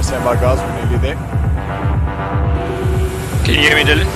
Stand by, guys, we're nearly there. Can you hear me, Dylan?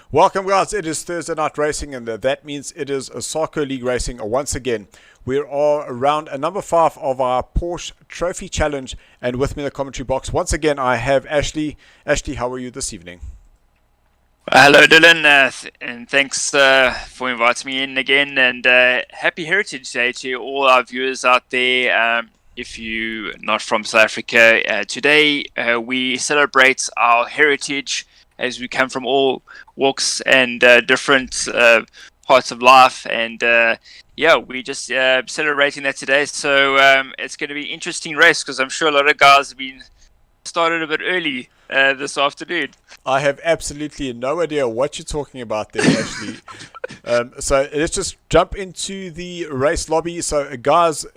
Welcome, guys. It is Thursday night racing, and that means it is a SARCO League racing once again. We are around number 5 of our Porsche Trophy Challenge, and with me in the commentary box once again I have Ashley. Ashley, how are you this evening? Hello, Dylan, and thanks for inviting me in again. And happy Heritage Day to all our viewers out there. If you're not from South Africa, today we celebrate our heritage, as we come from all walks and different parts of life, and yeah, we just celebrating that today. So it's going to be an interesting race, because I'm sure a lot of guys have been started a bit early this afternoon. I have absolutely no idea what you're talking about there, Ashley. So let's just jump into the race lobby. So guys,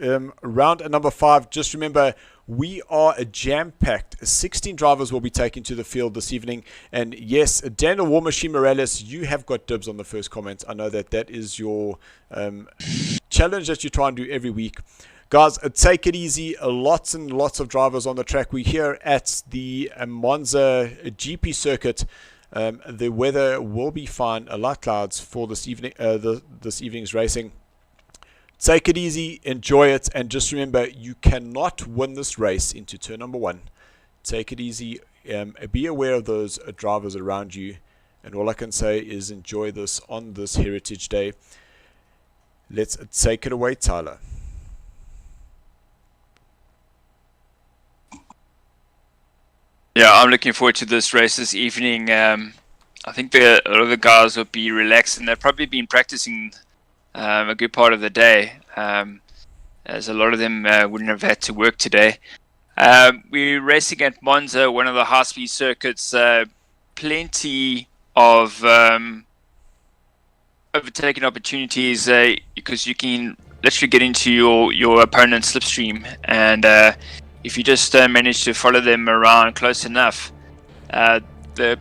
round number 5, just remember, we are jam-packed. 16 drivers will be taken to the field this evening. And yes, Daniel War Machine Morales, you have got dibs on the first comment. I know that is your challenge that you try and do every week. Guys, take it easy. Lots and lots of drivers on the track. We're here at the Monza GP circuit. The weather will be fine. Light clouds for this evening. This evening's racing. Take it easy, enjoy it, and just remember, you cannot win this race into turn number 1. Take it easy, be aware of those drivers around you, and all I can say is enjoy this on this Heritage Day. Let's take it away, Tyler. Yeah, I'm looking forward to this race this evening. I think a lot of the guys will be relaxed, and they've probably been practicing a good part of the day, as a lot of them wouldn't have had to work today. We're racing at Monza, one of the high-speed circuits. Plenty of overtaking opportunities, because you can literally get into your opponent's slipstream, and if you just manage to follow them around close enough. The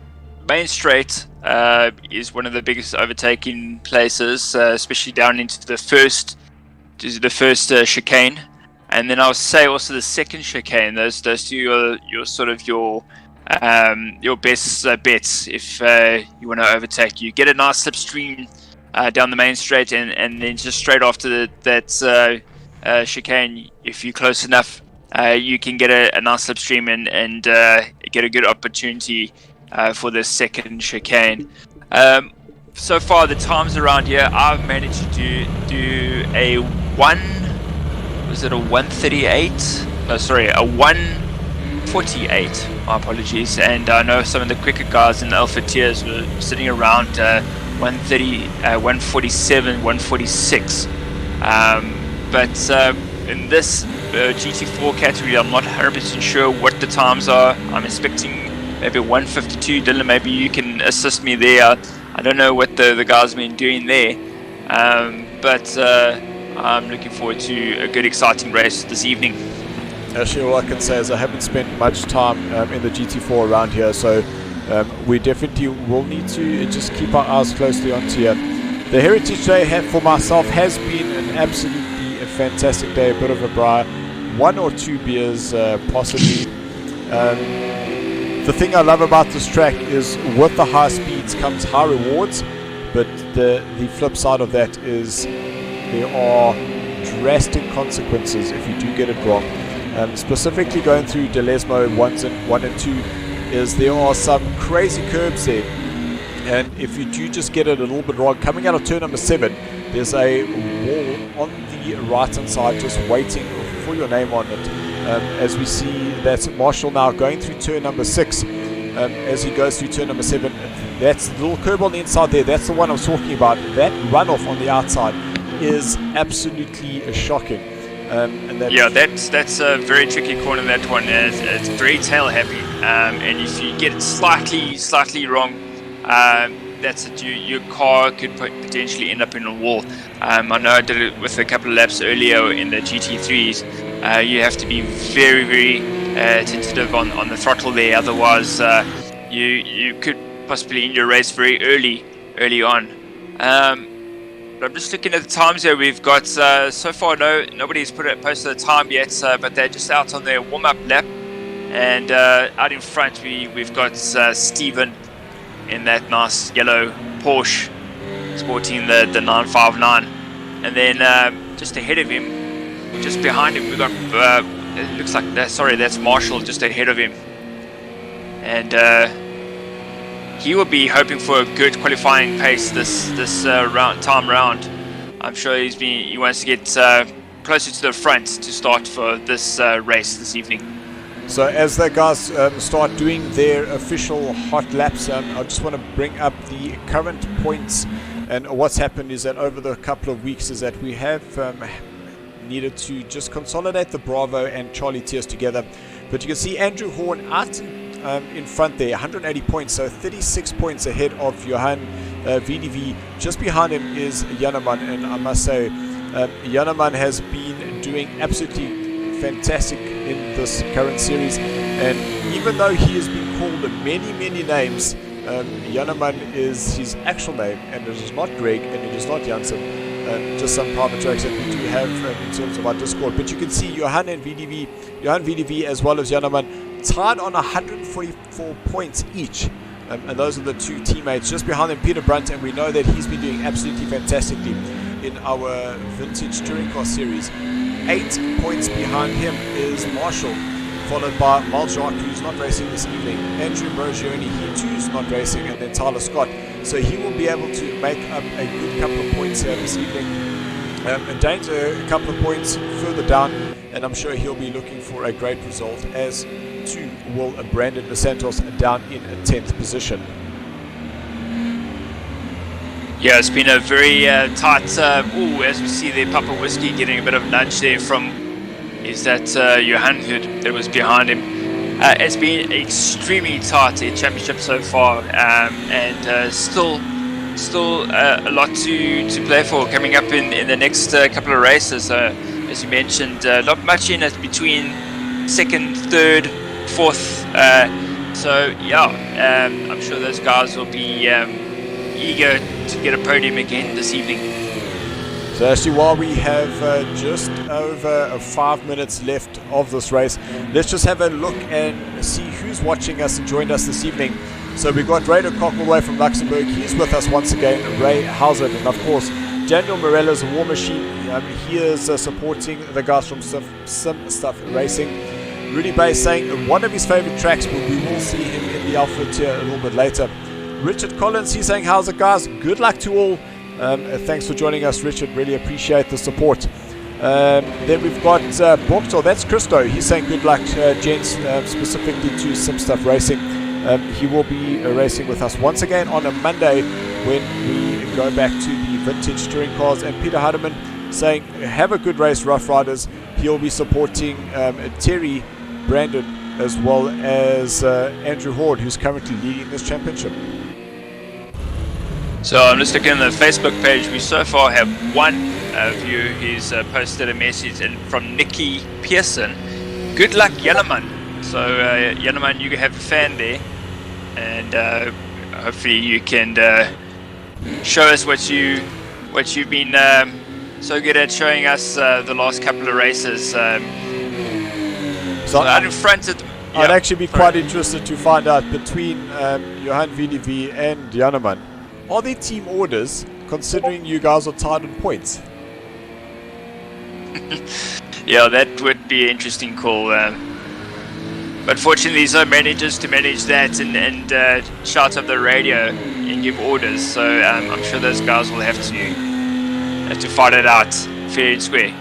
main straight is one of the biggest overtaking places, especially down into the first chicane, and then I'll say also the second chicane. Those two are your best bets if you want to overtake. You get a nice slipstream down the main straight, and then just straight after that chicane, if you're close enough, you can get a nice slipstream and get a good opportunity for the second chicane. So far, the times around here, I've managed to do a 1:38? No, sorry, a 1:48. My apologies. And I know some of the quicker guys in the Alpha tiers were sitting around 1:30, 1:47, 1:46. But in this GT4 category, I'm not 100% sure what the times are. I'm expecting maybe 1:52. Dylan, maybe you can assist me there. I don't know what the guys have been doing there, but I'm looking forward to a good, exciting race this evening. Actually, all I can say is I haven't spent much time in the GT4 around here, so we definitely will need to just keep our eyes closely onto here. The Heritage Day for myself has been an absolutely fantastic day, a bit of a braai, 1 or 2 beers possibly. The thing I love about this track is with the high speeds comes high rewards, but the flip side of that is there are drastic consequences if you do get it wrong. Specifically going through Delesmo 1 and 2 is there are some crazy curbs there, and if you do just get it a little bit wrong, coming out of turn number 7, there's a wall on the right hand side just waiting for your name on it. As we see that Marshall now going through turn number 6, as he goes through turn number 7, that's the little curb on the inside there, that's the one I was talking about. That runoff on the outside is absolutely shocking. That's a very tricky corner. That one it's very tail heavy, and if you get it slightly wrong, that's it. Your car could potentially end up in a wall. I know I did it with a couple of laps earlier in the GT3s. You have to be very, very tentative on the throttle there. Otherwise, you could possibly end your race very early on. But I'm just looking at the times here. We've got so far nobody's posted a time yet, but they're just out on their warm-up lap. And out in front we've got Steven in that nice yellow Porsche, sporting the 959. And then just ahead of him, just behind him, we've got it looks like that's Marshall just ahead of him. And he will be hoping for a good qualifying pace this round. I'm sure he wants to get closer to the front to start for this race this evening. So as the guys start doing their official hot laps, I just want to bring up the current points. And what's happened is that over the couple of weeks is that we have needed to just consolidate the Bravo and Charlie tiers together. But you can see Andrew Horn out in front there, 180 points, so 36 points ahead of Johan VDV. Just behind him is Janneman, and I must say Janneman has been doing absolutely fantastic in this current series, and even though he has been called many names, Janneman is his actual name, and it is not Greg and it is not Janssen. Just some private jokes that we do have in terms of our Discord. But you can see Johan VDV as well as Janneman tied on 144 points each. And those are the two teammates. Just behind them, Peter Brunt, and we know that he's been doing absolutely fantastically in our Vintage Touring Car Series. 8 points behind him is Marshall, followed by Mal Jacques, who's not racing this evening. Andrew Morogioni, he too is not racing, and then Tyler Scott. So he will be able to make up a good couple of points this evening. And Dane's a couple of points further down, and I'm sure he'll be looking for a great result, as too will Brandon Dos Santos down in 10th position. Yeah, it's been a very tight, as we see there, Papa Whiskey getting a bit of nudge there from, is that Johan Hood that was behind him. It's been extremely tight in championship so far, and still a lot to play for coming up in the next couple of races. As you mentioned, not much in it between second, third, fourth. I'm sure those guys will be eager to get a podium again this evening. So actually, while we have just over 5 minutes left of this race, let's just have a look and see who's watching us and joined us this evening. So we've got Ray de Cockaway from Luxembourg. He's with us once again. Ray, how's it? And of course, Daniel Morella's a War Machine. He is supporting the guys from Sim Stuff Racing. Rudy Bay saying one of his favorite tracks, but we will see him in the Alpha tier a little bit later. Richard Collins, he's saying, how's it, guys? Good luck to all. Thanks for joining us, Richard. Really appreciate the support. Then we've got Borgtor, that's Christo. He's saying good luck, gents, specifically to Sim Stuff Racing. He will be racing with us once again on a Monday when we go back to the Vintage Touring Cars. And Peter Hardeman saying, have a good race, Rough Riders. He'll be supporting Terry, Brandon, as well as Andrew Horde, who's currently leading this championship. So I'm just looking at the Facebook page. We so far have one viewer who's posted a message from Nikki Pearson. Good luck, Janneman. So Janneman, you have a fan there, and hopefully you can show us what you've been so good at showing us the last couple of races. So out in front of I'd actually be quite interested to find out between Johan VDV and Janneman. Are there team orders, considering you guys are tied on points? Yeah, that would be an interesting call. But fortunately, there's no managers to manage that and shout up the radio and give orders. So I'm sure those guys will have to fight it out fair and square.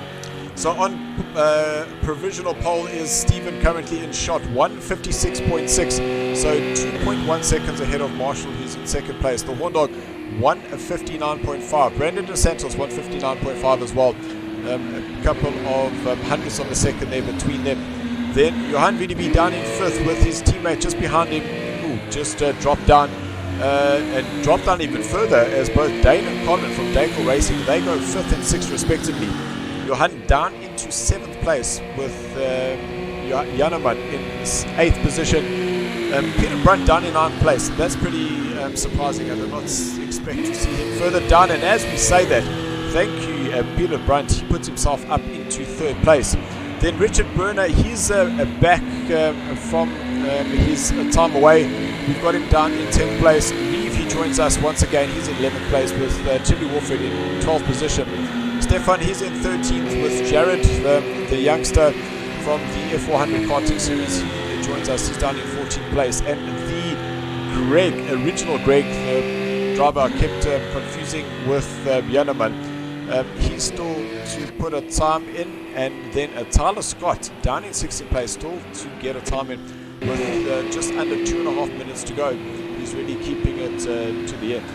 So on provisional pole is Stephen, currently in shot 156.6, so 2.1 seconds ahead of Marshall, who's in second place. The Horn Dog 159.5. Brandon DeSantos 159.5 as well. A couple of hundredths of a second there between them. Then Johan VDB down in fifth with his teammate just behind him. Just dropped down and dropped down even further as both Dane and Colin from Dakel Racing, they go fifth and sixth respectively. Johan down into seventh place with Janneman in eighth position. Peter Brunt down in ninth place. That's pretty surprising. I did not expect to see him further down. And as we say that, thank you, Peter Brunt. He puts himself up into third place. Then Richard Berner, he's back from his time away. We've got him down in 10th place. Neve, he joins us once again. He's in 11th place with Chili Wolford in 12th position. Stefan, he's in 13th with Jared, the youngster from the F400 karting series. He joins us. He's down in 14th place. And the Greg, original Greg, the driver I kept confusing with Janneman. He's still to put a time in, and then Tyler Scott down in 16th place, still to get a time in with just under 2.5 minutes to go. He's really keeping it to the end.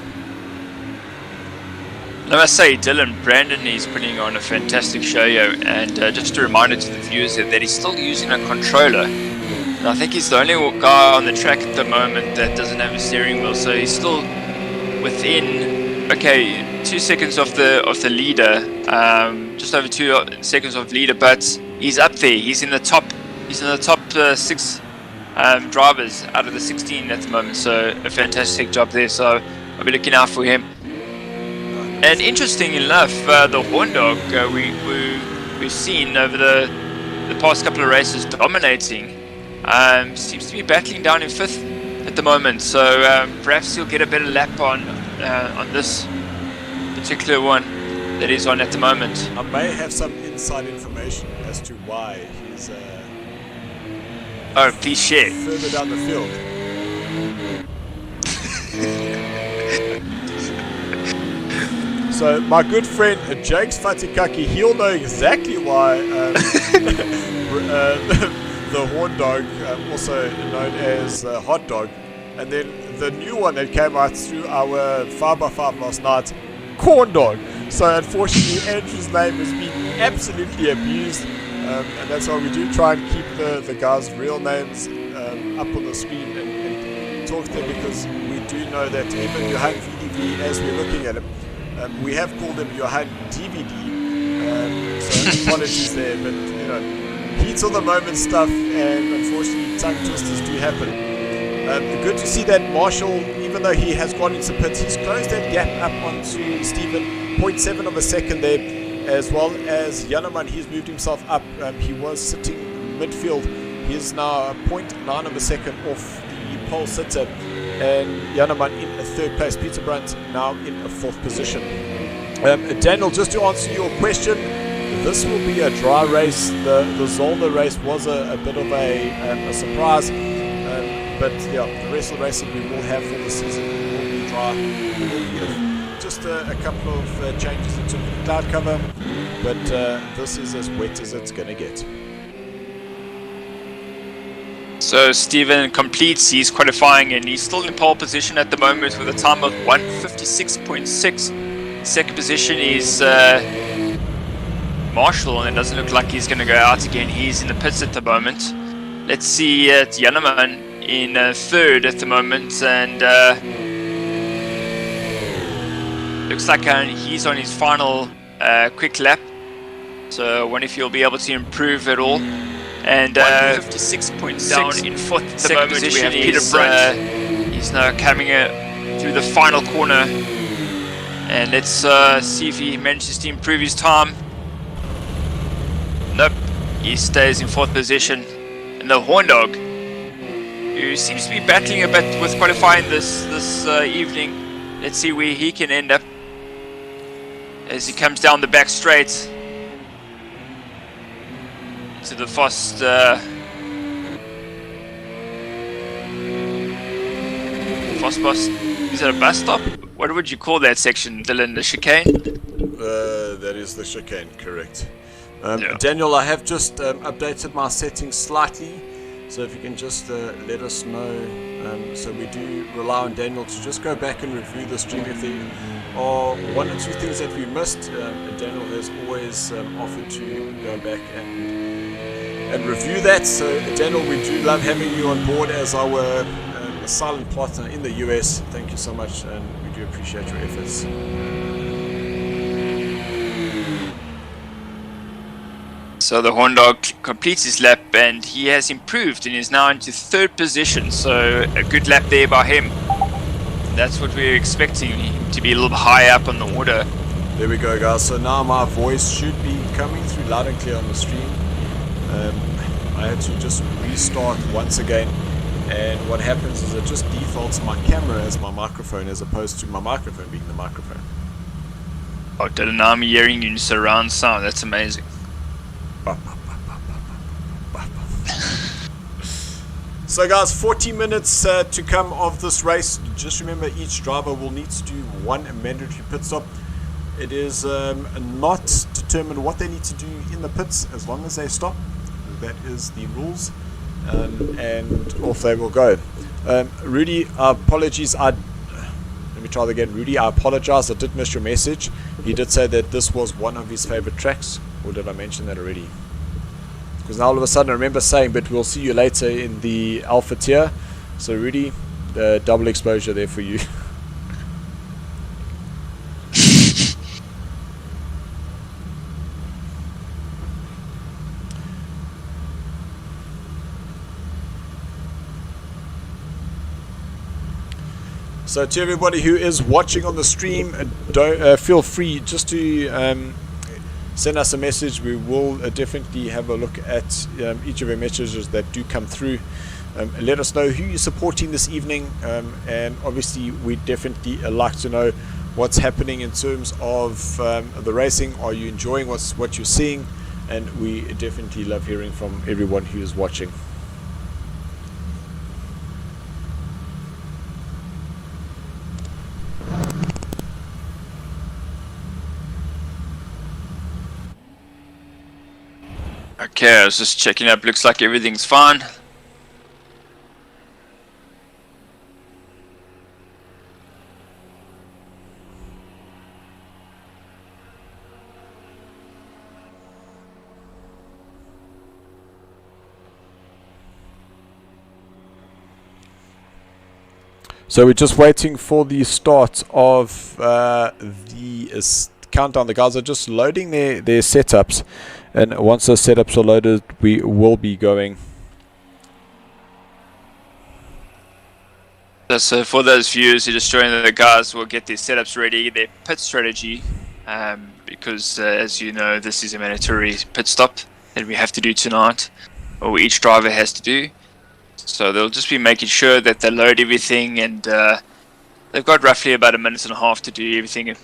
I must say, Dylan Brandon is putting on a fantastic show here, and just a reminder to the viewers that he's still using a controller. And I think he's the only guy on the track at the moment that doesn't have a steering wheel, so he's still within 2 seconds of the leader, just over 2 seconds of leader, but he's up there. He's in the top 6 drivers out of the 16 at the moment, so a fantastic job there. So I'll be looking out for him. And interesting enough, the Horn Dog we've seen over the past couple of races dominating, seems to be battling down in 5th at the moment. So perhaps he'll get a better lap on this particular one that he's on at the moment. I may have some inside information as to why he's please share. Further down the field. So my good friend Jakes Fatikaki, he'll know exactly why the Horn Dog, also known as Hot Dog, and then the new one that came out through our 5x5 last night, Corn Dog. So unfortunately Andrew's name has been absolutely abused, and that's why we do try and keep the guys' real names up on the screen and talk to them, because we do know that even Johan VDV, as we're looking at him, we have called him Johan DVD, so apologies there, but you know, heat of the moment stuff, and unfortunately tongue twisters do happen. Good to see that Marshall, even though he has gone into pits, he's closed that gap up onto Stephen, 0.7 of a second there, as well as Janneman. He's moved himself up. He was sitting midfield. He is now 0.9 of a second off the pole sitter, and Janneman in a third place. Peter Brunt now in a fourth position. Daniel, just to answer your question, this will be a dry race. The Zolder race was a bit of a surprise. But yeah, the rest of the races we will have for the season will be dry. There will be just a couple of changes in terms of cloud cover, but this is as wet as it's going to get. So Stephen completes his qualifying, and he's still in pole position at the moment with a time of 156.6. Second position is Marshall, and it doesn't look like he's going to go out again. He's in the pits at the moment. Let's see Janneman in third at the moment, and looks like he's on his final quick lap, so I wonder if he'll be able to improve at all. And 156.6 down in fourth at the moment. Position we have Peter Brunt. He's now coming through the final corner, and let's see if he manages to improve his time. Nope, he stays in fourth position. And the Horn Dog, who seems to be battling a bit with qualifying this evening. Let's see where he can end up as he comes down the back straight to the first bus. Is it a bus stop? What would you call that section, Dylan? The chicane? That is the chicane, correct. Yeah. Daniel, I have just updated my settings slightly, so if you can just let us know. So we do rely on Daniel to just go back and review the stream if there are one or two things that we missed. Daniel has always offered to go back and review that. So Daniel, we do love having you on board as our silent partner in the US. Thank you so much, and we do appreciate your efforts. So the horn dog completes his lap and he has improved and is now into 3rd position. So a good lap there by him. That's what we're expecting, him to be a little bit high up on the order. There we go, guys. So now my voice should be coming through loud and clear on the stream. I had to just restart once again, and what happens is it just defaults my camera as my microphone as opposed to my microphone being the microphone. Oh, Dylan, I'm hearing you in surround sound. That's amazing. So guys, 40 minutes to come of this race. Just remember, each driver will need to do one mandatory pit stop. It is not determined what they need to do in the pits as long as they stop. That is the rules, and off they will go. Rudy, apologies. Let me try that again. Rudy, I apologize. I did miss your message. He did say that this was one of his favorite tracks, or did I mention that already? Because now all of a sudden I remember saying, but we'll see you later in the alpha tier. So Rudy, double exposure there for you. So to everybody who is watching on the stream, don't feel free just to send us a message. We will definitely have a look at each of your messages that do come through. Let us know who you're supporting this evening, and obviously we definitely like to know what's happening in terms of the racing. Are you enjoying what you're seeing? And we definitely love hearing from everyone who is watching. Okay, I was just checking up. Looks like everything's fine. So we're just waiting for the start of the countdown. The guys are just loading their setups, and once those setups are loaded, we will be going. So for those viewers who just joined, the guys will get their setups ready, their pit strategy, because as you know, this is a mandatory pit stop that we have to do tonight, or each driver has to do. So they'll just be making sure that they load everything, and they've got roughly about a minute and a half to do everything.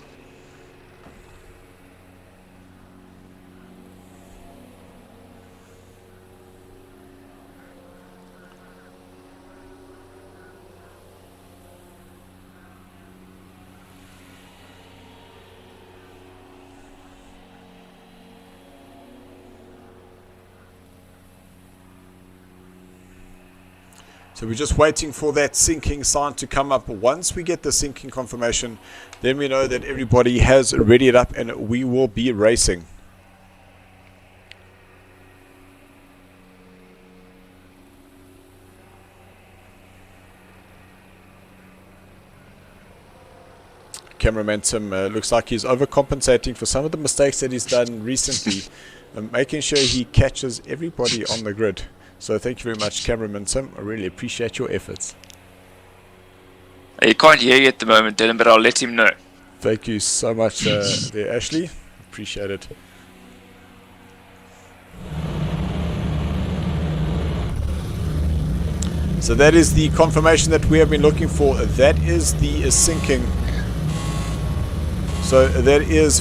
So we're just waiting for that syncing sign to come up. Once we get the syncing confirmation, then we know that everybody has readied up and we will be racing. Cameraman Tim looks like he's overcompensating for some of the mistakes that he's done recently, making sure he catches everybody on the grid. So thank you very much, Cameraman Tim. I really appreciate your efforts. He can't hear you at the moment, Dylan, but I'll let him know. Thank you so much there, Ashley. Appreciate it. So that is the confirmation that we have been looking for. That is the syncing. So that is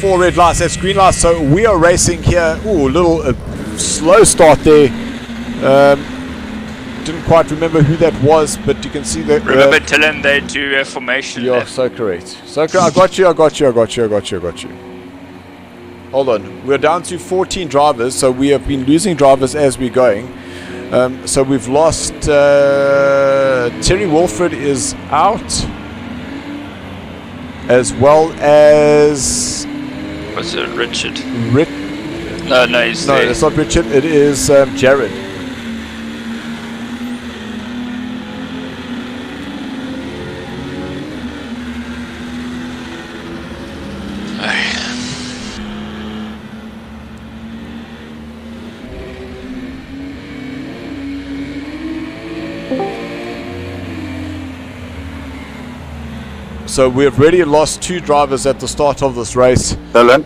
4 red lights. That's green lights. So we are racing here. Ooh, a little slow start there. didn't quite remember who that was, but you can see that. Remember, Dylan, they do a formation. You're so correct. So I got you. Hold on. We're down to 14 drivers, so we have been losing drivers as we're going. So we've lost. Terry Wolford is out, as well as. Was it Richard? No, he's there. it's not Richard. It is Jared. So we've already lost 2 drivers at the start of this race. Dylan,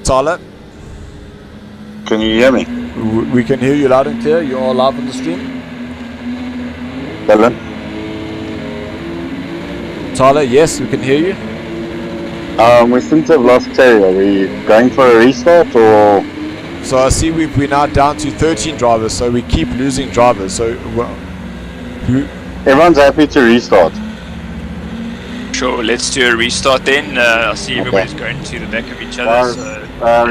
Tyler, can you hear me? we can hear you loud and clear. You are live on the stream. Dylan, Tyler, yes, we can hear you. we seem to have lost Terry. Are we going for a restart or? So I see we're now down to 13 drivers, so we keep losing drivers. So Everyone's happy to restart. Sure, let's do a restart then. I see everybody's going to the back of each other.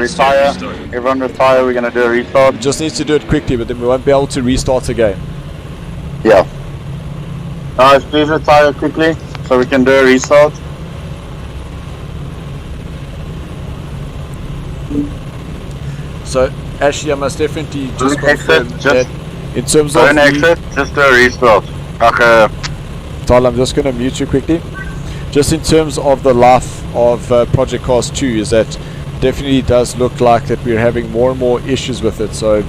Retire. Everyone retire. We're going to do a restart. just needs to do it quickly, but then we won't be able to restart again. Yeah. Guys, please retire quickly so we can do a restart. So actually, I must definitely just Don't confirm exit, that in terms of Don't exit, just do a restart. Okay. Tyler, I'm just going to mute you quickly. Just in terms of the life of Project Cars 2, is that definitely does look like that we're having more and more issues with it. So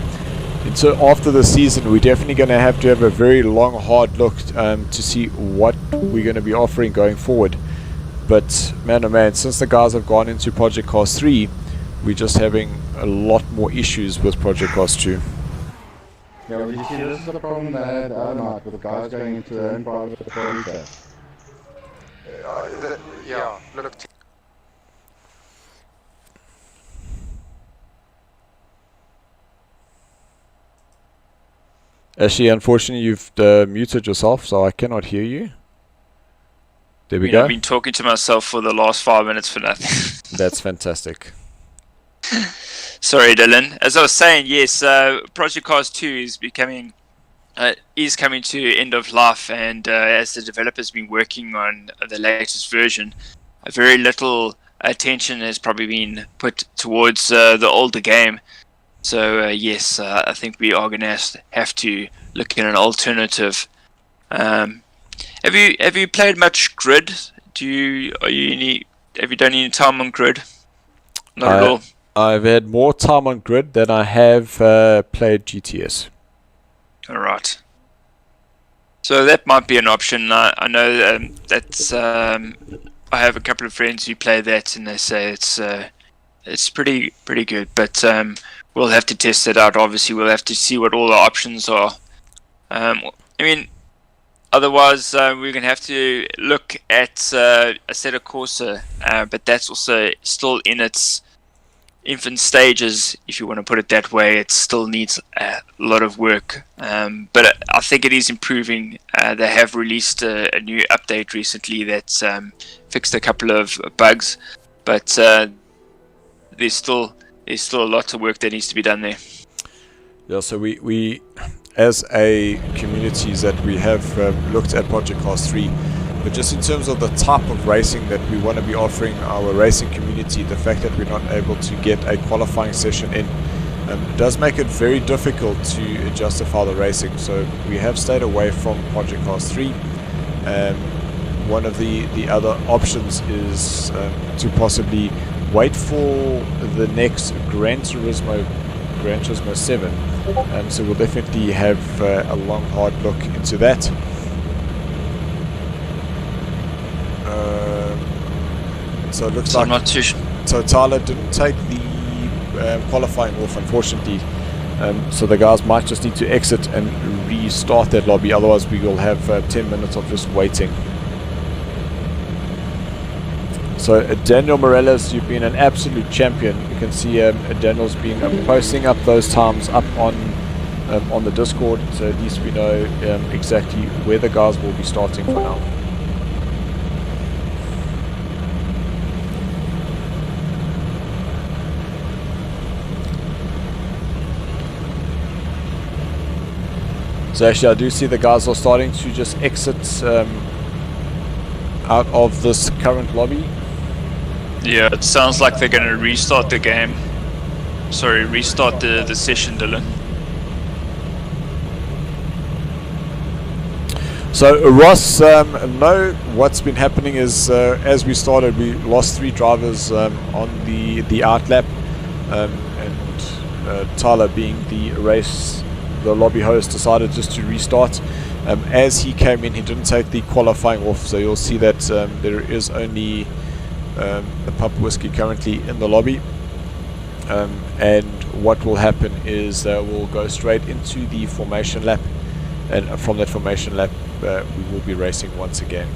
after the season, we're definitely going to have a very long, hard look to see what we're going to be offering going forward. But man, oh man, since the guys have gone into Project Cars 3, we're just having a lot more issues with Project Cars 2. Yeah, well, you see, this is the problem they had the other night with the guys going into their own private police. Yeah, look. Actually, unfortunately, you've muted yourself, so I cannot hear you. There we go. I've been talking to myself for the last 5 minutes for nothing. That's fantastic. Sorry, Dylan. As I was saying, yes, Project Cars 2 is coming to end of life, and as the developer's been working on the latest version, very little attention has probably been put towards the older game. So yes, I think we are going to have to look at an alternative. Have you played much Grid? Have you done any time on Grid? Not at all. I've had more time on Grid than I have played GTS. All right. So that might be an option. I know that's. I have a couple of friends who play that, and they say it's pretty good. But we'll have to test it out. Obviously, we'll have to see what all the options are. I mean, otherwise we're gonna have to look at Assetto Corsa, but that's also still in its infant stages, if you want to put it that way. It still needs a lot of work, but I think it is improving. They have released a new update recently that's fixed a couple of bugs, but there's still a lot of work that needs to be done there. Yeah, so we as a community that we have looked at Project Cars 3, but just in terms of the type of racing that we want to be offering our racing community, the fact that we're not able to get a qualifying session in does make it very difficult to justify the racing. So we have stayed away from Project Cars 3. One of the other options is to possibly wait for the next Gran Turismo 7. So we'll definitely have a long, hard look into that. So it looks like. I'm not too sure. So Tyler didn't take the qualifying off, unfortunately. So the guys might just need to exit and restart that lobby. Otherwise, we will have 10 minutes of just waiting. So Daniel Morales, you've been an absolute champion. You can see Daniel's been posting up those times up on on the Discord, so at least we know exactly where the guys will be starting for now. So actually I do see the guys are starting to just exit out of this current lobby. Yeah, it sounds like they're going to restart the game. Sorry, restart the session, Dylan. So Ross, no, what's been happening is as we started, we lost 3 drivers on the out lap, and Tyler, being the lobby host, decided just to restart. As he came in, he didn't take the qualifying off, so you'll see that there is only the pub whiskey currently in the lobby. And what will happen is we'll go straight into the formation lap, and from that formation lap we will be racing once again.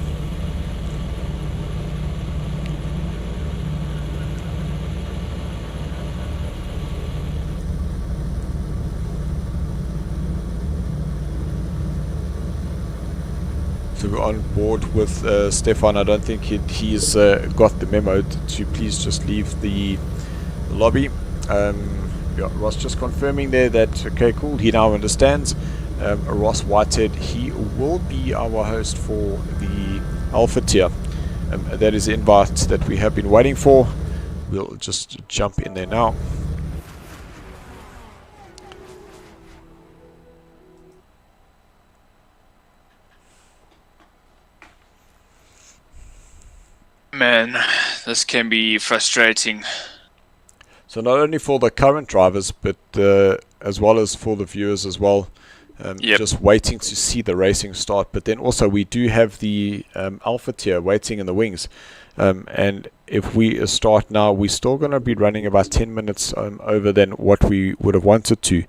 So we're on board with Stefan. I don't think he's got the memo to please just leave the lobby. Yeah, Ross just confirming there that okay, cool, he now understands. Ross Whitehead, he will be our host for the Alpha tier. That is the invite that we have been waiting for. We'll just jump in there now. Man, this can be frustrating. So not only for the current drivers, but as well as for the viewers as well. Just waiting to see the racing start. But then also we do have the Alpha tier waiting in the wings. And if we start now, we're still going to be running about 10 minutes over than what we would have wanted to.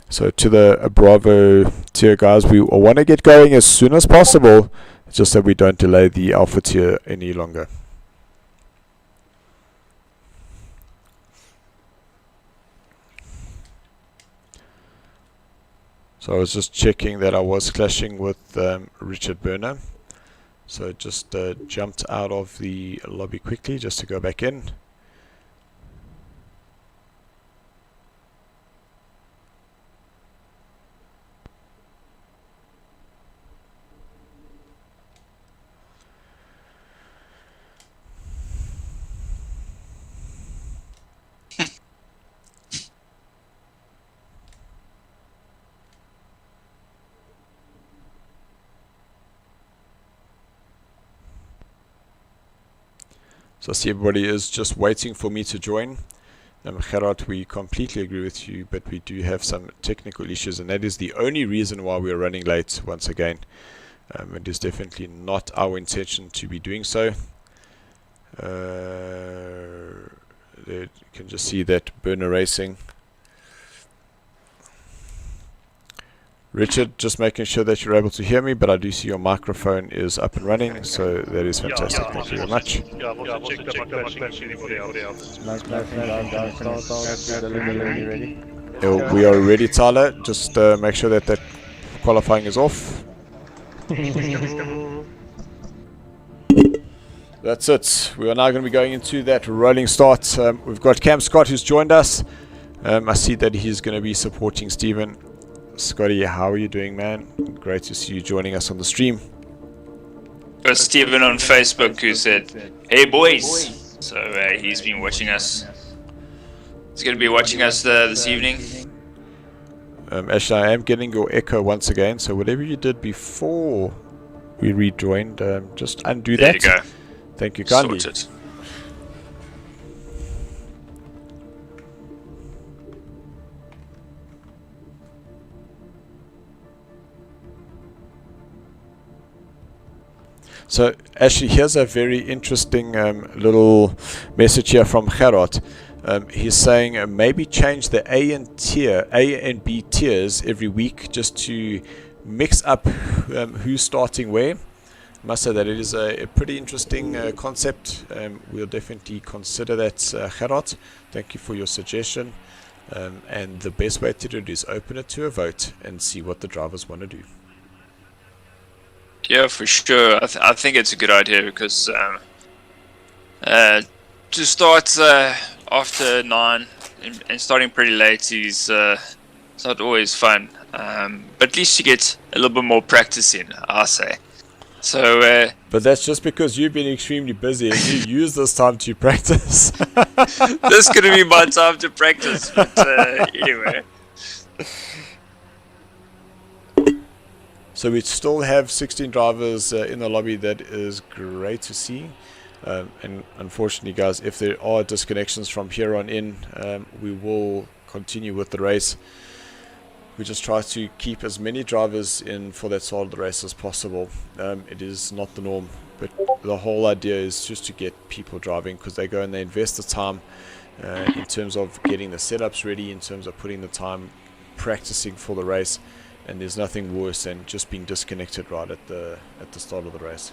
So to the Bravo tier guys, we want to get going as soon as possible, just so we don't delay the Alpha tier any longer. So I was just checking that I was clashing with Richard Berner. So just jumped out of the lobby quickly just to go back in. So I see everybody is just waiting for me to join. Gerard, we completely agree with you, but we do have some technical issues, and that is the only reason why we're running late once again. It is definitely not our intention to be doing so. There you can just see that Burner Racing. Richard, just making sure that you're able to hear me, but I do see your microphone is up and running, so that is fantastic. Thank you very much. We are ready, Tyler. Just make sure that qualifying is off. That's it. We are now going to be going into that rolling start. We've got Cam Scott who's joined us. I see that he's going to be supporting Stephen. Scotty, how are you doing, man? Great to see you joining us on the stream. Got Stephen on Facebook who said, "Hey boys." So he's been watching us. He's going to be watching us this evening. Actually, I am getting your echo once again. So whatever you did before we rejoined, just undo that. There you go. Thank you kindly. Sorted. So actually, here's a very interesting little message here from Gerard. He's saying maybe change the A and B tiers every week just to mix up who's starting where. I must say that it is a pretty interesting concept. We'll definitely consider that, Gerard. Thank you for your suggestion. And the best way to do it is open it to a vote and see what the drivers want to do. Yeah, for sure. I think it's a good idea because to start after 9 and starting pretty late is it's not always fun. But at least you get a little bit more practice in, I say. So, but that's just because you've been extremely busy and you use this time to practice. This is going to be my time to practice. But anyway. So we still have 16 drivers in the lobby. That is great to see. And unfortunately, guys, if there are disconnections from here on in, we will continue with the race. We just try to keep as many drivers in for that side of the race as possible. It is not the norm, but the whole idea is just to get people driving, because they go and they invest the time in terms of getting the setups ready, in terms of putting the time practicing for the race, and there's nothing worse than just being disconnected right at the start of the race.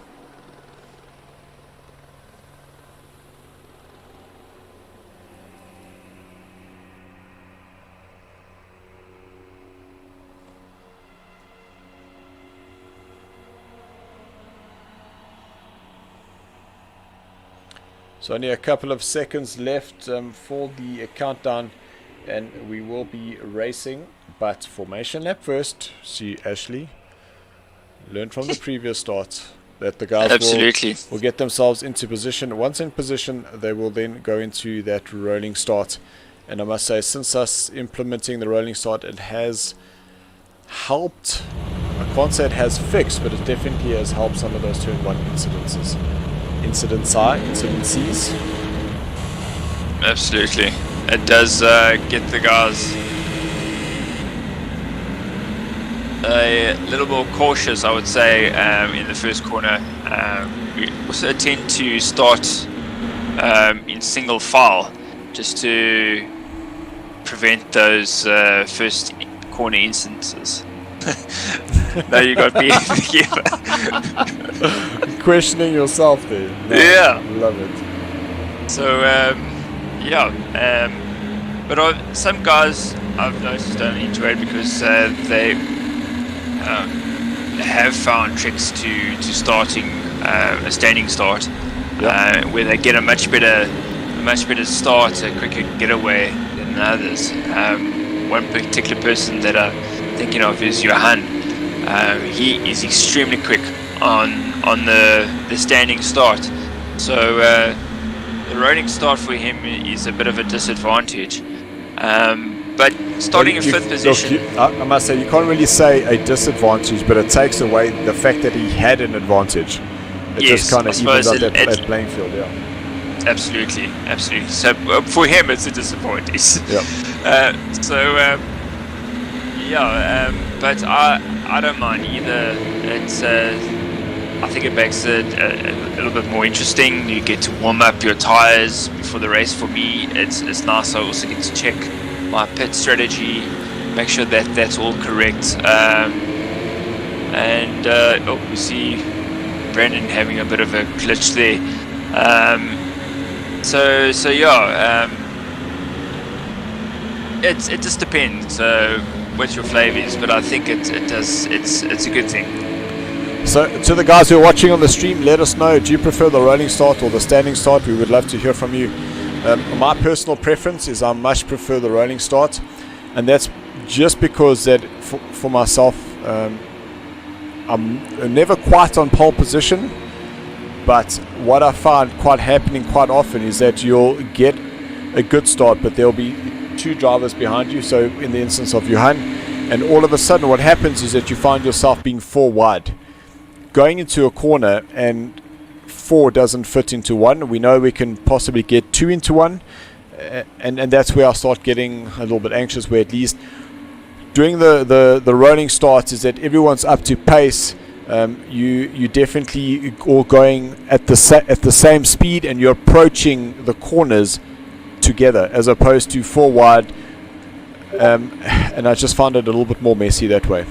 So only a couple of seconds left for the countdown, and we will be racing. But formation lap first. See, Ashley, learn from the previous start that the guys will get themselves into position. Once in position, they will then go into that rolling start. And I must say, since us implementing the rolling start, it has helped. I can't say it has fixed, but it definitely has helped some of those turn 1 incidences. Incidences. Absolutely. It does get the guys a little more cautious, I would say, in the first corner. We also tend to start in single file just to prevent those first corner instances. Now you got me. Questioning yourself there. No, yeah. Love it. So, but some guys I've noticed don't enjoy it because they have found tricks to starting a standing start, where they get a much better start, a quicker getaway than others. One particular person that I'm thinking of is Johan. He is extremely quick on the standing start, so the rolling start for him is a bit of a disadvantage. But starting in 5th position, I must say, you can't really say a disadvantage, but it takes away the fact that he had an advantage. It just kind of evens out that playing field. Absolutely. So for him, it's a disadvantage. But I don't mind either. It's I think it makes it a little bit more interesting. You get to warm up your tires before the race. For me, it's nice. I also get to check my pit strategy, make sure that that's all correct. We see Brandon having a bit of a glitch there. It just depends what your flavor is, but I think it's a good thing. So to the guys who are watching on the stream, let us know, do you prefer the rolling start or the standing start? We would love to hear from you. My personal preference is I much prefer the rolling start, and that's just because that for myself, I'm never quite on pole position, but what I find quite happening quite often is that you'll get a good start, but there'll be 2 drivers behind you. So in the instance of Johan, and all of a sudden what happens is that you find yourself being 4 wide, going into a corner, and 4 doesn't fit into 1. We know we can possibly get 2 into 1, and that's where I start getting a little bit anxious, where at least doing the rolling starts is that everyone's up to pace. You definitely all going at the same speed, and you're approaching the corners together as opposed to 4 wide, and I just found it a little bit more messy that way.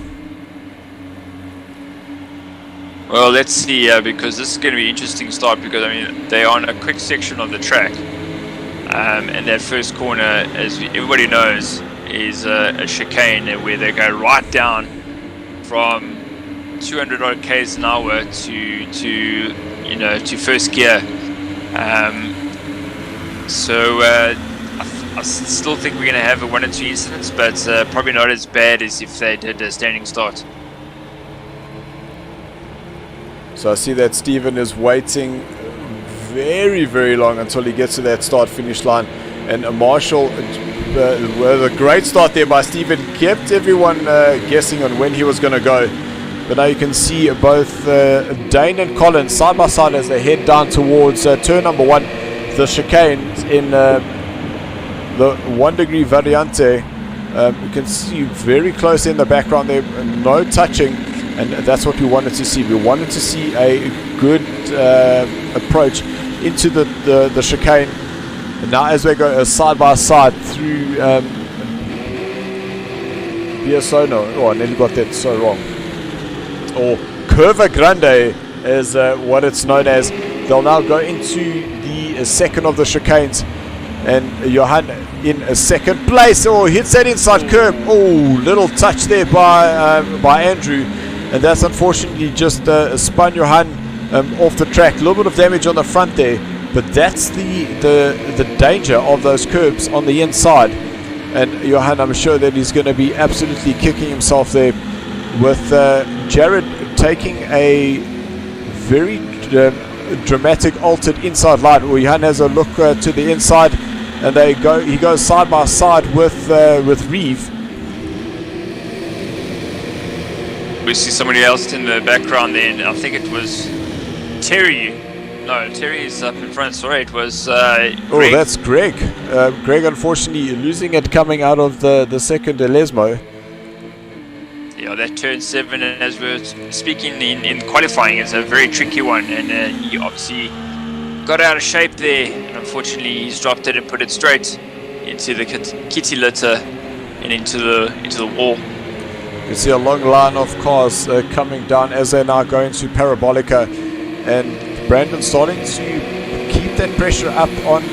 Well, let's see, because this is going to be an interesting start, because I mean they're on a quick section of the track, And that first corner, as everybody knows, is a chicane where they go right down from 200 odd k's an hour to first gear. I still think we're going to have 1 or 2 incidents, but probably not as bad as if they did a standing start. So I see that Stephen is waiting very, very long until he gets to that start-finish line. And Marshall, with a great start there by Stephen, kept everyone guessing on when he was going to go. But now you can see both Dane and Colin side by side as they head down towards turn number 1, the chicane in the 1 degree variante. You can see very close in the background there, no touching, and that's what we wanted to see. We wanted to see a good approach into the chicane. And now as we go side by side through Biasono, I nearly got that so wrong, or Curva Grande is what it's known as. They'll now go into the second of the chicanes, and Johan in a second place. Hits that inside curb. Little touch there by Andrew, and that's unfortunately just spun Johan off the track. A little bit of damage on the front there, but that's the danger of those curbs on the inside. And Johan, I'm sure that he's going to be absolutely kicking himself there, with Jared taking a very dramatic altered inside line. Johan has a look to the inside, and he goes side by side with Reeve. We see somebody else in the background then. I think it was Terry. No, Terry is up in front. Sorry, it was Greg. That's Greg. Greg, unfortunately, losing it coming out of the second Lesmo. Yeah, that turn 7, and as we were speaking in qualifying, is a very tricky one, and he obviously got out of shape there, and unfortunately he's dropped it and put it straight into the kitty litter and into the wall. You see a long line of cars coming down as they're now going to Parabolica, and Brandon starting to keep that pressure up on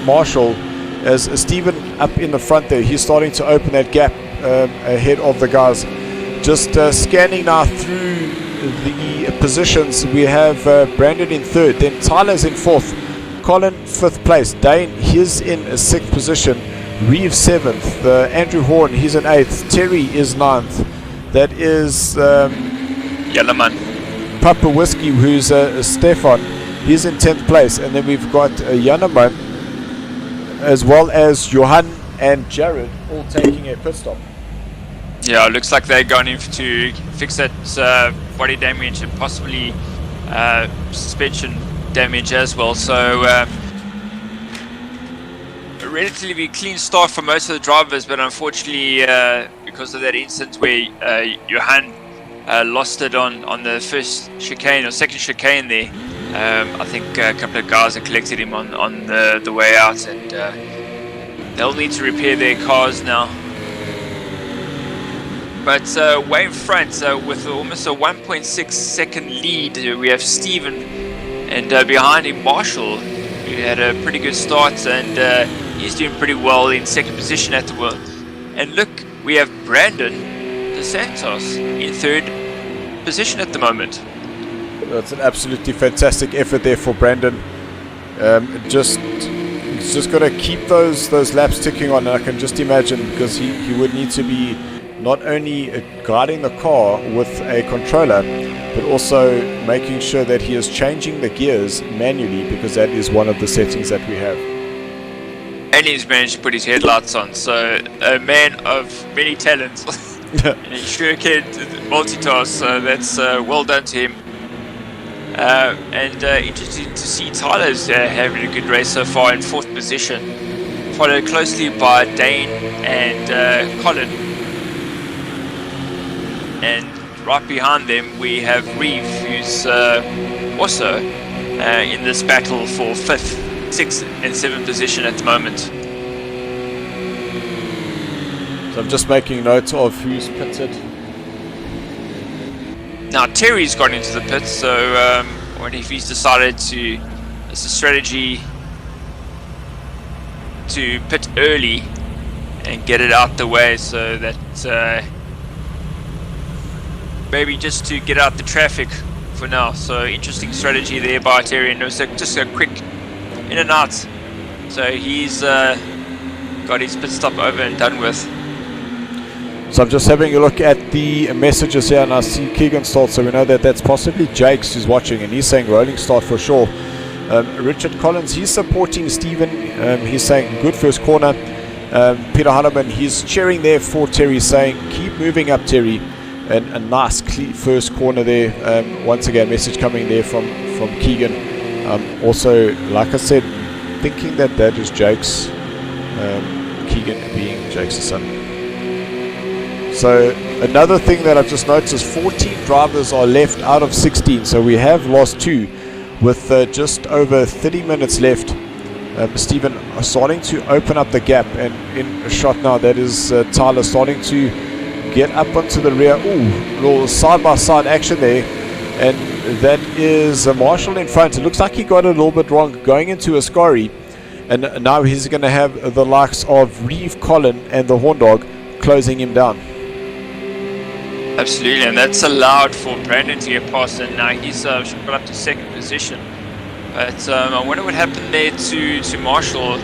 Marshall, as Stephen up in the front there. He's starting to open that gap ahead of the guys. Just scanning now through the positions, we have Brandon in 3rd, then Tyler's in 4th, Colin 5th place, Dane, he's in 6th position, Reeve 7th, Andrew Horn, he's in 8th, Terry is 9th, that is Yellowman Papa Whiskey, who's Stefan, he's in 10th place, and then we've got Yanaman as well as Johan and Jared all taking a pit stop. Yeah, it looks like they're going in to fix that body damage and possibly suspension damage as well. So a relatively clean start for most of the drivers, but unfortunately because of that incident where Johan lost it on the first chicane or second chicane there, I think a couple of guys have collected him on the way out, and they'll need to repair their cars now. But way in front, with almost a 1.6 second lead, we have Stephen, and behind him Marshall, who had a pretty good start, and he's doing pretty well in 2nd position at the world. And look, we have Brandon DeSantos in 3rd position at the moment. That's an absolutely fantastic effort there for Brandon. He's just got to keep those laps ticking on, and I can just imagine, because he would need to be not only guiding the car with a controller, but also making sure that he is changing the gears manually, because that is one of the settings that we have. And he's managed to put his headlights on, so a man of many talents. And he sure can multitask, so that's well done to him. And interesting to see Tyler's having a good race so far in 4th position, followed closely by Dane and Colin. And right behind them we have Reeve, who's also in this battle for 5th, 6th and 7th position at the moment. So I'm just making note of who's pitted. Now Terry's gone into the pits, so I wonder if he's decided to, as a strategy, to pit early and get it out the way, so that maybe just to get out the traffic for now. So interesting strategy there by Terry, and it was just a quick in and out. So he's got his pit stop over and done with. So I'm just having a look at the messages here, and I see Keegan start, so we know that that's possibly Jakes who's watching, and he's saying rolling start for sure. Richard Collins, he's supporting Stephen. He's saying good first corner. Peter Hardeman, he's cheering there for Terry, saying keep moving up, Terry. And a nice first corner there. Once again, message coming there from Keegan. Also, like I said, thinking that is Jakes. Keegan being Jakes' son. So another thing that I've just noticed, 14 drivers are left out of 16. So we have lost 2 with just over 30 minutes left. Stephen starting to open up the gap, and in a shot now, that is Tyler starting to get up onto the rear. Ooh, little side-by-side action there. And that is Marshall in front. It looks like he got it a little bit wrong going into Ascari. And now he's going to have the likes of Reeve, Colin, and the Horn Dog closing him down. Absolutely, and that's allowed for Brandon to get past, and now he's got up to second position. But I wonder what happened there to Marshall.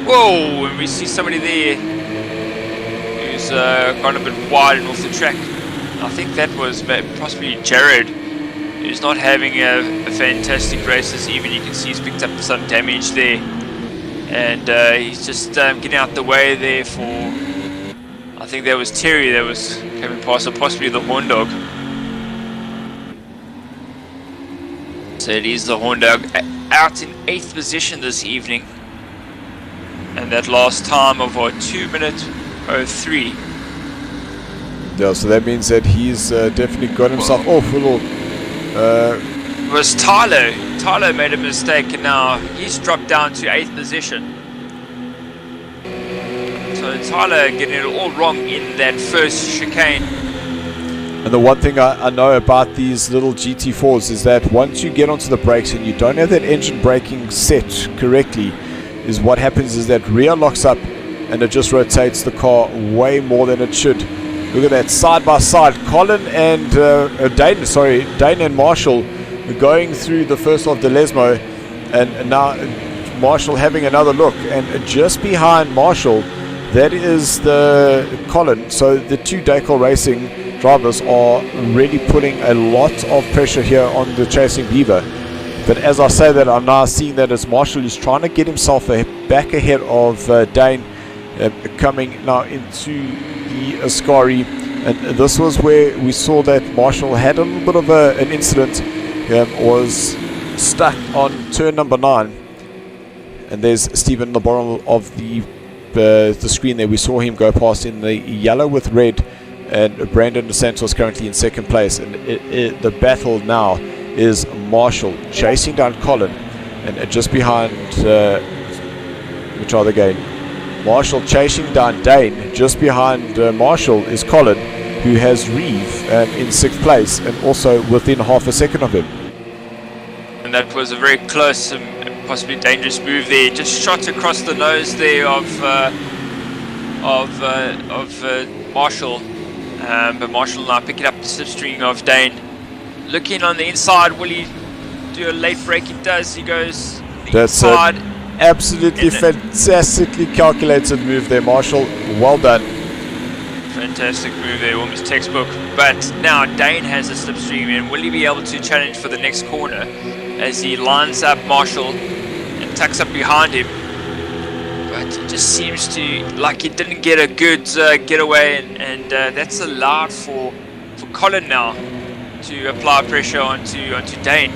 Whoa, and we see somebody there who's gone a bit wide and off the track. I think that was possibly Jared, who's not having a fantastic race this evening. You can see he's picked up some damage there, and he's just getting out the way there for, I think that was Terry that was coming past, or possibly the Horn Dog. So it is the Horn Dog out in 8th position this evening, and that last time of 2:03. Yeah, so that means that he's definitely got himself off a little. It was Tyler. Tyler made a mistake, and now he's dropped down to 8th position. So Tyler getting it all wrong in that first chicane. And the one thing I know about these little GT4s is that once you get onto the brakes and you don't have that engine braking set correctly, is what happens is that rear locks up and it just rotates the car way more than it should. Look at that side by side. Colin and Dane and Marshall going through the first of Delesmo, and now Marshall having another look, and just behind Marshall, that is the Colin. So the two Dacol Racing drivers are really putting a lot of pressure here on the Chasing Beaver. But as I say that, I'm now seeing that as Marshall is trying to get himself back ahead of Dane, coming now into the Ascari. And this was where we saw that Marshall had a little bit of an incident, was stuck on turn number 9. And there's Stephen in the bottom of the screen there. We saw him go past in the yellow with red, and Brandon Santos currently in second place. And the battle now is Marshall chasing down Colin, and just behind which are they going? Marshall chasing down Dane. Just behind Marshall is Colin, who has Reeve in 6th place, and also within half a second of him. And that was a very close and possibly dangerous move there. Just shot across the nose there of Marshall. But Marshall now picking up the slipstream of Dane. Looking on the inside, will he do a late break? He does. He goes the inside. Absolutely fantastically calculated move there, Marshall. Well done. Fantastic move there, almost textbook. But now Dane has a slipstream, and will he be able to challenge for the next corner as he lines up Marshall and tucks up behind him? But he just seems to, like, he didn't get a good getaway, and that's allowed for Colin now to apply pressure onto Dane.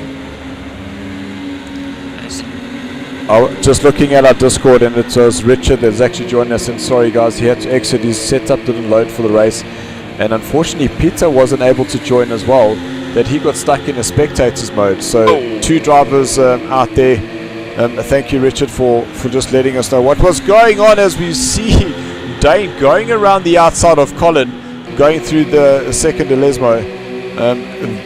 Just looking at our Discord, and it was Richard that's actually joined us, and sorry guys, he had to exit. His setup didn't load for the race, and unfortunately Peter wasn't able to join as well, that he got stuck in a spectators mode. So two drivers out there. Thank you, Richard, for just letting us know what was going on, as we see Dane going around the outside of Colin, going through the second Delesmo.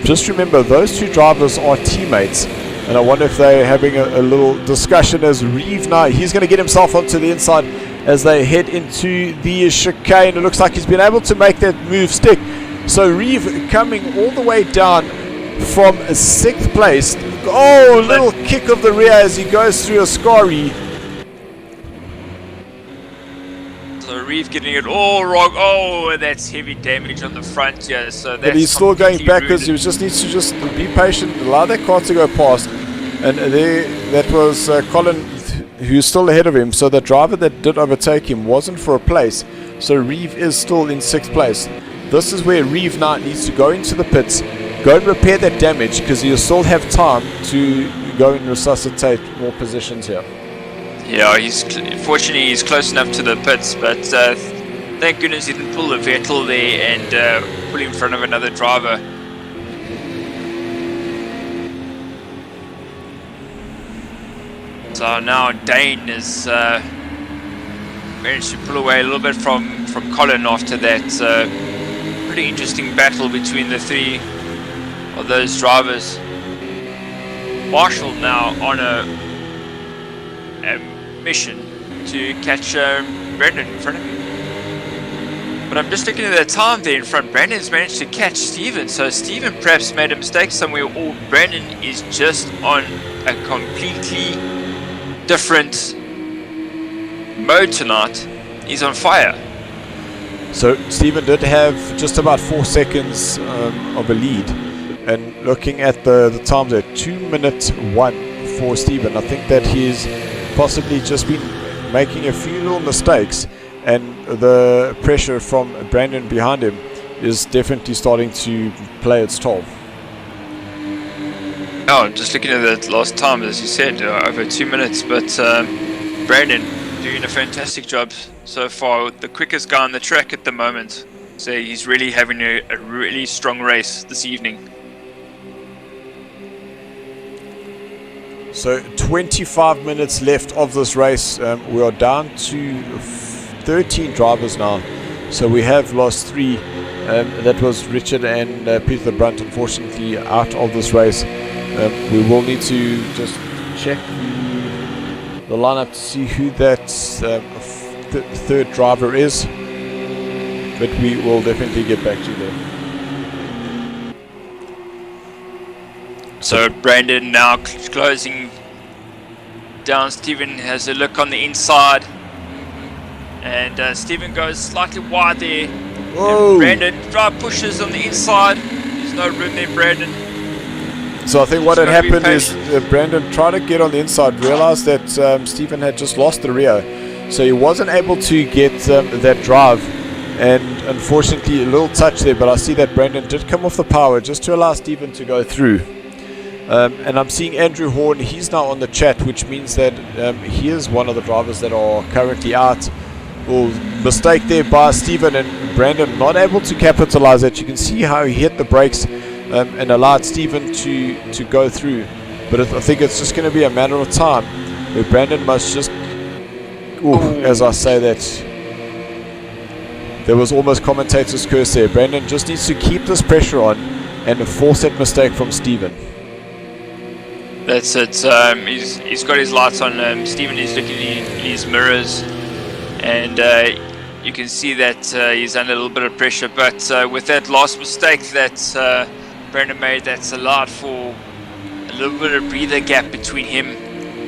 Just remember, those two drivers are teammates, And I wonder if they're having a little discussion as Reeve now, he's going to get himself onto the inside as they head into the chicane. It looks like he's been able to make that move stick. So Reeve coming all the way down from 6th place. Oh, little kick of the rear as he goes through Ascari. So Reeve getting it all wrong. Oh, that's heavy damage on the front here. So that's but he's still going backwards. ruined. He just needs to just be patient, allow that car to go past. And there, that was Colin, who's still ahead of him. So the driver that did overtake him wasn't for a place. So Reeve is still in 6th place. This is where Reeve now needs to go into the pits, go and repair that damage, because he'll still have time to go and resuscitate more positions here. Yeah, fortunately he's close enough to the pits, but thank goodness he didn't pull the Vettel there and pull in front of another driver. So now Dane is managed to pull away a little bit from Colin after that pretty interesting battle between the three of those drivers. Marshall now on a mission to catch Brandon in front of him. But I'm just looking at the time there in front. Brandon's managed to catch Steven, so Steven perhaps made a mistake somewhere, or Brandon is just on a completely different mode tonight. He's on fire. So Steven did have just about 4 seconds of a lead, and looking at the times at 2:01 for Steven, I think that he's possibly just been making a few little mistakes, and the pressure from Brandon behind him is definitely starting to play its toll. Oh, just looking at that last time, as you said, over 2 minutes, but Brandon doing a fantastic job so far, the quickest guy on the track at the moment. So he's really having a really strong race this evening. So 25 minutes left of this race. We are down to 13 drivers now. So we have lost 3. That was Richard and Peter Brunt, unfortunately, out of this race. We will need to just check the lineup to see who that third driver is. But we will definitely get back to that. So Brandon now closing down. Steven has a look on the inside, and Steven goes slightly wide there. Whoa. Brandon drive pushes on the inside. There's no room there, Brandon. So I think what had happened is Brandon tried to get on the inside, realized that Steven had just lost the rear, so he wasn't able to get that drive, and unfortunately a little touch there, but I see that Brandon did come off the power just to allow Steven to go through. And I'm seeing Andrew Horn, he's now on the chat, which means that he is one of the drivers that are currently out. Well, mistake there by Steven, and Brandon not able to capitalize it. You can see how he hit the brakes and allowed Steven to go through. But I think it's just going to be a matter of time where Brandon must just, as I say that, there was almost commentator's curse there. Brandon just needs to keep this pressure on and force that mistake from Steven. That's it. He's got his lights on. Steven is looking in his mirrors, and you can see that he's under a little bit of pressure. But with that last mistake that Brandon made, that's allowed for a little bit of breather gap between him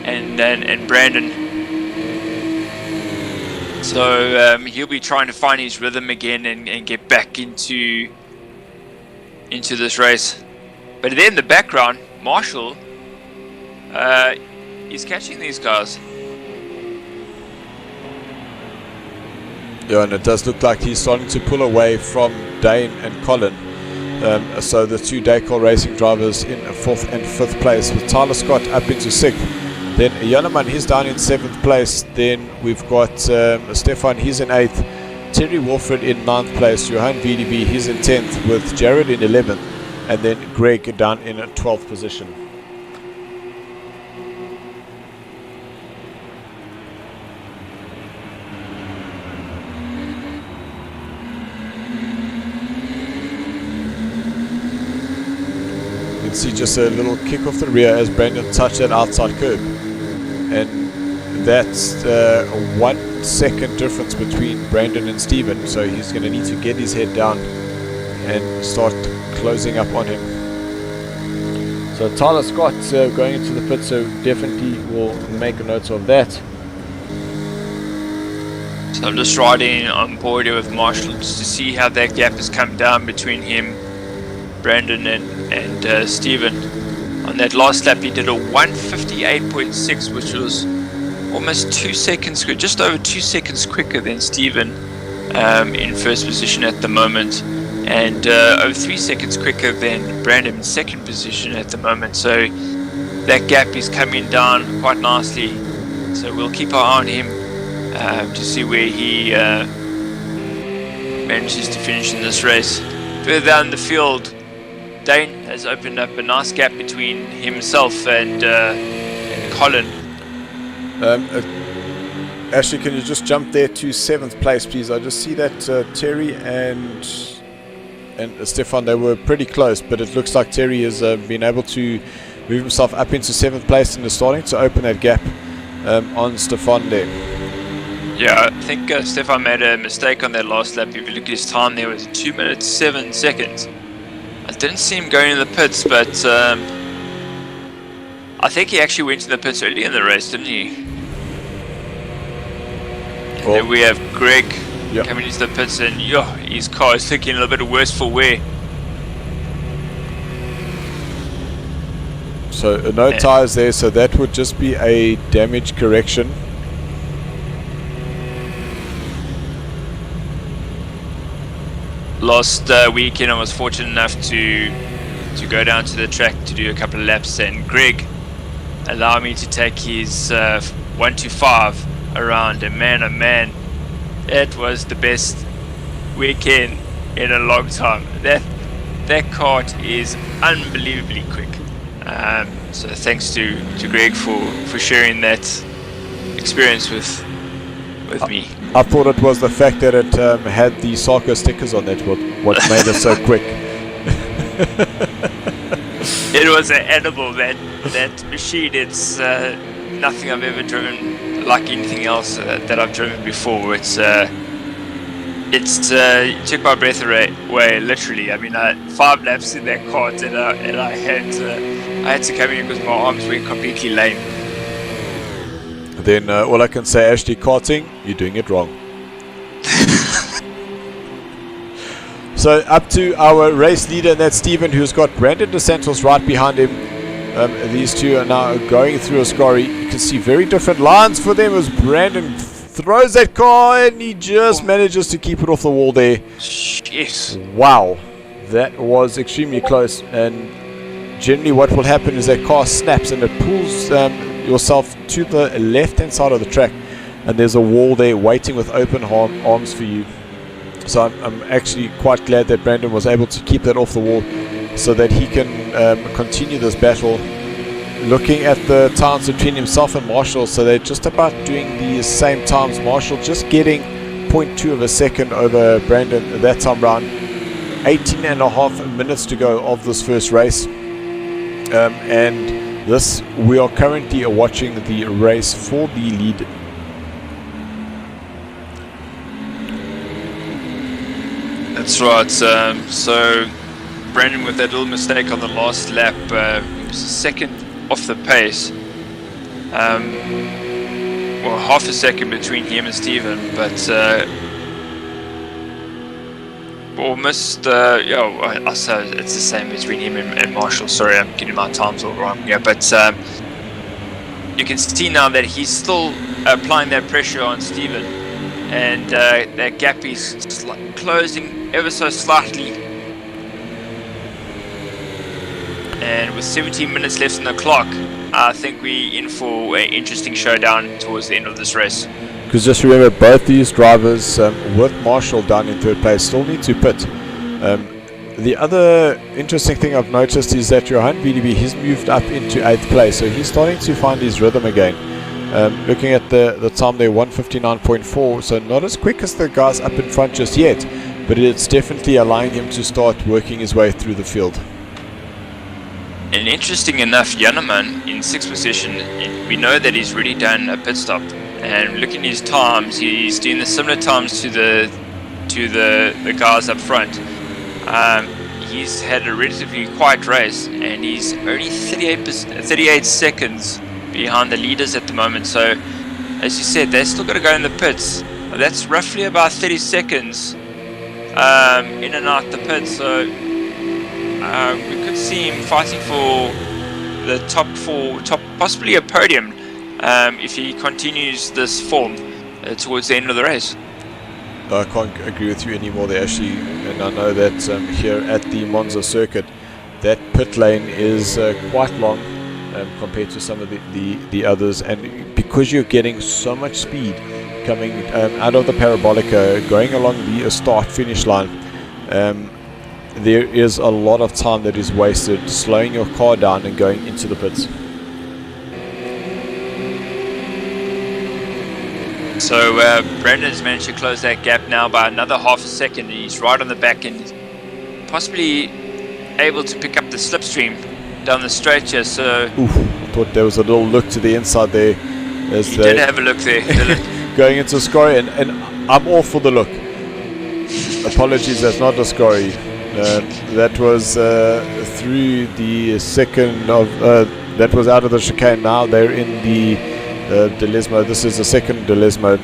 and Brandon. So he'll be trying to find his rhythm again and get back into this race. But then in the background, Marshall is catching these guys. Yeah, and it does look like he's starting to pull away from Dane and Colin. So the two Daycol Racing drivers in 4th and 5th place, with Tyler Scott up into 6th. Then Joneman, he's down in 7th place. Then we've got Stefan, he's in 8th. Terry Wolford in 9th place. Johan VDB, he's in 10th, with Jared in 11th. And then Greg down in a 12th position. can see just a little kick off the rear as Brandon touched that outside curb. And that's a 1 second difference between Brandon and Steven. So he's going to need to get his head down and start closing up on him. So Tyler Scott going into the pit, so definitely will make a note of that. So I'm just riding on board here with Marshall just to see how that gap has come down between him, Brandon, and Steven. On that last lap he did a 1:58.6, which was almost 2 seconds, just over 2 seconds quicker than Steven in first position at the moment, and over 3 seconds quicker than Brandon in second position at the moment. So that gap is coming down quite nicely, so we'll keep our eye on him to see where he manages to finish in this race. Further down the field, Dane has opened up a nice gap between himself and Colin. Ashley, can you just jump there to 7th place, please? I just see that Terry and Stefan, they were pretty close, but it looks like Terry has been able to move himself up into 7th place and is starting to open that gap on Stefan there. Yeah, I think Stefan made a mistake on that last lap. If you look at his time, there was 2 minutes 7 seconds. I didn't see him going in the pits, but I think he actually went to the pits early in the race, didn't he? And then we have Greg coming into the pits, and his car is looking a little bit worse for wear. So no tyres there, so that would just be a damage correction. Last weekend I was fortunate enough to go down to the track to do a couple of laps, and Greg allowed me to take his 125 around, and man oh man, that was the best weekend in a long time. That kart is unbelievably quick. So thanks to Greg for sharing that experience with me. I thought it was the fact that it had the SARCO stickers on it what made it so quick. It was an animal, that machine. It's nothing I've ever driven like anything else that I've driven before. It took my breath away, literally. I mean, 5 laps in that kart, and I had to come in because my arms were completely lame. Then all I can say, Ashley, karting, you're doing it wrong. So up to our race leader, and that's Steven, who's got Brandon DeSantos right behind him. These two are now going through Ascari. You can see very different lines for them as Brandon throws that car and he just manages to keep it off the wall there. Yes. Wow, that was extremely close. And generally what will happen is that car snaps and it pulls yourself to the left hand side of the track, and there's a wall there waiting with open arms for you. So I'm actually quite glad that Brandon was able to keep that off the wall so that he can continue this battle. Looking at the times between himself and Marshall, so they're just about doing the same times. Marshall just getting 0.2 of a second over Brandon that time round. 18.5 minutes to go of this first race, and this, we are currently watching the race for the lead. That's right. So Brandon, with that little mistake on the last lap, was second off the pace. Well, half a second between him and Steven, but almost, I say it's the same between him and Marshall. Sorry, I'm getting my times all wrong here, but you can see now that he's still applying that pressure on Steven, and that gap is closing ever so slightly. And with 17 minutes left on the clock, I think we're in for an interesting showdown towards the end of this race. Because just remember, both these drivers, with Marshall down in 3rd place, still need to pit. The other interesting thing I've noticed is that Johan VDB, he's moved up into 8th place, so he's starting to find his rhythm again. Looking at the time there, 1:59.4, so not as quick as the guys up in front just yet, but it's definitely allowing him to start working his way through the field. And interesting enough, Janneman in 6th position, we know that he's already done a pit stop. And looking at his times, he's doing the similar times to the guys up front. He's had a relatively quiet race, and he's only 38 seconds behind the leaders at the moment. So, as you said, they're still got to go in the pits. That's roughly about 30 seconds in and out the pits. So we could see him fighting for the top 4, possibly a podium, if he continues this form towards the end of the race. I can't agree with you anymore there, Ashley. And I know that here at the Monza circuit, that pit lane is quite long compared to some of the others. And because you're getting so much speed coming out of the parabolica, going along the start-finish line, there is a lot of time that is wasted slowing your car down and going into the pits. So Brandon's managed to close that gap now by another half a second. He's right on the back end, possibly able to pick up the slipstream down the straight here. So I thought there was a little look to the inside there. As he did have a look there, Dylan. Going into Scori, and I'm all for the look. Apologies, that's not a Scori. That was through the second of that was out of the chicane. Now they're in the Delismo. This is the second Delismo,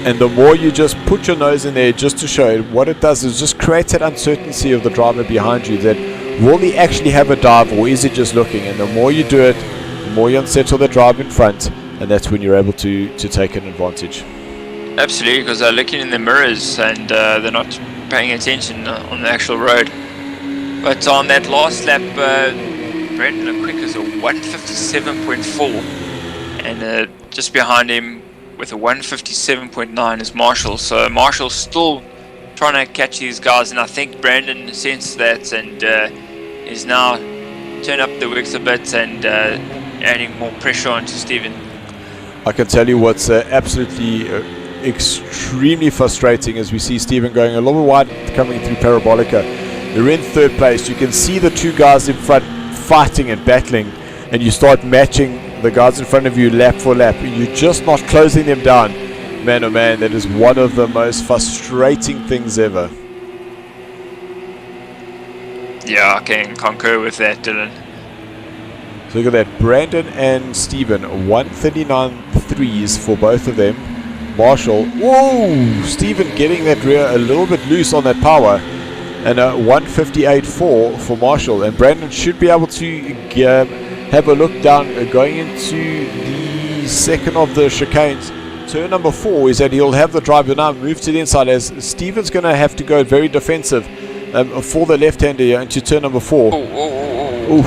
and the more you just put your nose in there just to show it, what it does is just create that uncertainty of the driver behind you, that will he actually have a dive or is he just looking? And the more you do it, the more you unsettle the driver in front, and that's when you're able to take an advantage. Absolutely, because they're looking in the mirrors and they're not paying attention on the actual road. But on that last lap, Brandon looked quick as a 157.4, and just behind him with a 157.9 is Marshall. So Marshall's still trying to catch these guys, and I think Brandon sensed that and is now turning up the works a bit and adding more pressure onto Stephen. I can tell you what's absolutely extremely frustrating as we see Stephen going a little bit wide coming through Parabolica. They're in 3rd place. You can see the 2 guys in front fighting and battling, and you start matching the guys in front of you lap for lap. You're just not closing them down. Man, oh man, that is one of the most frustrating things ever. Yeah, I can concur with that, Dylan. So look at that, Brandon and Stephen, 139.3s for both of them. Marshall, whoa, Stephen getting that rear a little bit loose on that power, and a 158.4 for Marshall. And Brandon should be able to have a look down going into the second of the chicanes. Turn number 4 is that he'll have the driver now move to the inside, as Stephen's going to have to go very defensive for the left-hander here into turn number 4. Ooh,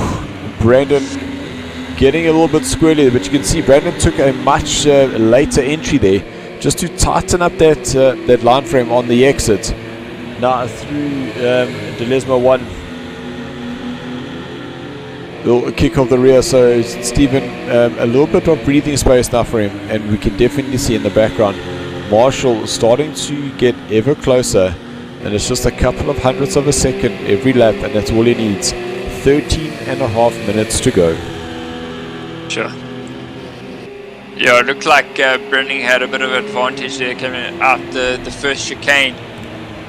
Brandon getting a little bit squirrely, but you can see Brandon took a much later entry there just to tighten up that line frame on the exit. Now through Delismo 1, little kick of the rear, so Stephen a little bit of breathing space now for him, and we can definitely see in the background Marshall starting to get ever closer, and it's just a couple of hundredths of a second every lap, and that's all he needs. 13.5 minutes to go. Sure. Yeah, it looked like Brendan had a bit of advantage there coming out the first chicane,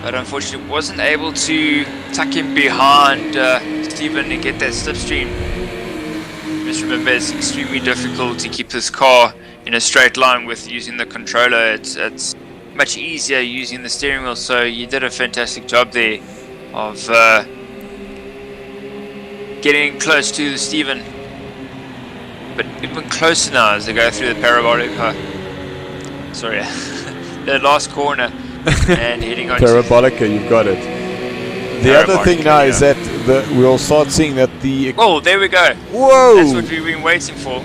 but unfortunately wasn't able to tuck him behind Stephen and get that slipstream. Just remember, it's extremely difficult to keep this car in a straight line with using the controller. It's much easier using the steering wheel, so you did a fantastic job there of getting close to Stephen. But even closer now as they go through the parabolic, sorry, the last corner and heading on Parabolica, you've got it. The other thing now is that we'll start seeing that the... Oh, there we go. Whoa! That's what we've been waiting for.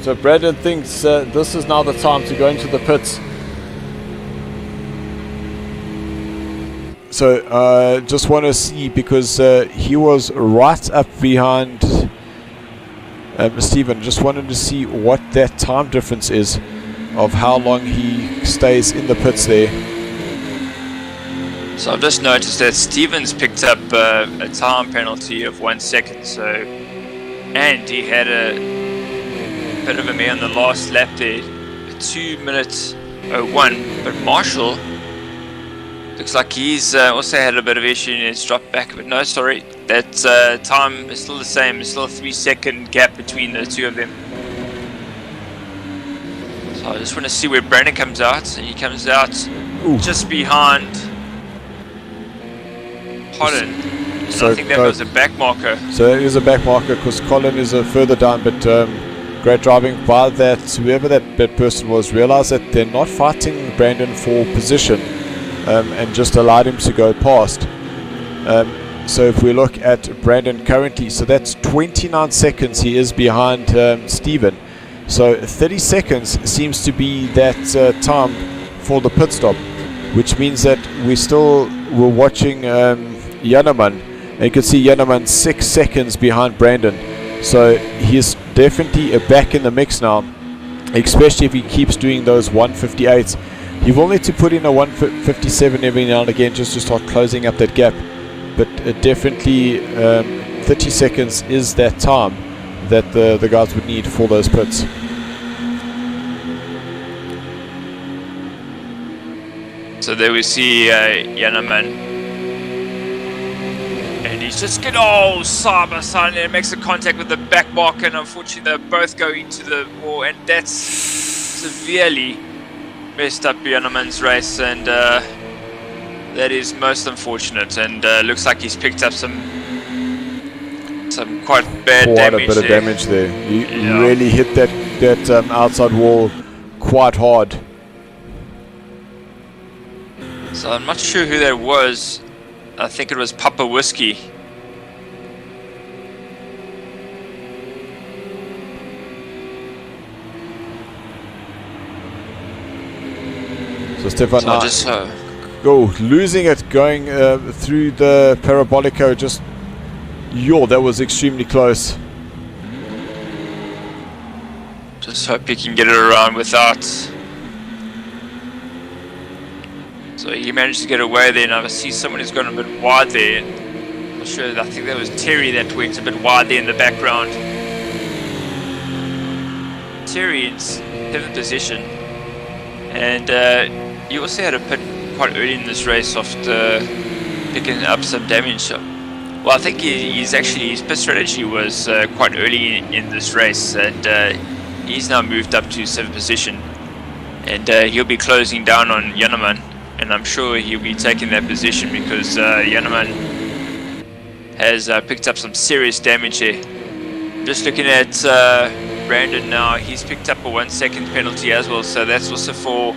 So Brandon thinks this is now the time to go into the pits. So just want to see, because he was right up behind Stephen. Just wanted to see what that time difference is of how long he stays in the pits there. So I've just noticed that Stevens picked up a time penalty of 1 second. So, and he had a bit of a mare on the last lap there, 2 minutes 01. But Marshall looks like he's also had a bit of issue and it's dropped back. But no, sorry, that time is still the same. It's still a 3 second gap between the two of them. So I just want to see where Brandon comes out, and he comes out just behind Colin. So I think that was a back marker. So it is a back marker because Colin is further down, but great driving by that. Whoever that person was realized that they're not fighting Brandon for position and just allowed him to go past. So if we look at Brandon currently, so that's 29 seconds he is behind Stephen. So 30 seconds seems to be that time for the pit stop, which means that we're watching Janneman, and you can see Janneman 6 seconds behind Brandon. So he's definitely back in the mix now, especially if he keeps doing those 158s. He will need to put in a 157 every now and again just to start closing up that gap, but definitely 30 seconds is that time that the guys would need for those pits. So there we see Janneman, and he's just getting side by side, and it makes a contact with the back marker, and unfortunately they both go into the wall, and that's severely messed up Janneman's race, and that is most unfortunate. And looks like he's picked up some quite bad damage. Quite a bit of damage there. He really hit that outside wall quite hard. So I'm not sure who that was. I think it was Papa Whiskey. So Stefan losing it going through the Parabolico. That was extremely close. Just hope he can get it around without. So he managed to get away there. Now I see someone who's gone a bit wide there. I'm not sure. I think that was Terry that went a bit wide there in the background. Terry in 7th position, and he also had a pit quite early in this race after picking up some damage. Well, I think his pit strategy was quite early in this race, and he's now moved up to 7th position, and he'll be closing down on Janneman, and I'm sure he'll be taking that position because Janneman has picked up some serious damage here. Just looking at Brandon now, he's picked up a 1 second penalty as well, so that's also for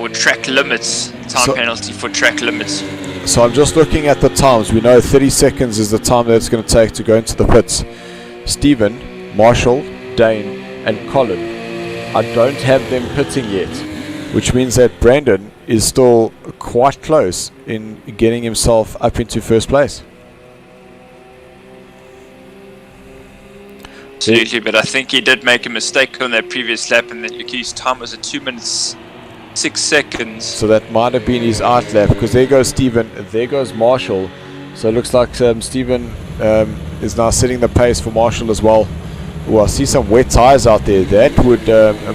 track limits, penalty for track limits. So I'm just looking at the times. We know 30 seconds is the time that it's going to take to go into the pits. Stephen, Marshall, Dane and Colin, I don't have them pitting yet, which means that Brandon is still quite close in getting himself up into first place. Absolutely, but I think he did make a mistake on that previous lap, and that his time was at 2 minutes 6 seconds. So that might have been his out lap, because there goes Stephen, there goes Marshall. So it looks like Stephen is now setting the pace for Marshall as well. Oh, I see some wet tires out there. That would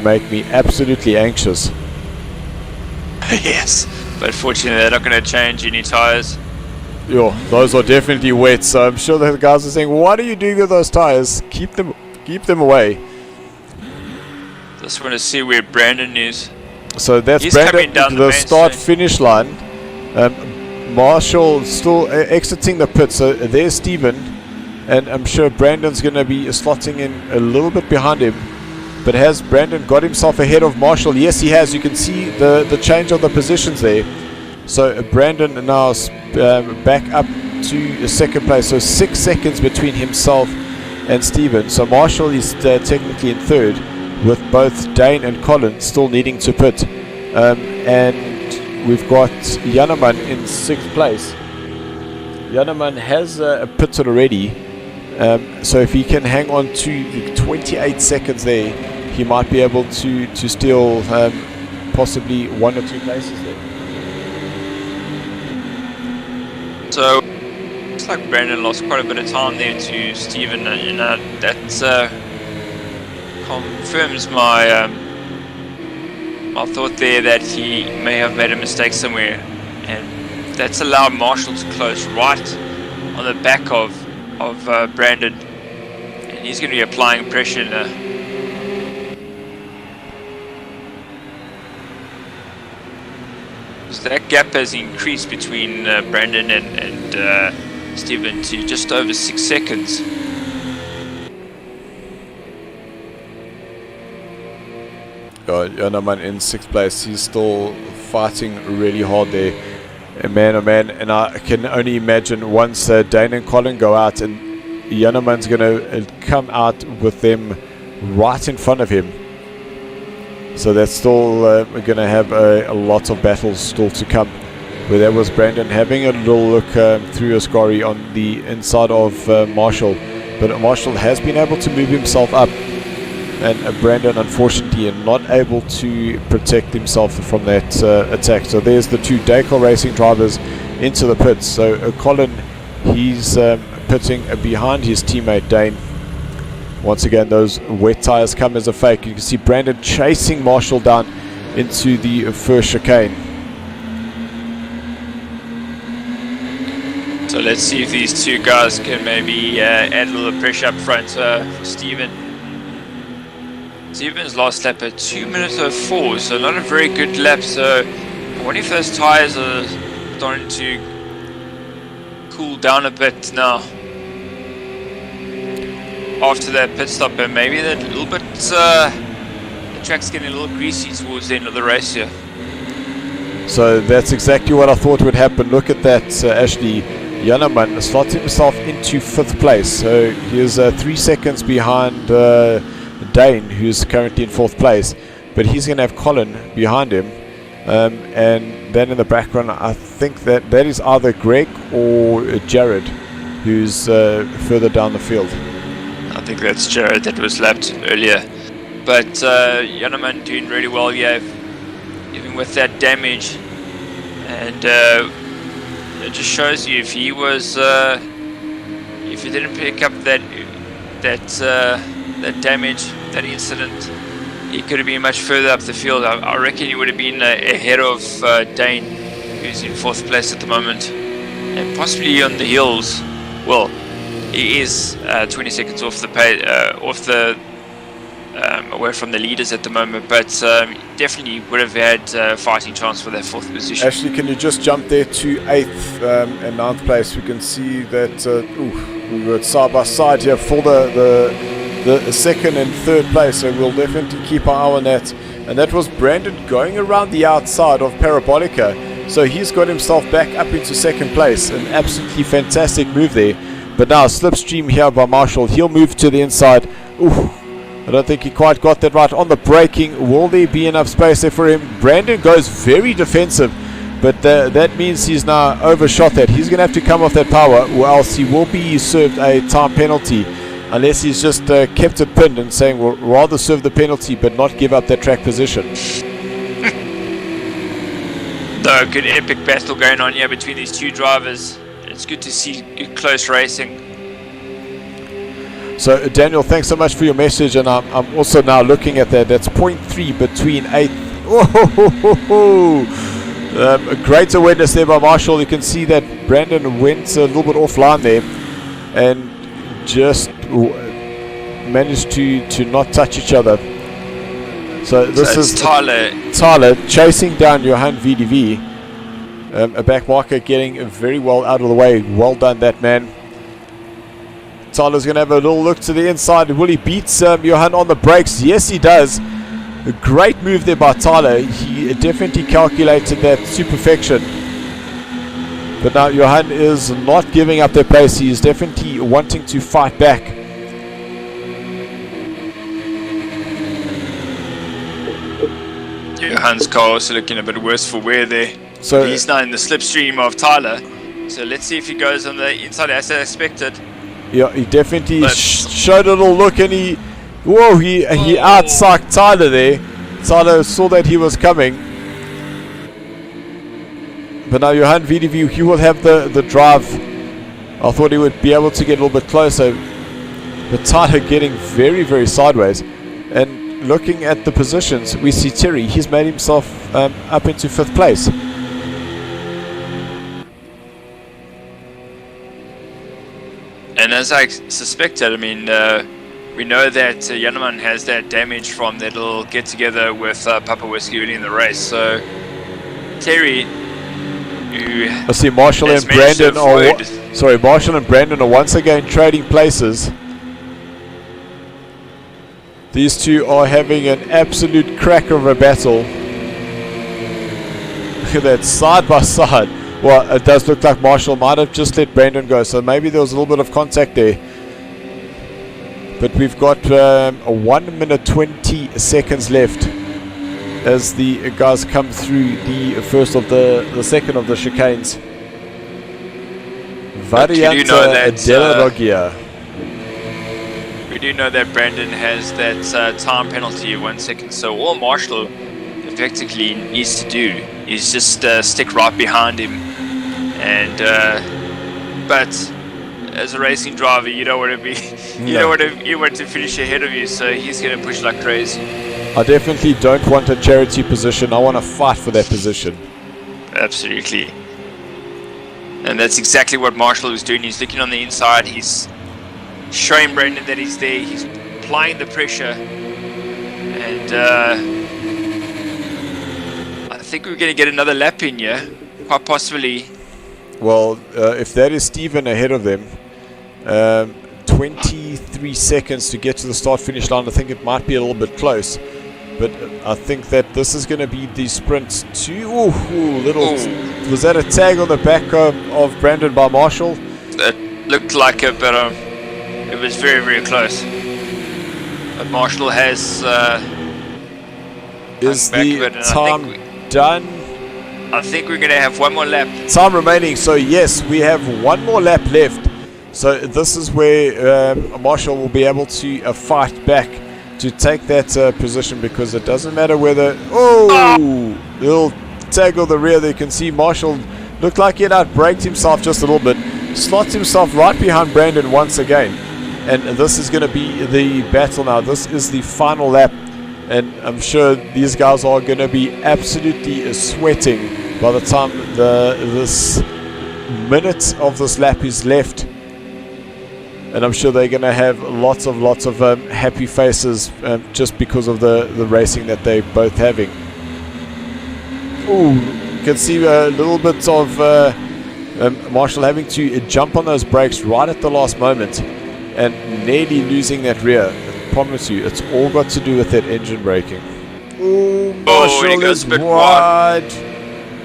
make me absolutely anxious. Yes, but fortunately they're not going to change any tires. Yo, those are definitely wet, so I'm sure the guys are saying, what are you doing with those tires? Keep them away. Just want to see where Brandon is. So that's He's Brandon down to the start-finish line. Marshall still exiting the pit, so there's Stephen, and I'm sure Brandon's going to be slotting in a little bit behind him. But has Brandon got himself ahead of Marshall? Yes, he has. You can see the change of the positions there. So Brandon now back up to second place, so 6 seconds between himself and Stephen. So Marshall is technically in third, with both Dane and Colin still needing to pit. And we've got Janneman in 6th place. Janneman has pitted already, so if he can hang on to 28 seconds there, he might be able to steal possibly 1 or 2 places there. So looks like Brandon lost quite a bit of time there to Steven, and that confirms my my thought there that he may have made a mistake somewhere, and that's allowed Marshall to close right on the back of Brandon, and he's going to be applying pressure now. So that gap has increased between Brandon and Steven to just over 6 seconds. Jonaman in 6th place, he's still fighting really hard there. Man, oh man, and I can only imagine once Dane and Colin go out, and Jonaman's going to come out with them right in front of him. So that's still going to have a lot of battles still to come. Where there was Brandon having a little look through Ascari on the inside of Marshall. But Marshall has been able to move himself up. And Brandon, unfortunately, not able to protect himself from that attack. So there's the two Dacol Racing drivers into the pits. So Colin, he's pitting behind his teammate Dane. Once again, those wet tires come as a fake. You can see Brandon chasing Marshall down into the first chicane. So let's see if these two guys can maybe add a little pressure up front. Steven. Steven's last lap at 2 minutes 04, so not a very good lap. So I wonder if those tires are starting to cool down a bit now after that pit stop, and maybe that little bit the track's getting a little greasy towards the end of the race here. So that's exactly what I thought would happen. Look at that, Ashley. Jonaman slots himself into 5th place, so he's 3 seconds behind Dane, who's currently in 4th place, but he's going to have Colin behind him, and then in the background I think that is either Greg or Jared, who's further down the field. I think that's Jared that was lapped earlier, but Jonaman doing really well here, even with that damage, and it just shows you if he was if he didn't pick up that damage, that incident, he could have been much further up the field. I reckon he would have been ahead of Dane, who's in 4th place at the moment, and possibly on the heels. Well, he is 20 seconds off the away from the leaders at the moment, but definitely would have had fighting chance for that 4th position. Ashley, can you just jump there to 8th and 9th place? We can see that we got side by side here for the 2nd and 3rd place, so we'll definitely keep our eye on that. And that was Brandon going around the outside of Parabolica, so he's got himself back up into 2nd place. An absolutely fantastic move there. But now slipstream here by Marshall, he'll move to the inside. I don't think he quite got that right on the braking. Will there be enough space there for him? Brandon goes very defensive, but that means he's now overshot that. He's going to have to come off that power, or else he will be served a time penalty, unless he's just kept it pinned and saying, we'll rather serve the penalty but not give up that track position. No, good epic battle going on here between these two drivers. It's good to see good close racing. So Daniel, thanks so much for your message, and I'm also now looking at that. That's 0.3 between 8th. A great awareness there by Marshall. You can see that Brandon went a little bit offline there and just managed to not touch each other. So this is Tyler chasing down Johan VDV. A back marker getting very well out of the way. Well done, that man. Tyler's going to have a little look to the inside. Will he beat Johan on the brakes? Yes, he does. A great move there by Tyler. He definitely calculated that to perfection. But now Johan is not giving up that pace. He is definitely wanting to fight back. Johan's car also looking a bit worse for wear there. So he's now in the slipstream of Tyler. So let's see if he goes on the inside as expected. Yeah, he definitely showed a little look, and he out-psyched Tyler there. Tyler saw that he was coming. But now Johan VDV, he will have the drive. I thought he would be able to get a little bit closer. But Tyler getting very, very sideways. And looking at the positions, we see Terry. He's made himself up into 5th place. And as I suspected, I mean, we know that Janneman has that damage from that little get-together with Papa Whiskey early in the race. So Terry, who I see Marshall and Brandon are Marshall and Brandon are once again trading places. These two are having an absolute crack of a battle. Look at that, side by side. Well, it does look like Marshall might have just let Brandon go, so maybe there was a little bit of contact there. But we've got 1 minute 20 seconds left as the guys come through the first of the second of the chicanes. Variante della Rogia. We do know that Brandon has that time penalty of 1 second, so all Marshall effectively needs to do is just stick right behind him. And but as a racing driver, you don't want to be, you want to finish ahead of you, so he's going to push like crazy. I definitely don't want a charity position. I want to fight for that position. Absolutely. And that's exactly what Marshall was doing. He's looking on the inside. He's showing Brandon that he's there. He's applying the pressure. And I think we're going to get another lap in here. Quite possibly. Well, if that is Steven ahead of them, 23 seconds to get to the start-finish line. I think it might be a little bit close. But I think that this is going to be the sprint to... Was that a tag on the back of Brandon by Marshall? It looked like it, but it was very, very close. But Marshall has... is the time done? I think we're going to have one more lap. Time remaining, so yes, we have one more lap left. So this is where Marshall will be able to fight back to take that position, because it doesn't matter whether... Little tag on the rear there. You can see Marshall looked like he had outbraked himself just a little bit. Slots himself right behind Brandon once again. And this is going to be the battle now. This is the final lap. And I'm sure these guys are going to be absolutely sweating by the time this minute of this lap is left. And I'm sure they're going to have lots of happy faces just because of the racing that they're both having. Ooh, you can see a little bit of Marshall having to jump on those brakes right at the last moment and nearly losing that rear. I promise you, it's all got to do with that engine braking. Ooh, Marshall is wide.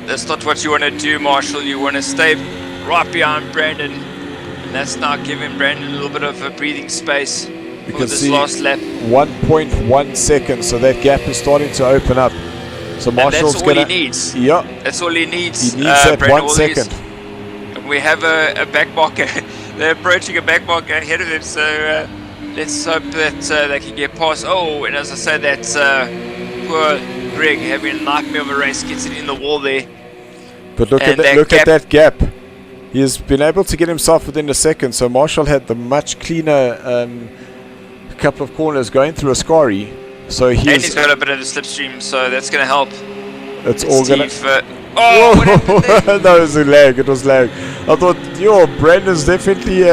That's not what you want to do, Marshall. You want to stay right behind Brandon. And that's now giving Brandon a little bit of a breathing space for this last lap. 1.1 seconds, so that gap is starting to open up. So Marshall's going to... That's all he needs. Yeah. That's all he needs. He needs that Brandon 1 second. And we have a back marker. They're approaching a back marker ahead of him, so let's hope that they can get past. Oh, and as I said, that poor Greg having a nightmare of a race, gets it in the wall there. But look at that gap. He has been able to get himself within a second. So Marshall had the much cleaner couple of corners going through a Ascari. So he's got a bit of the slipstream, so that's going to help. It's all going to... what happened there? No, it was a lag. It was lag. I thought, Brandon's definitely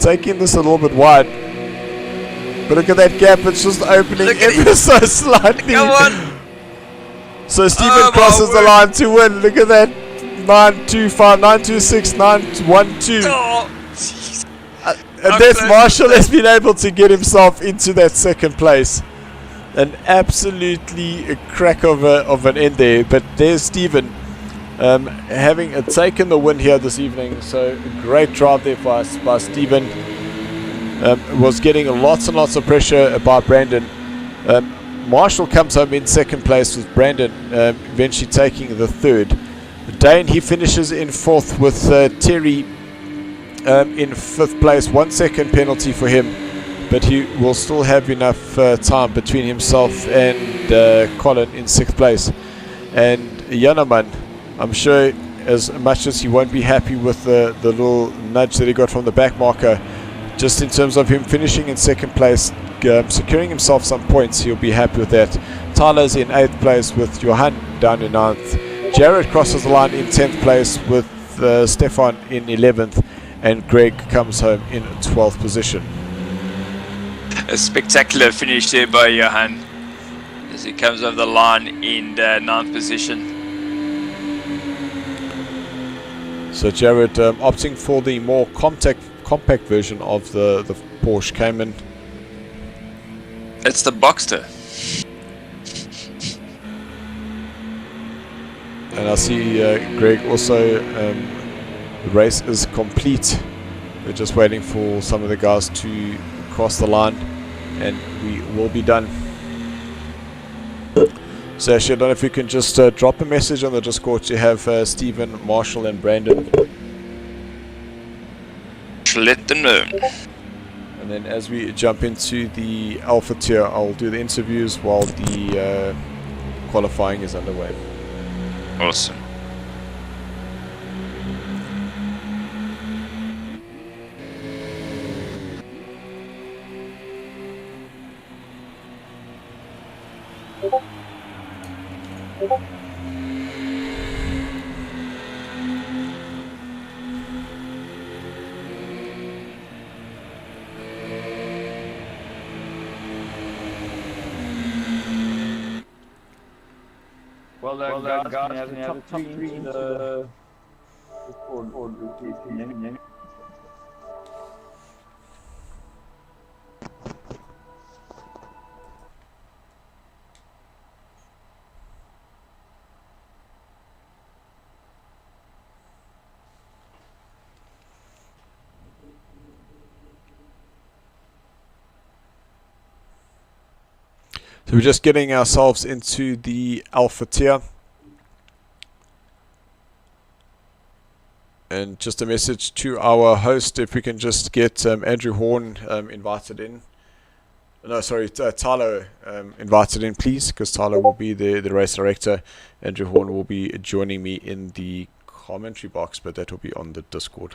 taking this a little bit wide. But look at that gap. It's just opening ever so slightly. Come on. So Steven crosses the line to win. Look at that. 925, 926, 912. Oh, jeez. And that's Marshall has been able to get himself into that second place. An absolutely a crack of an end there. But there's Steven having taken the win here this evening. So great drive there by Steven. Was getting lots and lots of pressure by Brandon. Marshall comes home in second place with Brandon eventually taking the third. Dane, he finishes in fourth with Terry in fifth place. 1 second penalty for him, but he will still have enough time between himself and Colin in sixth place. And Janneman, I'm sure as much as he won't be happy with the little nudge that he got from the back marker, just in terms of him finishing in second place, securing himself some points, he'll be happy with that. Tyler's in 8th place with Johan down in 9th. Jared crosses the line in 10th place with Stefan in 11th, and Greg comes home in 12th position. A spectacular finish there by Johan as he comes over the line in the 9th position. So Jared opting for the more compact version of the Porsche Cayman. It's the Boxster. And I see Greg also, the race is complete. We're just waiting for some of the guys to cross the line and we will be done. So actually, I don't know if you can just drop a message on the Discord to have Stephen, Marshall and Brandon. Let them know. And then as we jump into the Alpha tier, I'll do the interviews while the qualifying is underway. Awesome. Well, guys, can you have the top three in the Discord, please? Can you hear me? So we're just getting ourselves into the Alpha tier. And just a message to our host, if we can just get Andrew Horn invited in. No, sorry, Tyler invited in, please, because Tyler will be the race director. Andrew Horn will be joining me in the commentary box, but that will be on the Discord.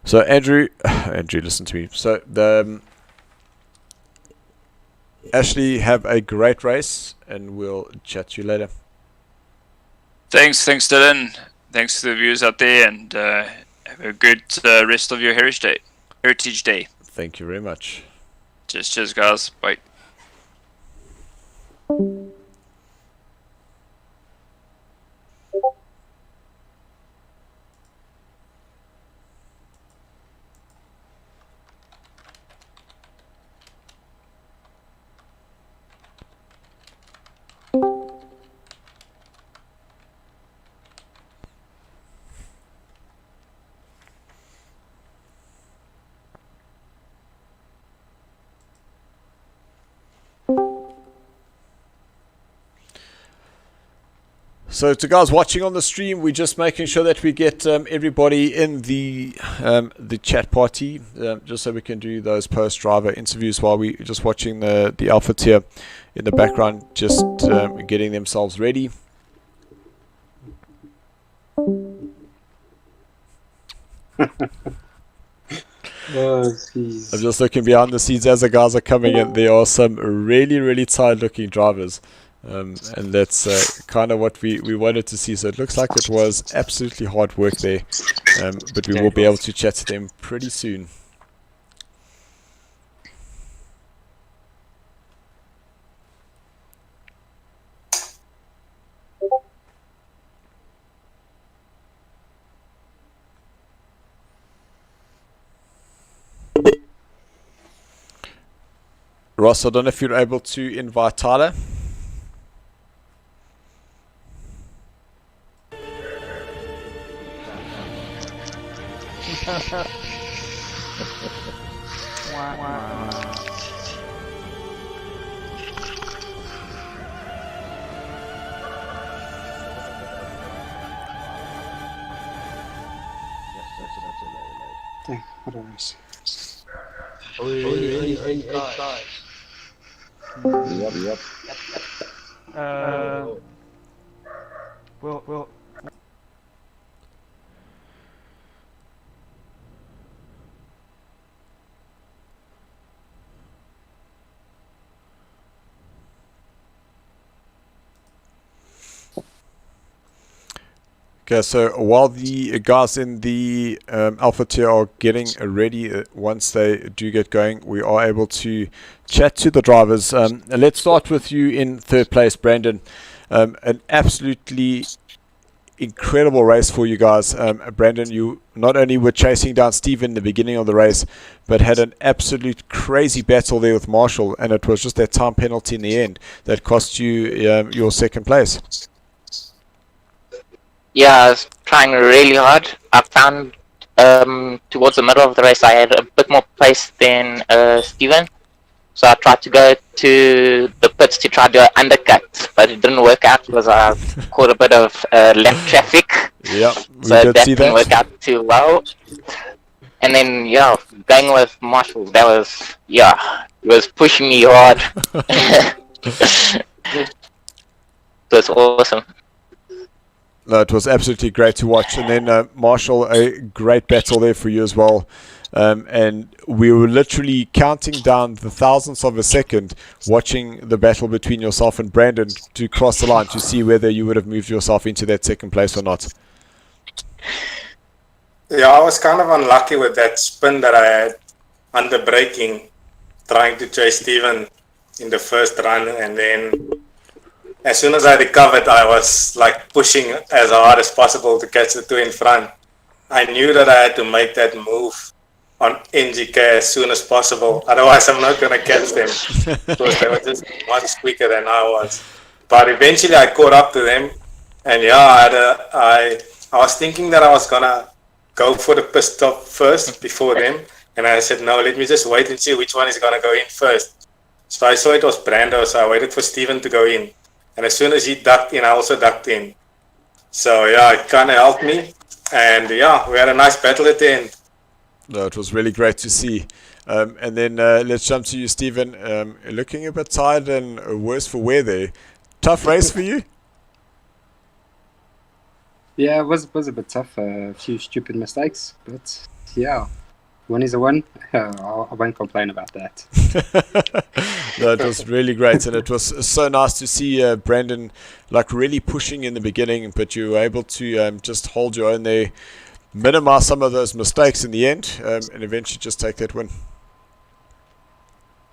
So Andrew, listen to me. So Ashley, have a great race, and we'll chat to you later. Thanks Dylan. Thanks to the viewers out there, and have a good rest of your Heritage Day. Thank you very much. Cheers guys. Bye. So to guys watching on the stream, we're just making sure that we get everybody in the chat party, just so we can do those post-driver interviews while we're just watching the Alpha tier in the background, just getting themselves ready. Oh, jeez. I'm just looking behind the scenes as the guys are coming in. There are some really tired looking drivers. And that's kind of what we wanted to see. So it looks like it was absolutely hard work there, but we will be able to chat to them pretty soon. Ross, I don't know if you're able to invite Tyler. Dang, what a race. Only 8 guys. Yep. Well. Okay, so while the guys in the Alpha tier are getting ready, once they do get going, we are able to chat to the drivers. Let's start with you in third place, Brandon. An absolutely incredible race for you guys. Brandon, you not only were chasing down Steven in the beginning of the race, but had an absolute crazy battle there with Marshall, and it was just that time penalty in the end that cost you your second place. Yeah, I was trying really hard. I found towards the middle of the race I had a bit more pace than Steven. So I tried to go to the pits to try to do an undercut, but it didn't work out because I caught a bit of lap traffic. Yeah, so that didn't work out too well. And then, going with Marshall, he was pushing me hard. So it's awesome. No, it was absolutely great to watch. And then Marshall, a great battle there for you as well. And we were literally counting down the thousandths of a second, watching the battle between yourself and Brandon to cross the line to see whether you would have moved yourself into that second place or not. Yeah, I was kind of unlucky with that spin that I had under braking, trying to chase Steven in the first run, and then as soon as I recovered, I was like pushing as hard as possible to catch the two in front. I knew that I had to make that move on NGK as soon as possible. Otherwise, I'm not going to catch them because they were just much quicker than I was. But eventually, I caught up to them, and I was thinking that I was going to go for the pit stop first before them, and I said, no, let me just wait and see which one is going to go in first. So I saw it was Brando, so I waited for Steven to go in. And as soon as he ducked in, I also ducked in. So, it kind of helped me. And, we had a nice battle at the end. No, it was really great to see. And then let's jump to you, Steven. Looking a bit tired and worse for wear there. Tough race for you? Yeah, it was a bit tough. A few stupid mistakes. But, one is a win. I won't complain about that. No, it was really great, and it was so nice to see Brandon like really pushing in the beginning, but you were able to just hold your own there, minimize some of those mistakes in the end, and eventually just take that win.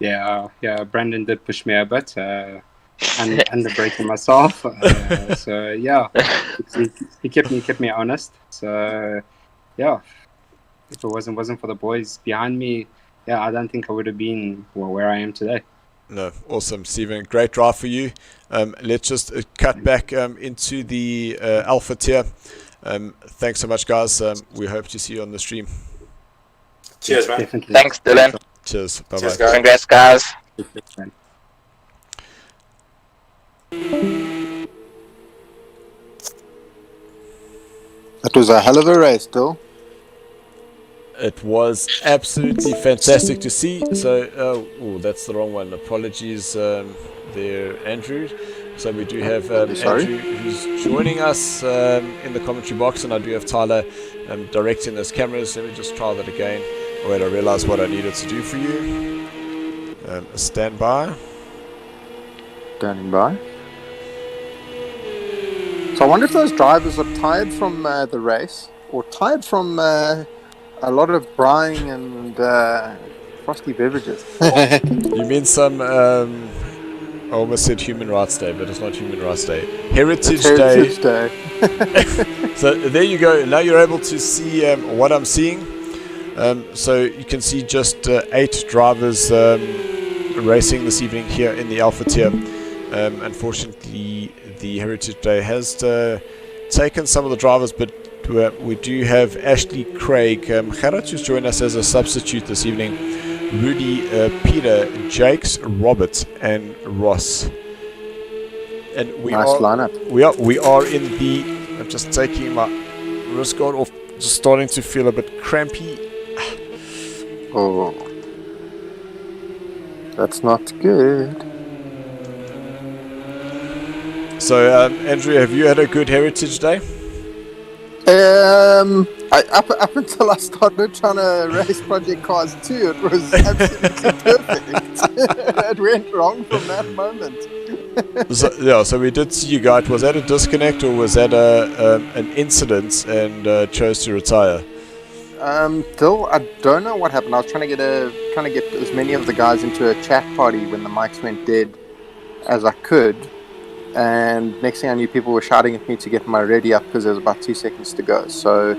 Yeah, Brandon did push me a bit, and the braking myself. He kept me honest. So if it wasn't for the boys behind me, I don't think I would have been where I am today. No, awesome, Steven. Great drive for you. Let's just cut back into the Alpha tier. Thanks so much, guys. We hope to see you on the stream. Cheers, man. Definitely. Thanks, Dylan. Cheers. Bye-bye. Cheers, guys. Congrats, guys. That was a hell of a race, Dill. It was absolutely fantastic to see. So, that's the wrong one. Apologies there, Andrew. So we do have Andrew who's joining us in the commentary box, and I do have Tyler directing those cameras. Let me just try that again. Oh, wait, I realized what I needed to do for you. Stand by. Standing by. So I wonder if those drivers are tired from the race, or tired from a lot of brine and frosty beverages. You mean some... I almost said Human Rights Day, but it's not Human Rights Day. Heritage Day. So there you go. Now you're able to see what I'm seeing. So you can see just 8 drivers racing this evening here in the Alpha tier. Unfortunately, the Heritage Day has taken some of the drivers, but we do have Ashley Craig, Gerard, who's joined us as a substitute this evening. Rudy, Peter, Jakes, Robert, and Ross. And we nice lineup. We are in the. I'm just taking my wrist guard off. Just starting to feel a bit crampy. Oh, that's not good. So, Andrew, have you had a good Heritage Day? Up until I started trying to race Project Cars 2, it was absolutely perfect. It went wrong from that moment. So we did see you guys. Was that a disconnect or was that an incident and chose to retire? Still, I don't know what happened. I was trying to get as many of the guys into a chat party when the mics went dead as I could. And next thing I knew, people were shouting at me to get my ready up because there was about 2 seconds to go. So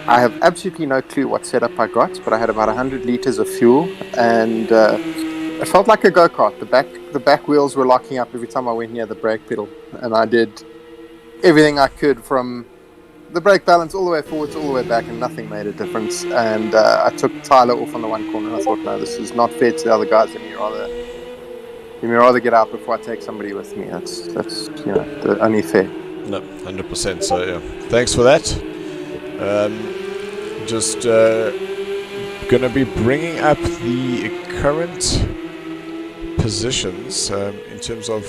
I have absolutely no clue what setup I got, but I had about 100 liters of fuel, and it felt like a go-kart. The back wheels were locking up every time I went near the brake pedal, and I did everything I could from the brake balance all the way forwards, all the way back, and nothing made a difference. And I took Tyler off on the one corner, and I thought, no, this is not fair to the other guys. Let me rather get out before I take somebody with me. That's the only fair. No, 100%. So yeah, thanks for that. Just gonna be bringing up the current positions in terms of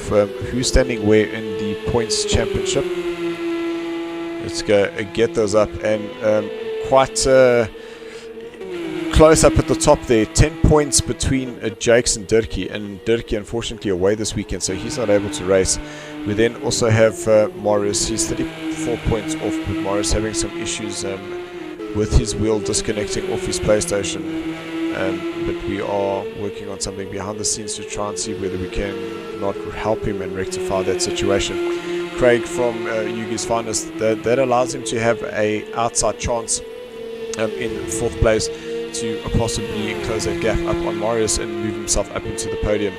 who's standing where in the points championship. Let's go get those up, and quite close up at the top there. 10 points between Jakes and Dirkie, and Dirkie unfortunately away this weekend, so he's not able to race. We then also have Morris. He's 34 points off, but Morris having some issues with his wheel disconnecting off his PlayStation. But we are working on something behind the scenes to try and see whether we can not help him and rectify that situation. Craig from Yugi's Finest, that allows him to have a outside chance in 4th place to possibly close that gap up on Marius and move himself up into the podium.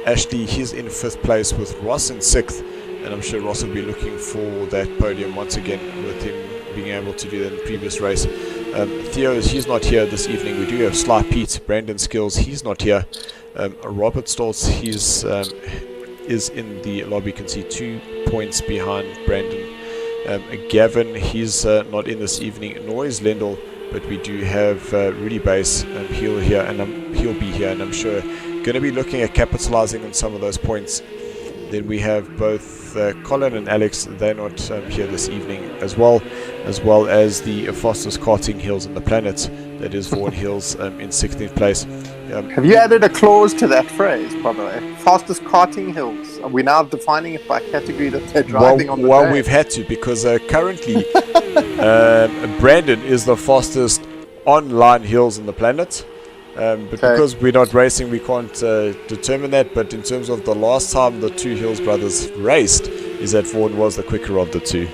Ashley, he's in 5th place with Ross in 6th, and I'm sure Ross will be looking for that podium once again with him being able to do that in the previous race. Theo, he's not here this evening. We do have Sly Pete, Brandon Skills, he's not here. Robert Stoltz, he's is in the lobby. You can see 2 points behind Brandon. Gavin, he's not in this evening, nor is Lendl, but we do have Rudy Bass, he'll be here, and I'm sure going to be looking at capitalizing on some of those points. Then we have both Colin and Alex, they're not here this evening, as well as the fastest karting hills on the planet, that is Vaughan Hills in 16th place. Have you added a clause to that phrase, by the way? Fastest karting hills. Are we now defining it by category that they're driving on the Well, day? we've had to, because currently Brandon is the fastest online hills on the planet. But because we're not racing, we can't determine that. But in terms of the last time the 2 Hills brothers raced, is that Vaughan was the quicker of the 2.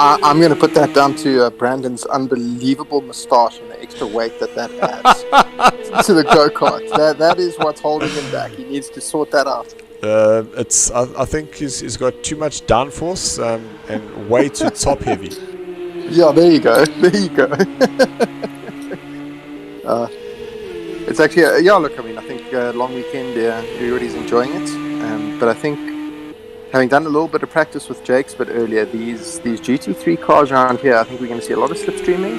I'm going to put that down to Brandon's unbelievable moustache and the extra weight that adds to the go-kart. That is what's holding him back. He needs to sort that out. I think he's got too much downforce and way too top heavy. Yeah, there you go. It's actually, look, I mean, I think long weekend, everybody's enjoying it. But I think, having done a little bit of practice with Jake's but earlier, these GT3 cars around here, I think we're going to see a lot of slipstreaming.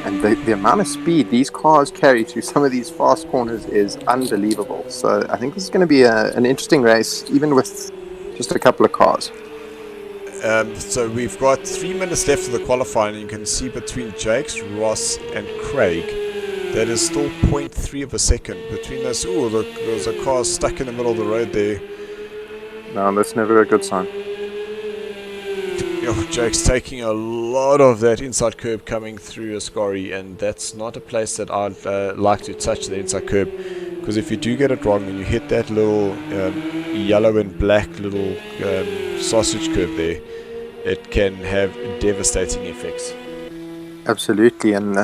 And the amount of speed these cars carry through some of these fast corners is unbelievable. So I think this is going to be an interesting race, even with just a couple of cars. So we've got 3 minutes left of the qualifying, and you can see between Jake's, Ross and Craig, that is still 0.3 of a second between those. Ooh, look, there's a car stuck in the middle of the road there. No, that's never a good sign. Jake's taking a lot of that inside curb coming through Ascari, and that's not a place that I'd like to touch, the inside curb, because if you do get it wrong and you hit that little yellow and black little sausage curb there, it can have devastating effects. Absolutely, and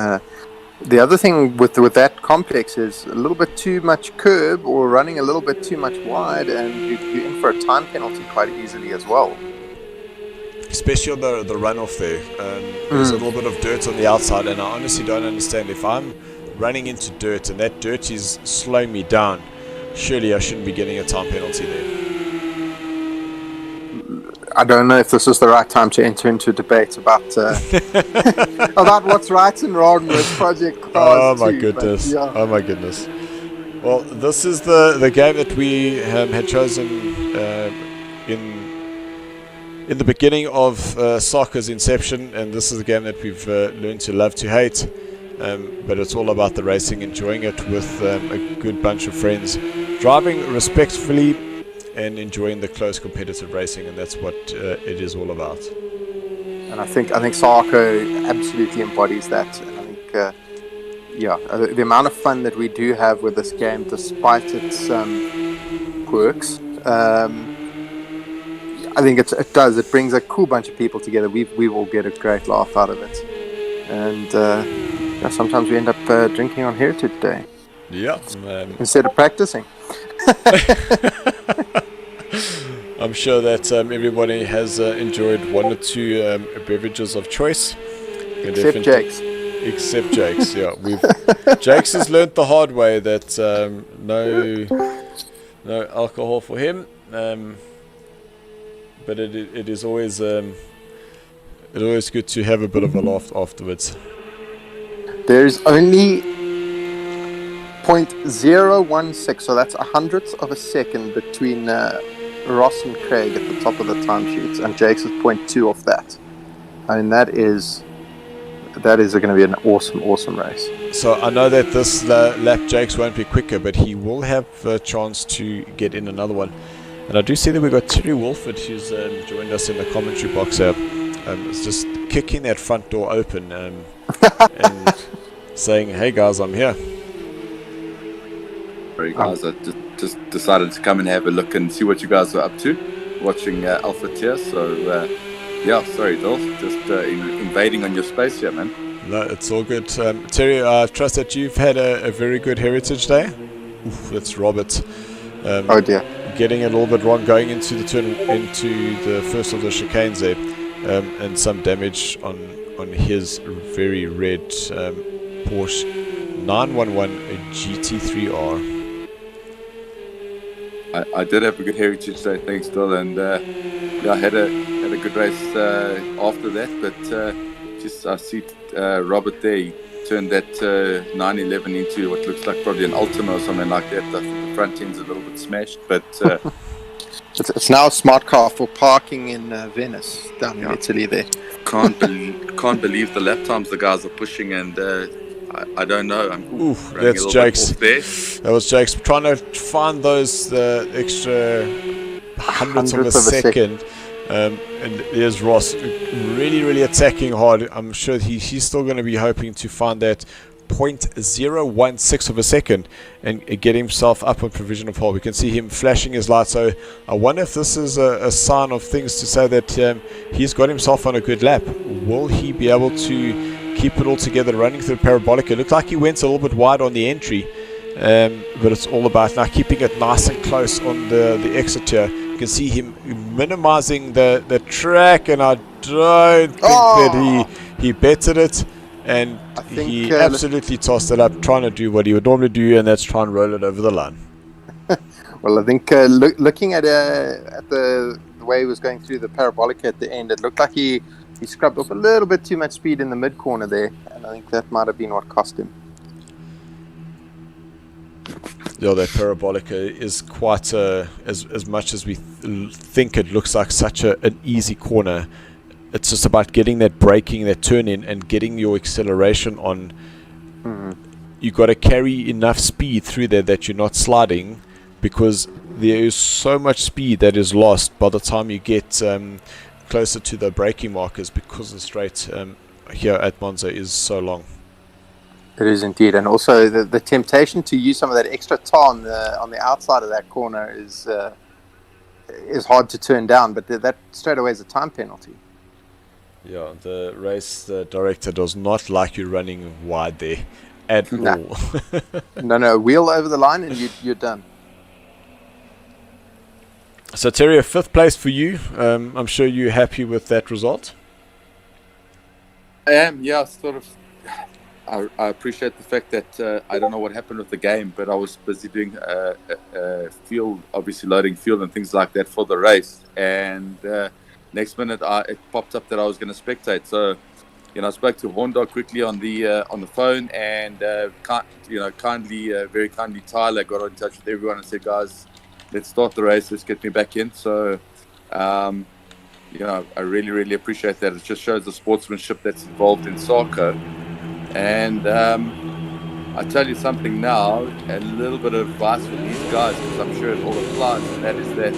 the other thing with that complex is a little bit too much curb or running a little bit too much wide, and you're in for a time penalty quite easily as well. Especially on the runoff there. There's a little bit of dirt on the outside, and I honestly don't understand. If I'm running into dirt and that dirt is slowing me down, surely I shouldn't be getting a time penalty there. I don't know if this is the right time to enter into debate about about what's right and wrong with Project Cars. Oh my goodness! Yeah. Oh my goodness! Well, this is the game that we had chosen in the beginning of SARCO's inception, and this is a game that we've learned to love to hate. But it's all about the racing, enjoying it with a good bunch of friends, driving respectfully, and enjoying the close competitive racing, and that's what it is all about. And I think SARCO absolutely embodies that. And I think the amount of fun that we do have with this game, despite its quirks, I think it brings a cool bunch of people together. We all get a great laugh out of it, and sometimes we end up drinking on Heritage Day. Yeah, instead of practicing. I'm sure that everybody has enjoyed one or two beverages of choice. Except Jake's. Except Jake's, yeah. Jake's has learnt the hard way that no alcohol for him. But it is always good to have a bit of a laugh afterwards. There's only 0.016, so that's 100th of a second between Ross and Craig at the top of the timesheets, and Jake's is 0.2 of that. I mean, that is going to be an awesome race. So I know that this lap Jake's won't be quicker, but he will have a chance to get in another one. And I do see that we've got Terry Wolford, who's joined us in the commentary box here. It's just kicking that front door open and saying, "Hey guys, I'm here." Sorry guys, I just decided to come and have a look and see what you guys are up to, watching Alpha Tier. So sorry Dolph, just invading on your space here, man. No, it's all good. Terry, I trust that you've had a very good Heritage Day. Oof, that's Robert. Oh dear. Getting it a little bit wrong going into the turn, into the first of the chicanes there, and some damage on his very red Porsche 911 GT3R. I did have a good Heritage Day, thanks Dill, and I had a good race after that, but just I see Robert there, he turned that 911 into what looks like probably an Ultima or something like that. I think the front end's a little bit smashed, but it's now a smart car for parking in Venice, down in Italy there. Can't believe the lap times the guys are pushing, and I don't know. That's Jake's. That was Jake's trying to find those extra hundredths of a second. And there's Ross really attacking hard. I'm sure he's still going to be hoping to find that 0.016 of a second and get himself up on provision of pole. We can see him flashing his light, so I wonder if this is a sign of things to say that he's got himself on a good lap. Will he be able to keep it all together running through the parabolic? It looked like he went a little bit wide on the entry, but it's all about now keeping it nice and close on the exit here. You can see him minimizing the track, and I don't think that he bettered it, and he absolutely tossed it up, trying to do what he would normally do, and that's try and roll it over the line. Well, I think looking at the way he was going through the parabolic at the end, it looked like he scrubbed off a little bit too much speed in the mid corner there, and I think that might have been what cost him. Yeah, that parabolic is quite as much as we think it looks like such an easy corner. It's just about getting that braking, that turn in, and getting your acceleration on. You've got to carry enough speed through there that you're not sliding, because there is so much speed that is lost by the time you get closer to the braking markers, because the straight here at Monza is so long. It is indeed, and also the temptation to use some of that extra tar on the outside of that corner is hard to turn down, but that straight away is a time penalty. Yeah, the race director does not like you running wide there at all. No, wheel over the line and you're done. So Terry, a 5th place for you. I'm sure you're happy with that result. I am, yeah, sort of. I appreciate the fact that I don't know what happened with the game, but I was busy doing fuel, obviously loading fuel and things like that for the race. And next minute it popped up that I was going to spectate. So, I spoke to Horndog quickly on the phone, and very kindly, Tyler got in touch with everyone and said, guys, let's start the race. Let's get me back in. So, I really, really appreciate that. It just shows the sportsmanship that's involved in SARCO. And I tell you something now, a little bit of advice for these guys, because I'm sure it all applies, and that is that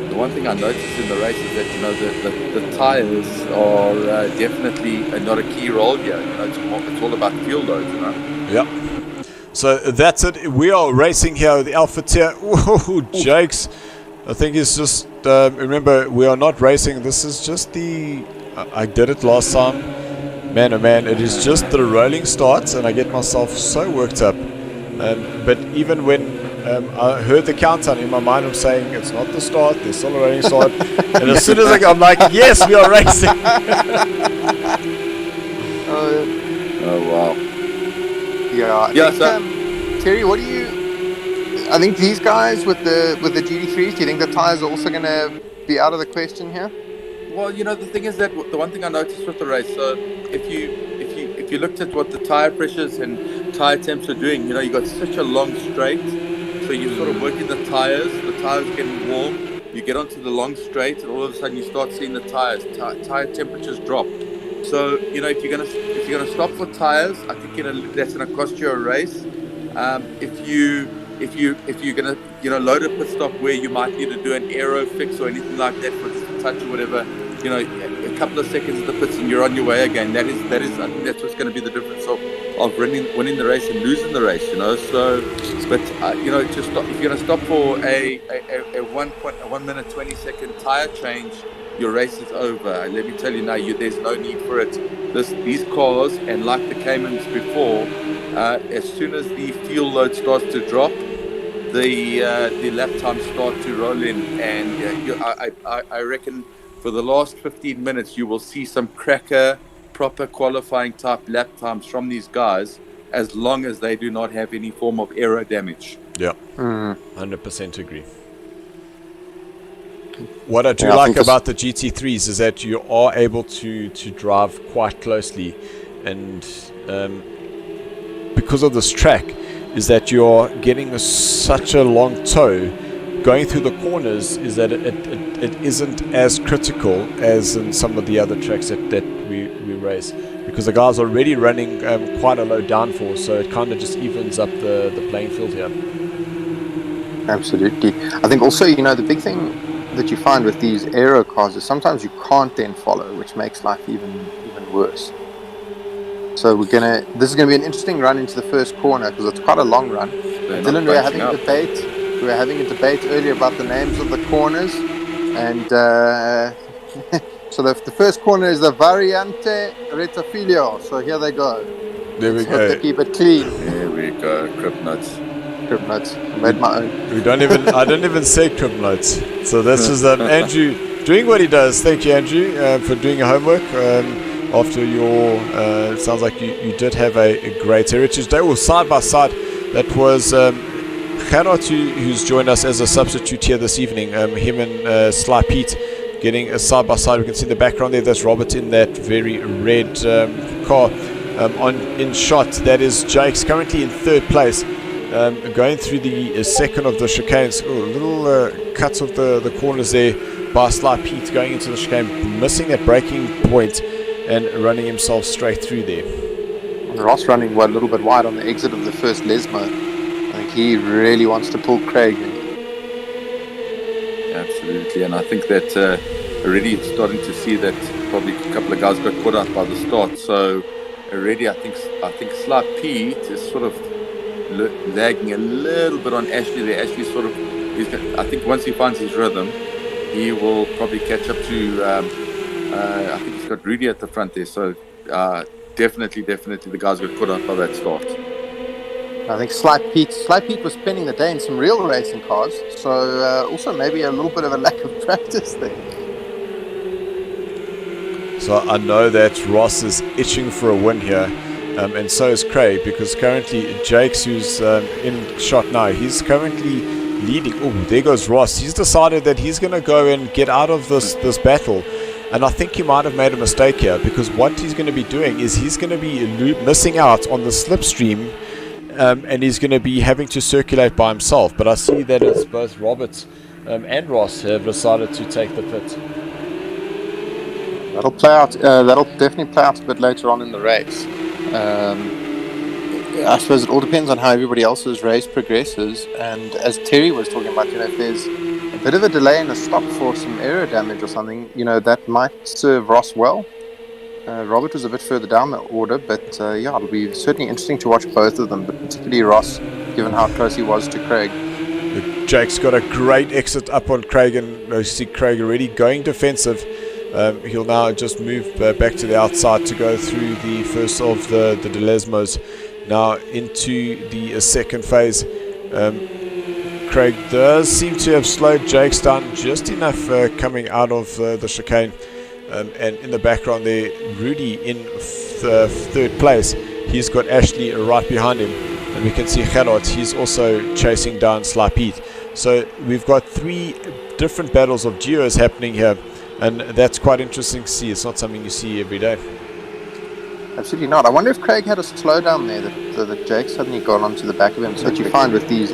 the one thing I noticed in the race is that, the tyres are definitely not a key role here. It's all about fuel loads, Yeah. So that's it. We are racing here with the Alpha Tier. Whoa, Jakes. I think it's just, remember, we are not racing. This is just I did it last time. Man, oh man, it is just the rolling starts, and I get myself so worked up. But even when I heard the countdown in my mind, I'm saying, it's not the start, there's still a rolling start. And as soon as I'm like, yes, we are racing. Oh, wow. Yeah, Terry, what do you... I think these guys with the GT3s, do you think the tyres are also going to be out of the question here? Well, the thing is that the one thing I noticed with the race, so if you looked at what the tire pressures and tire temps are doing, you got such a long straight, so you're sort of working the tires getting warm, you get onto the long straight, and all of a sudden you start seeing the tire temperatures drop. So if you're gonna stop for tires, I think that's gonna cost you a race. If you're gonna load a pit stop where you might need to do an aero fix or anything like that for just a touch or whatever, a couple of seconds at the pits and you're on your way again. That is I think that's what's going to be the difference of winning the race and losing the race. So, but just stop, if you're going to stop for a 1 minute 20 second tire change, your race is over. And let me tell you now, there's no need for it. These cars, and like the Caymans before, as soon as the fuel load starts to drop, the lap times start to roll in, and I reckon for the last 15 minutes you will see some cracker, proper qualifying type lap times from these guys, as long as they do not have any form of aero damage. Yeah, 100% agree. What I do like about the GT3s is that you are able to drive quite closely, and because of this track, is that you're getting such a long toe. Going through the corners is that it isn't as critical as in some of the other tracks that we race, because the guys are already running quite a low downforce, so it kind of just evens up the playing field here. Absolutely. I think also, the big thing that you find with these aero cars is sometimes you can't then follow, which makes life even worse. So this is gonna be an interesting run into the first corner, because it's quite a long run. Dylan, we were having a debate earlier about the names of the corners, and so the first corner is the Variante Retafiglio. So here they go. There we go. They keep it clean. There we go. Crib nuts. I made my own. I don't even say crib notes. So this is Andrew doing what he does. Thank you, Andrew, for doing your homework. After your, it sounds like you did have a great Heritage Day. Well, side by side, that was Gerard, who's joined us as a substitute here this evening. Him and Sly Pete getting a side by side. We can see in the background there, that's Robert in that very red car. In shot, that is Jake's currently in third place. Going through the second of the chicanes. Little cuts of the corners there by Sly Pete going into the chicane, missing that braking point and running himself straight through there. Ross running a little bit wide on the exit of the first Lesmo. I think he really wants to pull Craig in. Absolutely, and I think that already starting to see that probably a couple of guys got caught out by the start. So already I think Sly Pete is sort of lagging a little bit on Ashley there. Ashley I think once he finds his rhythm, he will probably catch up to I think he's got Rudy at the front there, so definitely the guys got caught out by that start. I think Sly Pete was spending the day in some real racing cars, so also maybe a little bit of a lack of practice there. So I know that Ross is itching for a win here, and so is Craig, because currently Jakes, who's in shot now, he's currently leading. Oh, there goes Ross. He's decided that he's going to go and get out of this battle. And I think he might have made a mistake here, because what he's going to be doing is he's going to be missing out on the slipstream, and he's going to be having to circulate by himself. But I see that it's both Robert and Ross have decided to take the pit. That'll play out. That'll definitely play out a bit later on in the race. I suppose it all depends on how everybody else's race progresses. And as Terry was talking about, if there's a bit of a delay in a stop for some aero damage or something, that might serve Ross well. Robert was a bit further down the order, but it'll be certainly interesting to watch both of them, but particularly Ross, given how close he was to Craig. Jake's got a great exit up on Craig, and you see Craig already going defensive. He'll now just move back to the outside to go through the first of the Delesmos. Now into the second phase. Craig does seem to have slowed Jake's down just enough coming out of the chicane. And in the background there, Rudy in third place. He's got Ashley right behind him. And we can see Gerard, he's also chasing down Slapit. So we've got 3 different battles of duos happening here. And that's quite interesting to see. It's not something you see every day. Absolutely not. I wonder if Craig had a slowdown there that Jake suddenly got onto the back of him. So what you find with these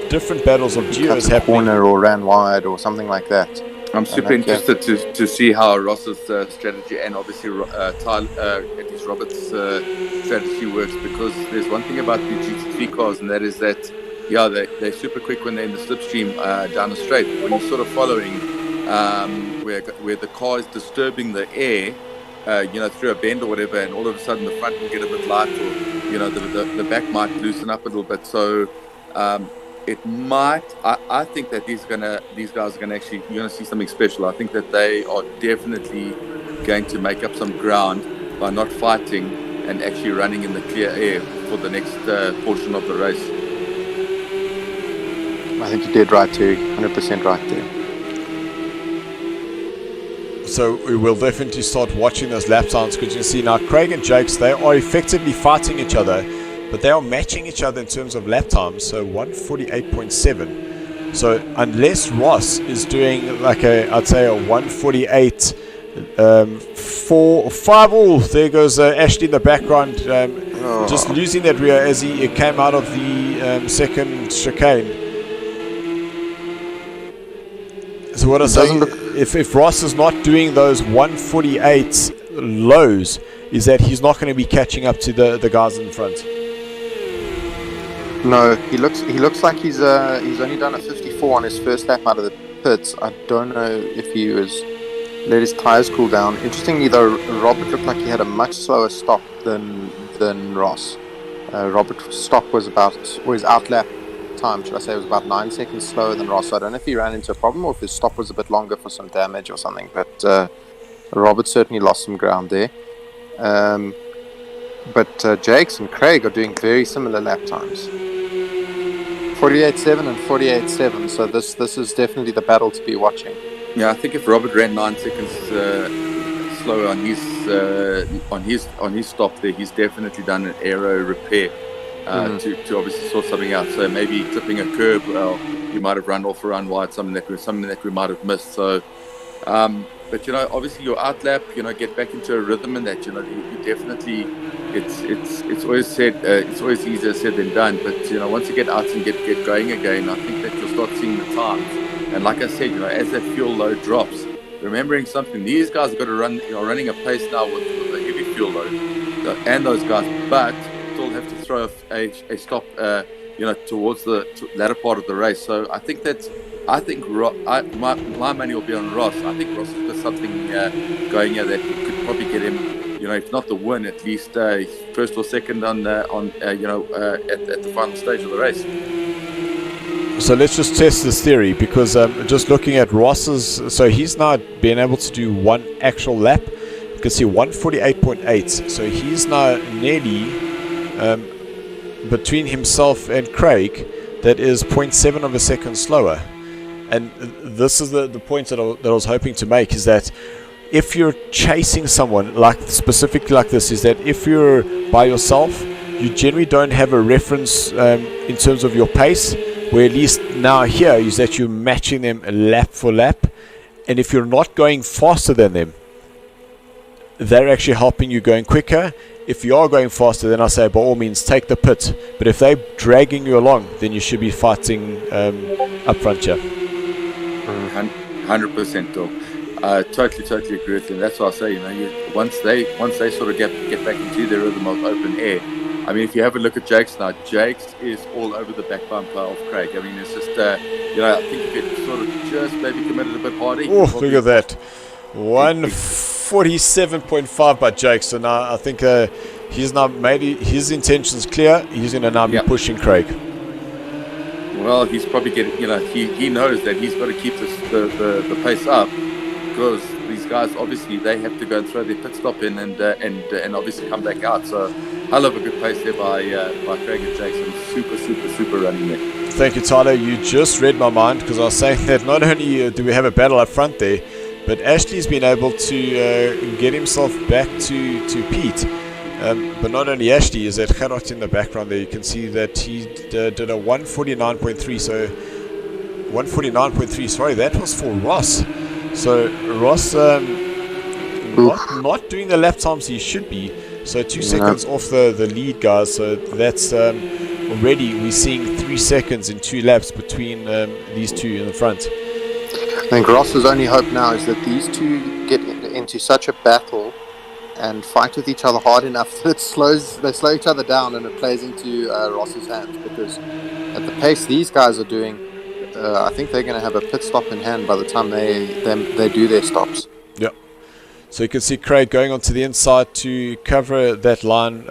different battles of duos happening, corner or ran wide or something like that. I'm super interested to see how Ross's strategy and obviously at least Robert's strategy works, because there's one thing about the GT3 cars, and that is that they're super quick when they're in the slipstream down the straight. When you're sort of following where the car is disturbing the air, through a bend or whatever, and all of a sudden the front will get a bit light, or the back might loosen up a little bit. So it might. I think that these guys are gonna actually, you're gonna see something special. I think that they are definitely going to make up some ground by not fighting and actually running in the clear air for the next portion of the race. I think you did right, Terry. 100% right there. So we will definitely start watching those lap times, because you can see now Craig and Jakes, they are effectively fighting each other, but they are matching each other in terms of lap times. So 148.7. So unless Ross is doing like I'd say a 148 4 5 all, there goes Ashley in the background, just losing that rear as he came out of the second chicane. So what I'm saying, if Ross is not doing those 148 lows, is that he's not going to be catching up to the guys in front. No, he looks like he's only done a 54 on his first lap out of the pits. I don't know if he was let his tires cool down. Interestingly though, Robert looked like he had a much slower stop than Ross. Robert's stop was his outlap time, should I say, was about 9 seconds slower than Ross. So I don't know if he ran into a problem or if his stop was a bit longer for some damage or something, but Robert certainly lost some ground there. But Jakes and Craig are doing very similar lap times, 48.7 and 48.7. So this is definitely the battle to be watching. Yeah, I think if Robert ran 9 seconds slower on his stop there, he's definitely done an aero repair. To obviously sort something out. So maybe clipping a curb, you might have run off or run wide, something that we might have missed. So, but obviously your outlap, get back into a rhythm, and that you definitely, it's always said, it's always easier said than done. But once you get out and get going again, I think that you'll start seeing the times. And like I said, as that fuel load drops, remembering something, these guys have got to run, running a pace now with a heavy fuel load, and those guys, but have to throw a stop, towards the latter part of the race. So I think my money will be on Ross. I think Ross has got something going here that could probably get him, if not the win, at least first or second at the final stage of the race. So let's just test this theory, because just looking at Ross's, so he's now been able to do one actual lap. You can see 148.8. So he's now nearly between himself and Craig, that is 0.7 of a second slower. And this is the point that I was hoping to make, is that if you're chasing someone, specifically like this, is that if you're by yourself, you generally don't have a reference in terms of your pace Where at least now here is that you're matching them lap for lap, and if you're not going faster than them, they're actually helping you going quicker. If you are going faster, then I say by all means take the pit. But if they're dragging you along, then you should be fighting up front here. 100%, Dog. Totally agree with you. That's why I say, once they sort of get back into their rhythm of open air. I mean, if you have a look at Jakes now, Jakes is all over the back bumper of Craig. I mean, it's just, I think if it sort of just maybe committed a bit harder. Oh, look at that. 147.5 by Jake. So now I think he's now made his intentions clear. He's going to now be pushing Craig. Well, he's probably getting, he knows that he's got to keep the pace up, because these guys, obviously, they have to go and throw their pit stop in and obviously come back out. So, hell of a good pace there by Craig and Jackson. Super running there. Thank you, Tyler. You just read my mind, because I was saying that not only do we have a battle up front there, but Ashley's been able to get himself back to Pete. But not only Ashley, is that Gerard in the background there. You can see that he did a 149.3. So 149.3. Sorry, that was for Ross. So Ross not doing the lap times he should be. So 2 seconds off the lead, guys. So that's already we're seeing 3 seconds in 2 laps between these two in the front. I think Ross's only hope now is that these two get into such a battle and fight with each other hard enough that they slow each other down and it plays into Ross's hands, because at the pace these guys are doing, I think they're going to have a pit stop in hand by the time they do their stops. Yeah. So you can see Craig going onto the inside to cover that line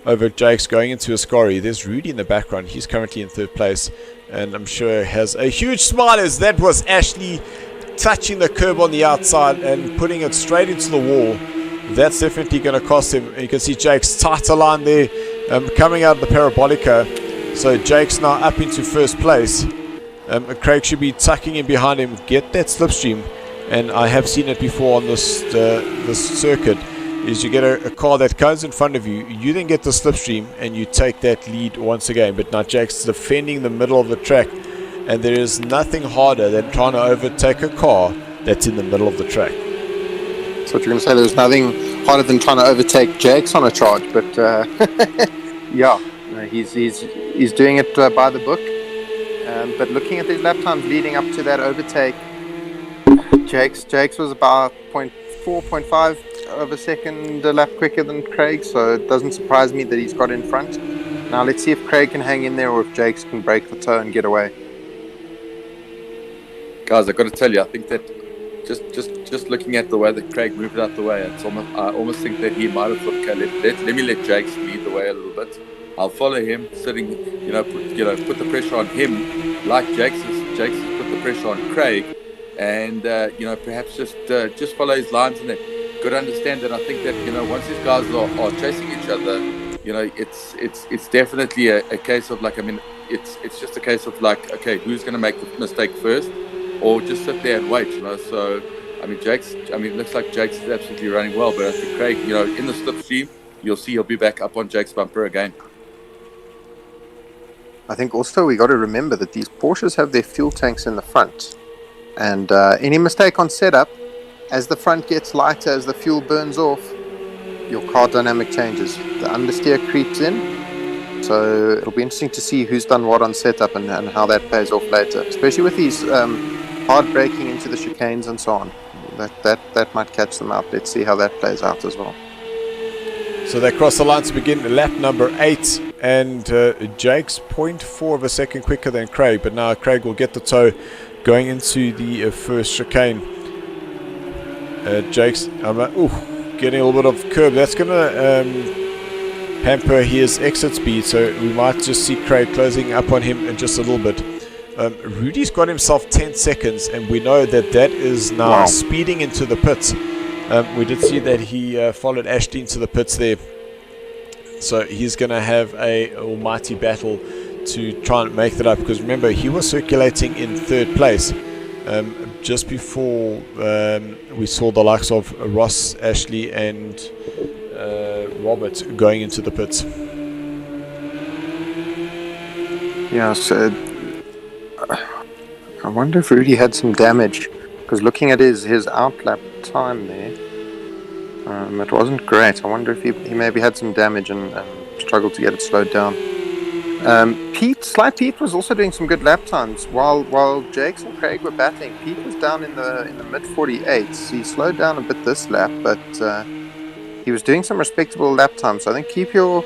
over Jake's going into Ascari. There's Rudy in the background. He's currently in 3rd place, and I'm sure has a huge smile as that was Ashley touching the curb on the outside and putting it straight into the wall. That's definitely going to cost him. You can see Jake's tighter line there coming out of the Parabolica. So Jake's now up into 1st place. Craig should be tucking in behind him, get that slipstream. And I have seen it before on this circuit, is you get a car that goes in front of you, you then get the slipstream and you take that lead once again. But now Jake's defending the middle of the track, and there is nothing harder than trying to overtake a car that's in the middle of the track. So what you're going to say, there's nothing harder than trying to overtake Jakes on a charge, but he's doing it by the book. But looking at these lap times leading up to that overtake, Jakes was about 0.5 of a second a lap quicker than Craig, so it doesn't surprise me that he's got in front. Now let's see if Craig can hang in there or if Jakes can break the toe and get away. Guys, I've got to tell you, I think that just looking at the way that Craig moved out the way, I almost think that he might have thought, okay, let me let Jakes lead the way a little bit. I'll follow him, sitting, put the pressure on him, like Jakes has put the pressure on Craig, and perhaps just follow his lines. And then got to understand that I think that once these guys are chasing each other, it's definitely a case of it's just a case of okay, who's going to make the mistake first, or just sit there and wait. So it looks like Jakes is absolutely running well, but I think Craig, in the slipstream, you'll see he'll be back up on Jake's bumper again. I think also we got to remember that these Porsches have their fuel tanks in the front, and any mistake on setup, as the front gets lighter, as the fuel burns off, your car dynamic changes. The understeer creeps in, so it'll be interesting to see who's done what on setup and how that pays off later, especially with these hard braking into the chicanes and so on. That might catch them out. Let's see how that plays out as well. So they cross the line to begin lap number 8, and Jake's 0.4 of a second quicker than Craig, but now Craig will get the toe going into the first chicane. Jake's getting a little bit of curb. That's going to hamper his exit speed, so we might just see Craig closing up on him in just a little bit. Rudy's got himself 10 seconds, and we know that is now speeding into the pits. We did see that he followed Ashley into the pits there. So he's going to have a almighty battle to try and make that up, because remember, he was circulating in 3rd place just before we saw the likes of Ross, Ashley and Robert going into the pits. Yeah, so wonder if Rudy had some damage, because looking at his outlap time there, it wasn't great. I wonder if he maybe had some damage and struggled to get it slowed down. Slight Pete was also doing some good lap times while Jakes and Craig were battling. Pete was down in the mid 48s. He slowed down a bit this lap, but he was doing some respectable lap times. So I think keep your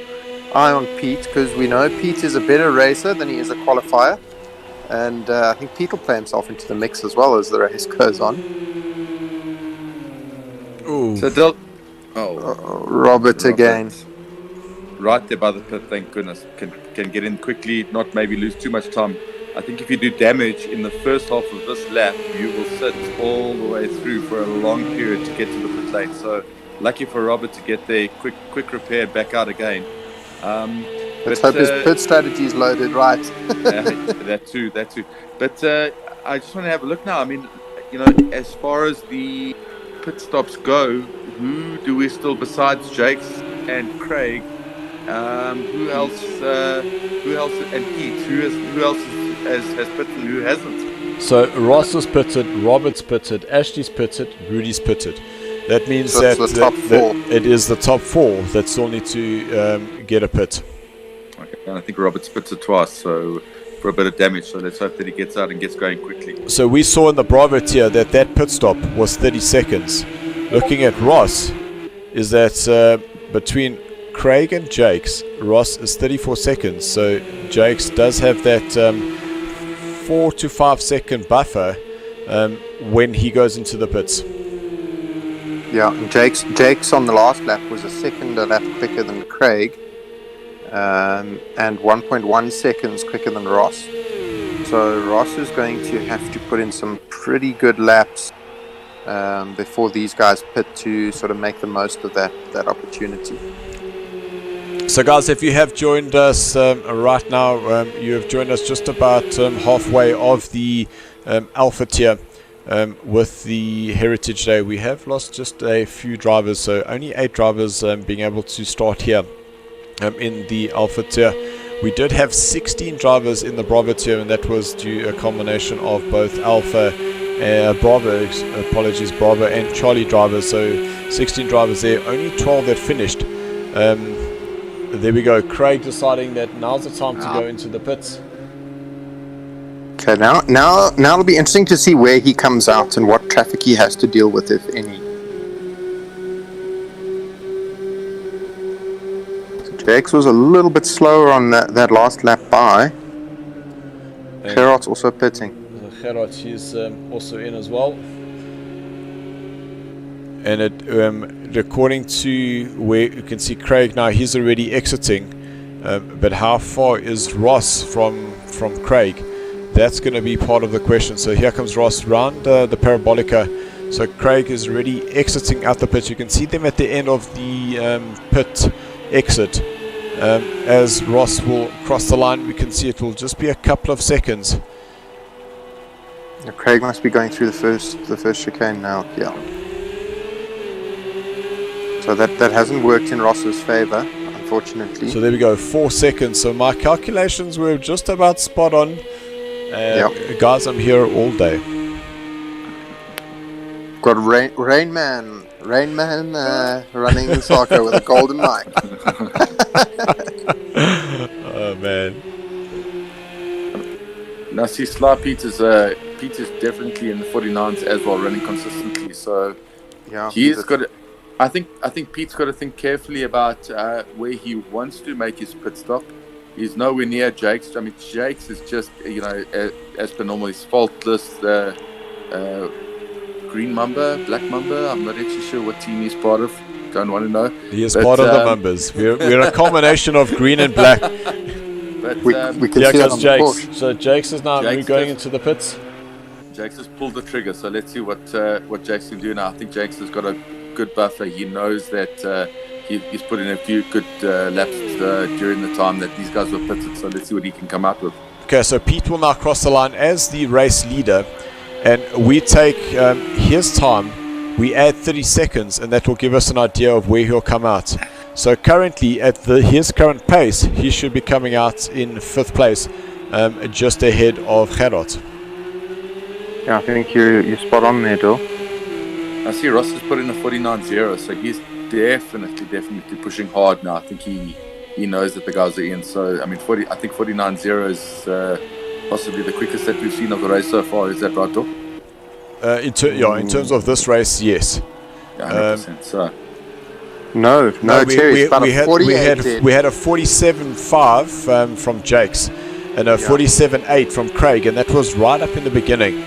eye on Pete, because we know Pete is a better racer than he is a qualifier, and I think Pete will play himself into the mix as well as the race goes on. Ooh. So Robert again. Right there by the pit, thank goodness. Can get in quickly, not maybe lose too much time. I think if you do damage in the first half of this lap, you will sit all the way through for a long period to get to the pit lane. So lucky for Robert to get there, quick repair, back out again. Let's hope his pit strategy is loaded right. That too. But I just want to have a look now. I mean, as far as the pit stops go, who do we still, besides Jakes and Craig? Who else? And Pete? Who else has pitted and who hasn't? So Ross is pitted, Robert's pitted, Ashley's pitted, Rudy's pitted. That means that the top four. It is the top four that still need to get a pit. Okay, and I think Robert's pitted twice, so for a bit of damage. So let's hope that he gets out and gets going quickly. So we saw in the Bravo tier that pit stop was 30 seconds. Looking at Ross, is that between Craig and Jakes, Ross is 34 seconds. So Jakes does have that 4 to 5 second buffer when he goes into the pits. Yeah, and Jakes on the last lap was a second a lap quicker than Craig, and 1.1 seconds quicker than Ross. So Ross is going to have to put in some pretty good laps before these guys pit to sort of make the most of that opportunity. So guys, if you have joined us right now, you have joined us just about halfway of the Alpha tier. With the Heritage Day, we have lost just a few drivers, so only 8 drivers being able to start here in the Alpha tier. We did have 16 drivers in the Bravo tier, and that was due a combination of both Alpha, Bravo and Charlie drivers, so 16 drivers there, only 12 that finished. There we go, Craig deciding that now's the time to go into the pits. Okay, now it'll be interesting to see where he comes out and what traffic he has to deal with, if any. So Jakes was a little bit slower on that last lap by. Gerard's also pitting. Gerard is also in as well. And it, according to where you can see Craig now, he's already exiting. But how far is Ross from Craig? That's going to be part of the question. So here comes Ross round the Parabolica. So Craig is already exiting out the pit. You can see them at the end of the pit exit. As Ross will cross the line, we can see it will just be a couple of seconds. Craig must be going through the first chicane now. Yeah. So that hasn't worked in Ross's favour, unfortunately. So there we go, 4 seconds. So my calculations were just about spot on. Guys, I'm here all day. Got Rain Man running the SARCO with a golden mic. Oh man. Now see, Sly Peter's definitely in the 49s as well, running consistently. So yeah, he's got. I think Pete's got to think carefully about where he wants to make his pit stop. He's nowhere near Jakes. I mean, Jakes is just, as per normal, he's faultless. Green Mamba, Black Mamba, I'm not actually sure what team he's part of. Don't want to know. He is part of the Mambas. We're a combination of green and black. But we can see goes on Jakes. Porsche. So Jakes is now going into the pits. Jakes has pulled the trigger, so let's see what Jakes can do now. I think Jakes has got a good buffer. He knows that he's put in a few good laps during the time that these guys were pitted, so let's see what he can come out with. Okay, so Pete will now cross the line as the race leader, and we take his time, we add 30 seconds, and that will give us an idea of where he'll come out. So currently, at his current pace, he should be coming out in 5th place, just ahead of Gerard. Yeah, I think you're spot on there, Bill. I see Ross has put in a 49.0, so he's definitely pushing hard now. I think he knows that the guys are in. So I mean, I think 49.0 is possibly the quickest that we've seen of the race so far. Is that right, Bill? In terms of this race, yes. Yeah, 100%. So. No, Terry, we had a 47.5 from Jakes and a 47.8 from Craig, and that was right up in the beginning.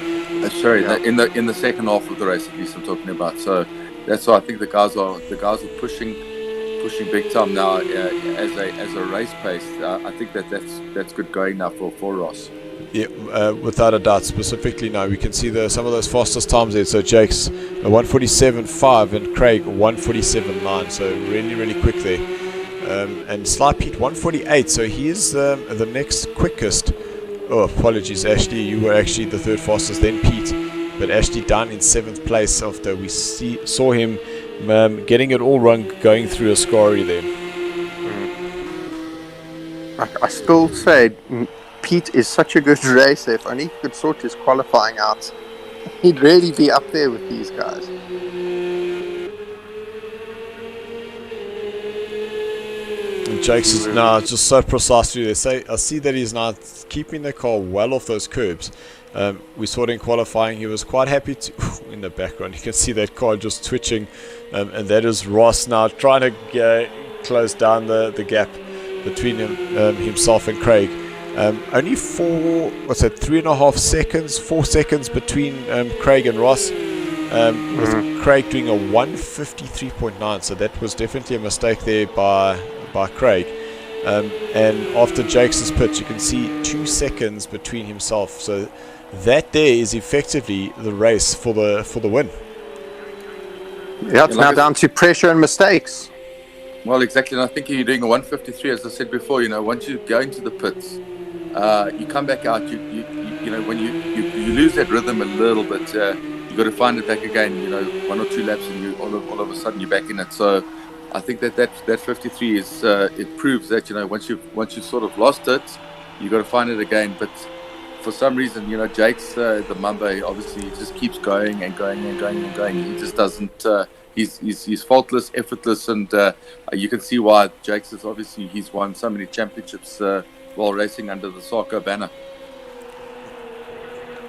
Sorry, in the second half of the race, at least I'm talking about. So that's why I think the guys are pushing big time now as a race pace. I think that's good going now for Ross. Yeah, without a doubt. Specifically now, we can see some of those fastest times there. So Jake's 1:47.5 and Craig 1:47.9. So really quick there. And Sly Pete 1:48. So he is the next quickest. Oh, apologies, Ashley. You were actually the third fastest, then Pete. But Ashley down in 7th place after we saw him getting it all wrong, going through a scurry there. I still say Pete is such a good racer. If only he could sort his qualifying out, he'd really be up there with these guys. And Jakes is now just so precisely. I see that he's now keeping the car well off those curbs. We saw it in qualifying. He was quite happy to. In the background, you can see that car just twitching, and that is Ross now trying to close down the gap between himself and Craig. Only 3.5 seconds, 4 seconds between Craig and Ross. With Craig doing a 1:53.9, so that was definitely a mistake there by Craig. And after Jakes' pitch, you can see 2 seconds between himself. So that there is effectively the race for the win. Yeah, it's now down to pressure and mistakes. Well, exactly. And I think you're doing a 1:53, as I said before. Once you go into the pits, you come back out. When you lose that rhythm a little bit. You've got to find it back again. 1 or 2 laps, and all of a sudden you're back in it. So I think that 53 is it proves that once you sort of lost it, you got to find it again. But for some reason, Jake's the Mamba obviously just keeps going and going and going and going. He just doesn't. He's faultless, effortless, and you can see why Jake's is obviously he's won so many championships while racing under the SARCO banner.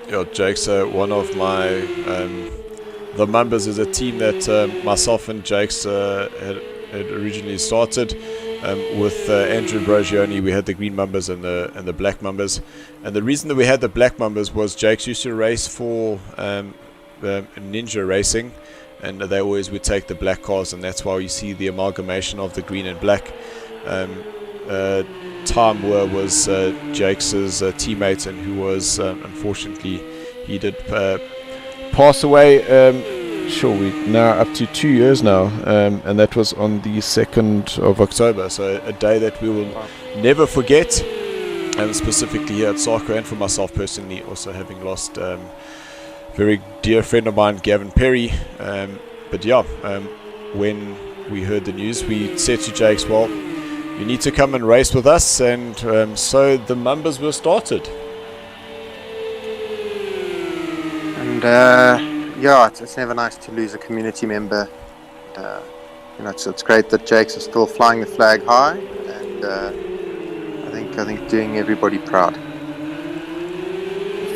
Yeah, Jake's one of my the Mambas is a team that myself and Jake's had originally started with Andrew Brogioni. We had the green Mambas and the black Mambas, and the reason that we had the black Mambas was Jake's used to race for Ninja Racing, and they always would take the black cars, and that's why you see the amalgamation of the green and black. Time was Jake's teammate, and who was unfortunately he did pass away. We're now up to 2 years now, and that was on the 2nd of October. So a day that we will never forget, and specifically here at SARCO, and for myself personally, also having lost very dear friend of mine, Gavin Perry. When we heard the news, we said to Jakes, well, you need to come and race with us, and so the Mambas were started. And it's never nice to lose a community member. It's great that Jakes is still flying the flag high, and I think doing everybody proud.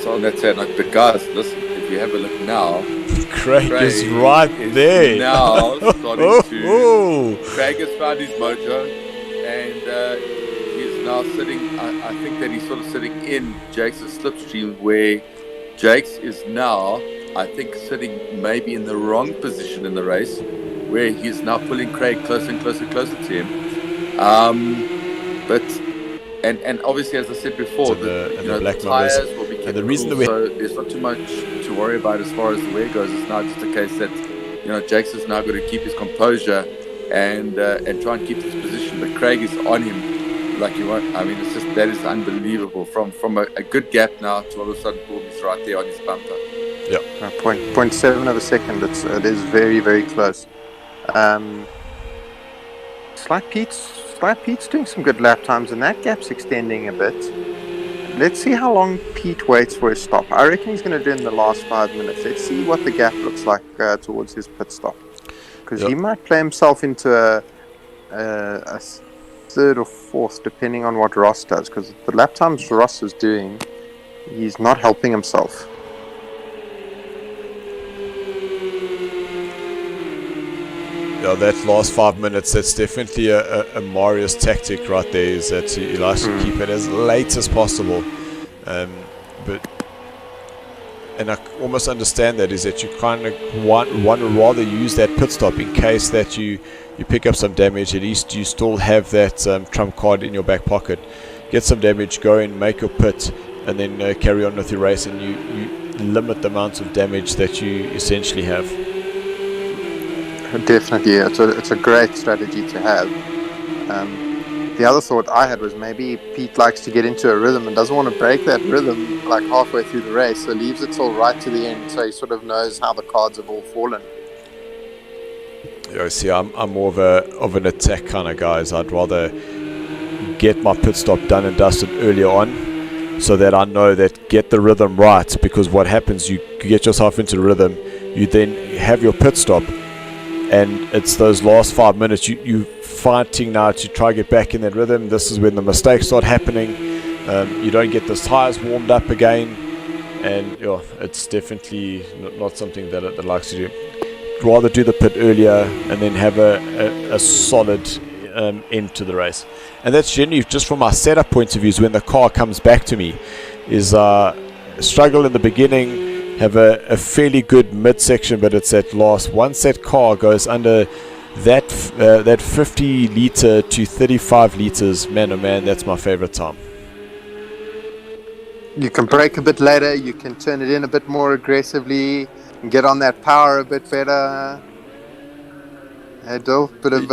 So that's it. But guys, listen, if you have a look now, Craig is right there. Now starting to. Craig has found his mojo, and he's now sitting. I think that he's sort of sitting in Jake's slipstream, where Jakes is now, I think, sitting maybe in the wrong position in the race, where he's now pulling Craig closer and closer to him. And obviously, as I said before, the black tires numbers will be kept and the reason cool, that we so there's not too much to worry about as far as the wear goes. It's now just a case that Jakes is now going to keep his composure and try and keep his position. But Craig is on him like you want. I mean, it's just that is unbelievable. From a good gap now to all of a sudden, boom, he's right there on his bumper. Yeah, 0.7 of a second. It is very, very close. Slight Pete's doing some good lap times, and that gap's extending a bit. let's see how long Pete waits for his stop. I reckon he's going to do it in the last 5 minutes. Let's see what the gap looks like towards his pit stop. Because he might play himself into a third or fourth, depending on what Ross does. Because the lap times Ross is doing, he's not helping himself. Yeah, that last 5 minutes, that's definitely a Marius tactic right there, is that he likes to keep it as late as possible. And I almost understand that, is that you kind of want to rather use that pit stop in case that you pick up some damage. At least you still have that trump card in your back pocket. Get some damage, go in, make your pit, and then carry on with your race, and you limit the amount of damage that you essentially have. Definitely, it's a great strategy to have. The other thought I had was maybe Pete likes to get into a rhythm and doesn't want to break that rhythm like halfway through the race, so leaves it till right to the end, so he sort of knows how the cards have all fallen. Yeah, see, I'm more of an attack kind of guy. I'd rather get my pit stop done and dusted earlier on, so that I know that get the rhythm right. Because what happens, you get yourself into the rhythm, you then have your pit stop, and it's those last 5 minutes you fighting now to try to get back in that rhythm. This is when the mistakes start happening. You don't get the tires warmed up again, and it's definitely not something that it likes to do. Rather do the pit earlier and then have a solid end to the race. And that's generally just from my setup point of view, is when the car comes back to me, is struggle in the beginning, have a fairly good midsection, but it's that last, once that car goes under that 50 litre to 35 litres, man oh man, that's my favourite time. You can brake a bit later, you can turn it in a bit more aggressively, and get on that power a bit better. Hey, Dol, bit of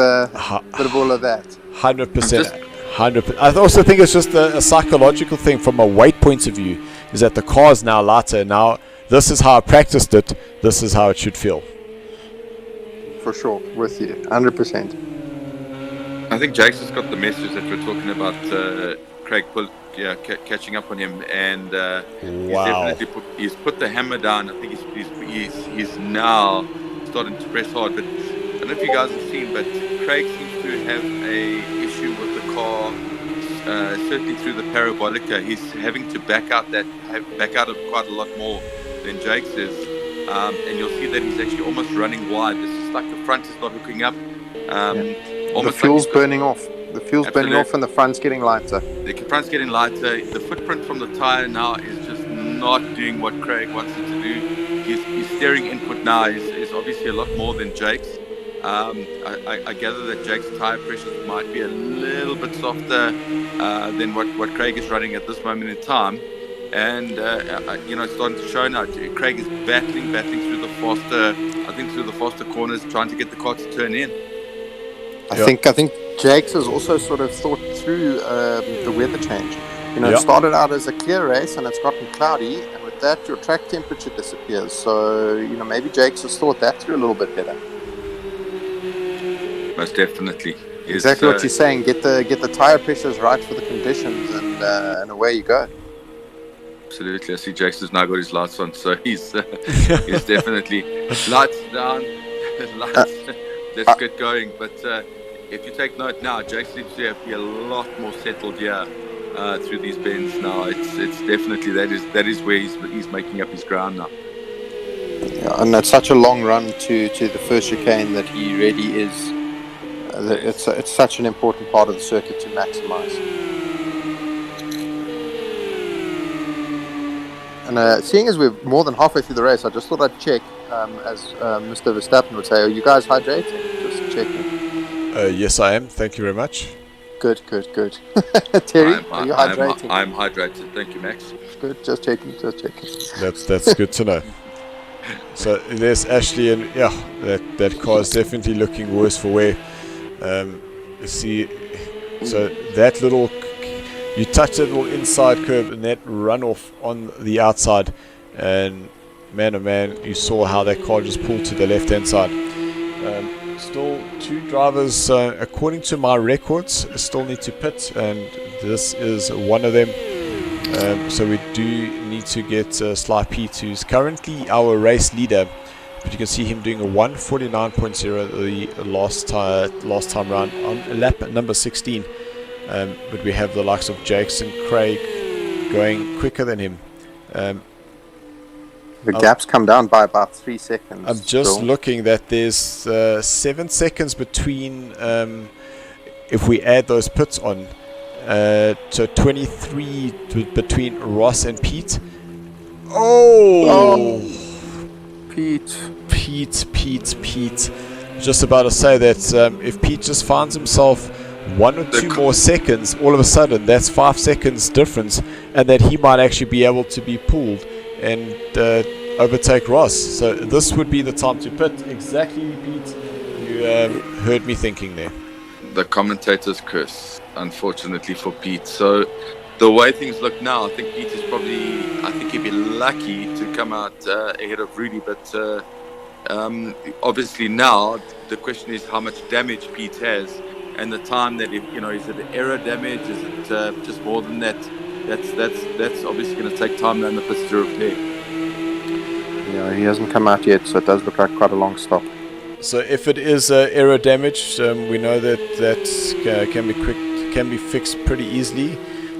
all of that. 100%. 100%. I also think it's just a psychological thing from a weight point of view, is that the car is now lighter. Now, this is how I practiced it. This is how it should feel. For sure, with you, 100%. I think Jake's has got the message that we're talking about. Craig catching up on him, and he's put the hammer down. I think he's now starting to press hard. But I don't know if you guys have seen, but Craig seems to have a issue with the car. Certainly through the parabolica, he's having to back out of quite a lot more than Jake's is. And you'll see that he's actually almost running wide. This is like the front is not hooking up. The fuel's burning off. The fuel's burning off and the front's getting lighter. The front's getting lighter. The footprint from the tyre now is just not doing what Craig wants it to do. His steering input now is obviously a lot more than Jake's. I gather that Jake's tyre pressures might be a little bit softer than what Craig is running at this moment in time. And it's starting to show now. Craig is battling through the faster corners, trying to get the car to turn in. I think Jakes has also sort of thought through the weather change. It started out as a clear race and it's gotten cloudy, and with that your track temperature disappears. So maybe Jakes has thought that through a little bit better. Most definitely. Exactly what you're saying. Get the tire pressures right for the conditions, and away you go. Absolutely. I see Jake's has now got his lights on, so he's definitely lights down, let's get going. But if you take note now, Jake seems to be a lot more settled here through these bends now. It's definitely that is where he's making up his ground now. Yeah, and that's such a long run to the first chicane that he really is. It's such an important part of the circuit to maximize. And seeing as we're more than halfway through the race, I just thought I'd check, as Mr. Verstappen would say, are you guys hydrating? Just checking. Yes, I am. Thank you very much. Good. Terry, are you hydrating? I'm hydrated. Thank you, Max. Good. Just checking. That's good to know. So there's Ashley, and that car is definitely looking worse for wear. You see, so that little. You touch that little inside curb and that runoff on the outside, and man oh man, you saw how that car just pulled to the left hand side. Still two drivers, according to my records, still need to pit, and this is one of them. So we do need to get Sly Pete, who's currently our race leader. But you can see him doing a 1:49.0 the last time round on lap number 16. But we have the likes of Jakes and Craig going quicker than him. The gap's come down by about 3 seconds. I'm just looking that there's 7 seconds between, if we add those pits on, so 23 between Ross and Pete. Oh! Pete. Just about to say that if Pete just finds himself 1 or 2 more seconds, all of a sudden that's 5 seconds difference, and that he might actually be able to be pulled and overtake Ross. So this would be the time to pit. Exactly, Pete. You heard me thinking there. The commentator's curse, unfortunately for Pete. So the way things look now, I think Pete is probably, I think he'd be lucky to come out ahead of Rudy, but obviously now the question is how much damage Pete has, and the time that, is it aero damage, is it just more than that? That's obviously going to take time down the pits to repair. Yeah, he hasn't come out yet, so it does look like quite a long stop. So if it is aero damage, we know that can be fixed pretty easily.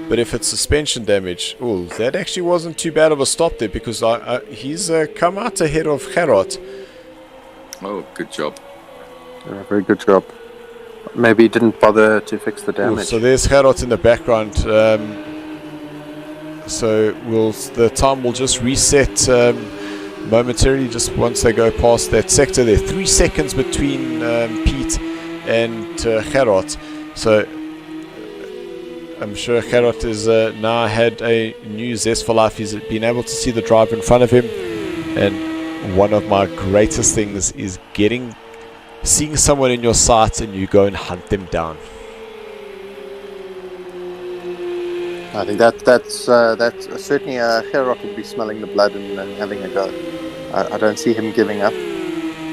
But if it's suspension damage, that actually wasn't too bad of a stop there, because he's come out ahead of Gerard. Oh, good job. Yeah, very good job. Maybe he didn't bother to fix the damage. So there's Gerard in the background. So the time will just reset momentarily just once they go past that sector there. 3 seconds between Pete and Gerard. So I'm sure Gerard has now had a new zest for life. He's been able to see the driver in front of him. And one of my greatest things is seeing someone in your sights and you go and hunt them down. I think that's certainly Gerard would be smelling the blood and having a go. I don't see him giving up.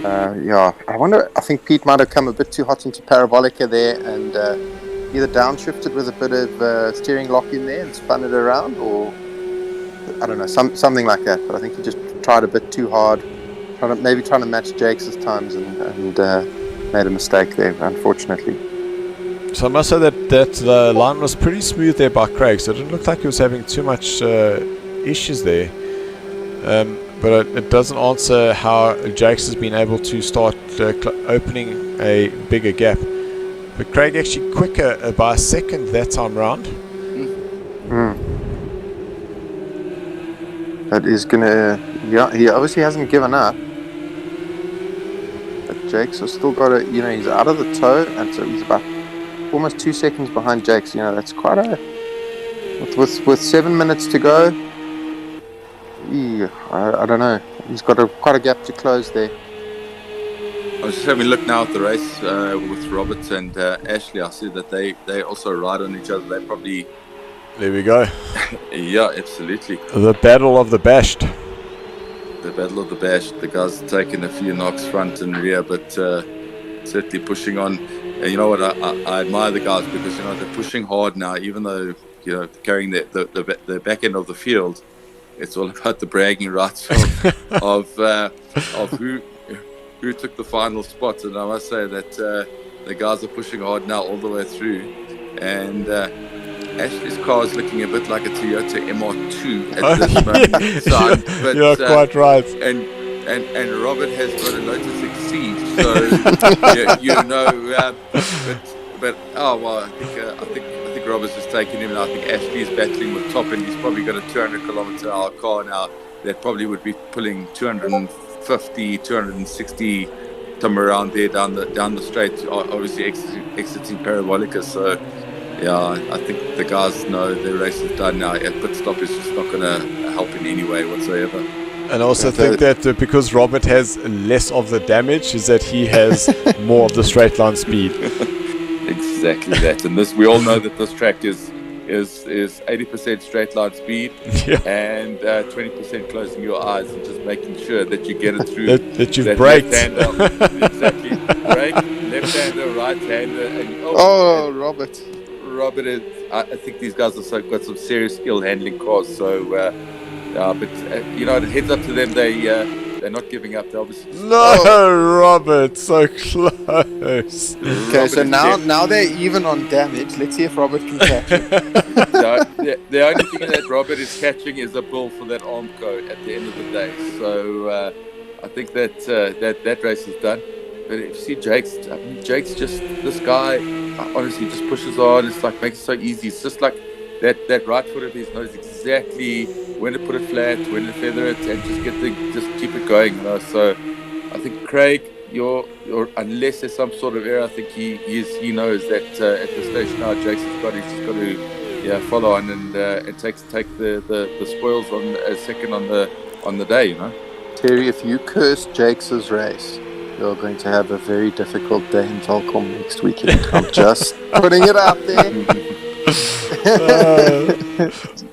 I think Pete might have come a bit too hot into Parabolica there and either downshifted with a bit of steering lock in there and spun it around, or I don't know, something like that. But I think he just tried a bit too hard, trying to match Jakes' times and made a mistake there, unfortunately. So I must say that the line was pretty smooth there by Craig, so it didn't look like he was having too much issues there. But it doesn't answer how Jakes has been able to start opening a bigger gap. But Craig actually quicker by a second that time round. That is gonna... Yeah, he obviously hasn't given up. But Jakes has still got he's out of the toe, and so he's about almost 2 seconds behind Jakes. That's quite a... With 7 minutes to go, I don't know. He's got quite a gap to close there. I was just having a look now at the race with Robert and Ashley. I see that they also ride on each other. They probably... There we go. Yeah, absolutely. The battle of the bashed. The battle of the bashed. The guys are taking a few knocks front and rear, but certainly pushing on. And you know what? I admire the guys because they're pushing hard now, even though carrying the back end of the field. It's all about the bragging rights of who took the final spot. And I must say that the guys are pushing hard now all the way through. And Ashley's car is looking a bit like a Toyota MR2 at this moment in time. But, you're quite right. And Robert has got a Lotus Exceed, so I think Robert's just taking him, and I think Ashley's battling with top, and he's probably got a 200-kilometer-hour car now that probably would be pulling 250, 260, somewhere around there down the straight, obviously exiting Parabolica. So I think the guys know their race is done now. A pit stop is just not going to help in any way whatsoever. And I also think that because Robert has less of the damage, is that he has more of the straight line speed. Exactly that. And we all know that this track is 80% straight line speed and 20% closing your eyes and just making sure that you get it through. that you've braked. Exactly. Brake, left-hander, right-hander. And, Robert. Robert is. I think these guys have got some serious skill handling cars. So, but heads up to them. They're not giving up. They're obviously. No, Robert, so close. Okay, so now they're even on damage. Let's see if Robert can catch it. The only thing that Robert is catching is a bull for that Armco at the end of the day. So I think that race is done. But if you see Jake's just, this guy honestly just pushes on. It's like makes it so easy. It's just like that right foot of his knows exactly when to put it flat, when to feather it, and just keep it going. So I think Craig, unless there's some sort of error, I think he knows that at this stage now Jake's just got to follow on and take the spoils on a second on the day. Terry, if you curse Jake's race, you're going to have a very difficult day in Telkom next weekend. I'm just putting it out there.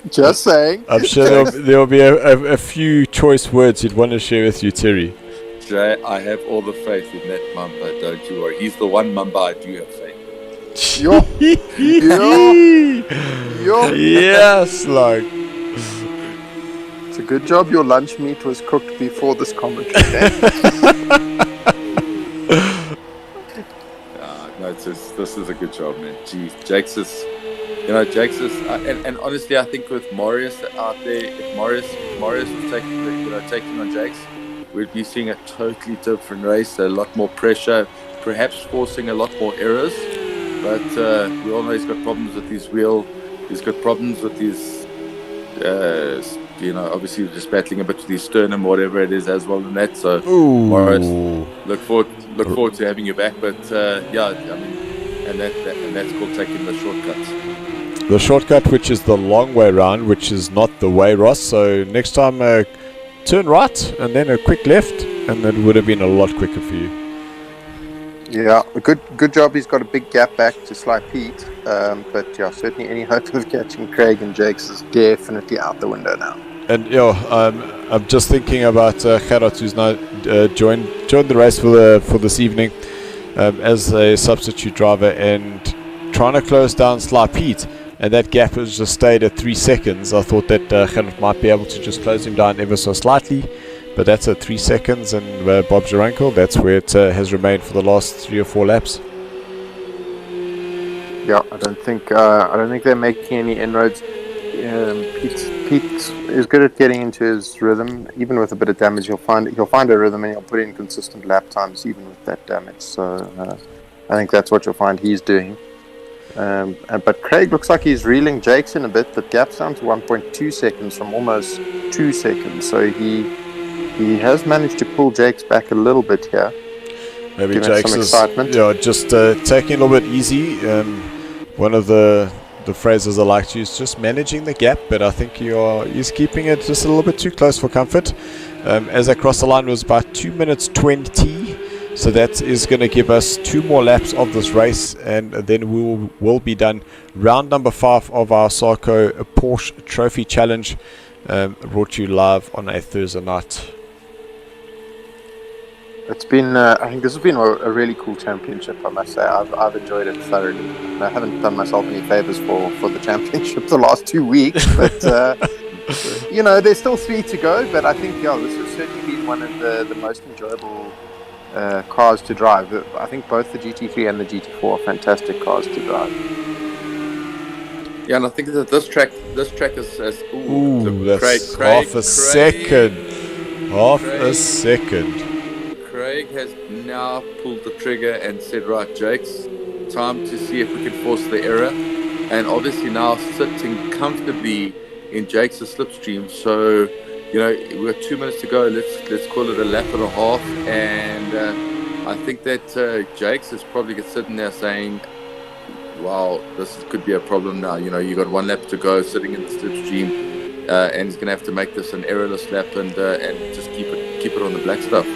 Just saying. I'm sure there'll be a few choice words he'd want to share with you, Terry. Jay, I have all the faith in that Mamba, don't you worry. He's the one Mamba I do have faith in. Yes, like. It's a good job your lunch meat was cooked before this commentary. This is a good job, man. Jeez, Jake's is, and honestly, I think with Marius out there, if Marius was taking on Jake's, we'd be seeing a totally different race, a lot more pressure, perhaps forcing a lot more errors. But we all know he's got problems with his wheel. He's got problems with his, obviously just battling a bit with his sternum, whatever it is, as well in that. So, Marius, look forward to having you back. But and that's called taking the shortcuts. The shortcut, which is the long way round, which is not the way, Ross. So next time, turn right and then a quick left, and that would have been a lot quicker for you. Yeah, good job. He's got a big gap back to Sly Pete, but yeah, certainly any hope of catching Craig and Jakes is definitely out the window now. And I'm just thinking about Gerard, who's now joined the race for this evening as a substitute driver and trying to close down Sly Pete, and that gap has just stayed at 3 seconds. I thought that Gerard might be able to just close him down ever so slightly. But that's at 3 seconds, and Bob's your uncle. That's where it has remained for the last 3 or 4 laps. Yeah, I don't think they're making any inroads. Pete is good at getting into his rhythm. Even with a bit of damage, he'll find a rhythm, and he'll put in consistent lap times even with that damage. So I think that's what you'll find he's doing. But Craig looks like he's reeling Jakes in a bit. The gap's down to 1.2 seconds from almost 2 seconds. So he has managed to pull Jakes back a little bit here. Maybe Jakes is just taking a little bit easy. One of the phrases I like to use, just managing the gap, but I think he's keeping it just a little bit too close for comfort. As I crossed the line, it was about 2 minutes 20. So that is going to give us 2 more laps of this race, and then we will be done. Round number 5 of our SARCO Porsche Trophy Challenge, brought to you live on a Thursday night. It's been, I think this has been a really cool championship, I must say. I've enjoyed it thoroughly. And I haven't done myself any favours for the championship the last 2 weeks, but there's still 3 to go. But I think this has certainly been one of the most enjoyable cars to drive. I think both the GT3 and the GT4 are fantastic cars to drive. Yeah, and I think that this track is that's half a second. Craig has now pulled the trigger and said, right, Jakes, time to see if we can force the error. And obviously now sitting comfortably in Jakes' slipstream. So, we've got 2 minutes to go. Let's call it a lap and a half. And I think that Jakes is probably sitting there saying, wow, this could be a problem now. You got 1 lap to go sitting in the slipstream, and he's going to have to make this an errorless lap and just keep it on the black stuff.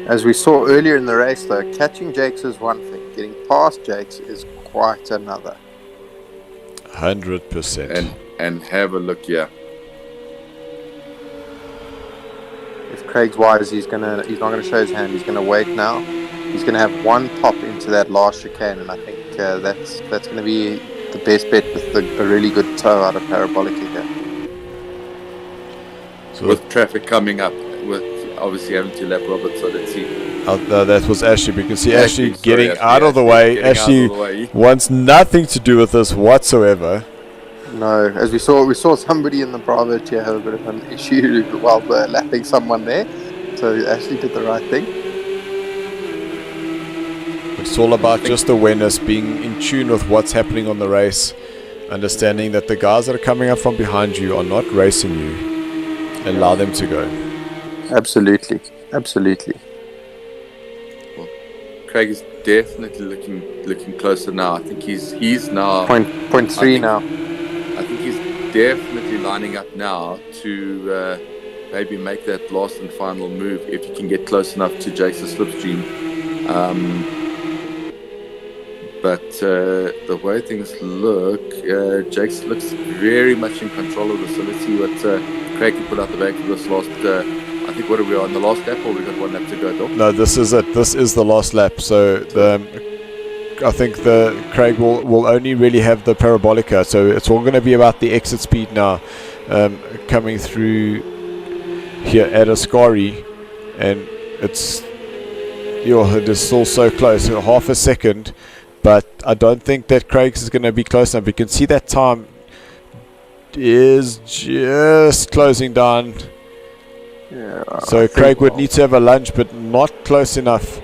As we saw earlier in the race, though, catching Jakes is one thing. Getting past Jakes is quite another. 100%. And have a look here. If Craig's wise, he's not going to show his hand. He's going to wait now. He's going to have 1 pop into that last chicane, and I think that's going to be the best bet with a really good tow out of parabolic here. So with traffic coming up, with obviously having to lap Robert, so let's see. No, that was Ashley. We can see Ashley getting Ashley, out of the way. getting Ashley out of the way. wants nothing to do with this whatsoever. No, as we saw somebody in the Bravo tier have a bit of an issue while lapping someone there. So Ashley did the right thing. It's all about just awareness, being in tune with what's happening on the race, understanding that the guys that are coming up from behind you are not racing you. Allow them to go. Absolutely. Absolutely. Well, Craig is definitely looking closer now. I think he's now point three now. I think he's definitely lining up now to maybe make that last and final move if he can get close enough to Jake's slipstream. But the way things look, Jake's looks very much in control of this. So let's see what Craig can put out the back for this last. I think what are we on the last lap, or we got one lap to go? Though? No, this is it. This is the last lap. So I think the Craig will only really have the parabolica. So it's all going to be about the exit speed now, coming through here at Ascari, and it is still so close, half a second. But I don't think that Craig's is going to be close enough. You can see that time is just closing down. Yeah, so Craig would need to have a lunge, but not close enough.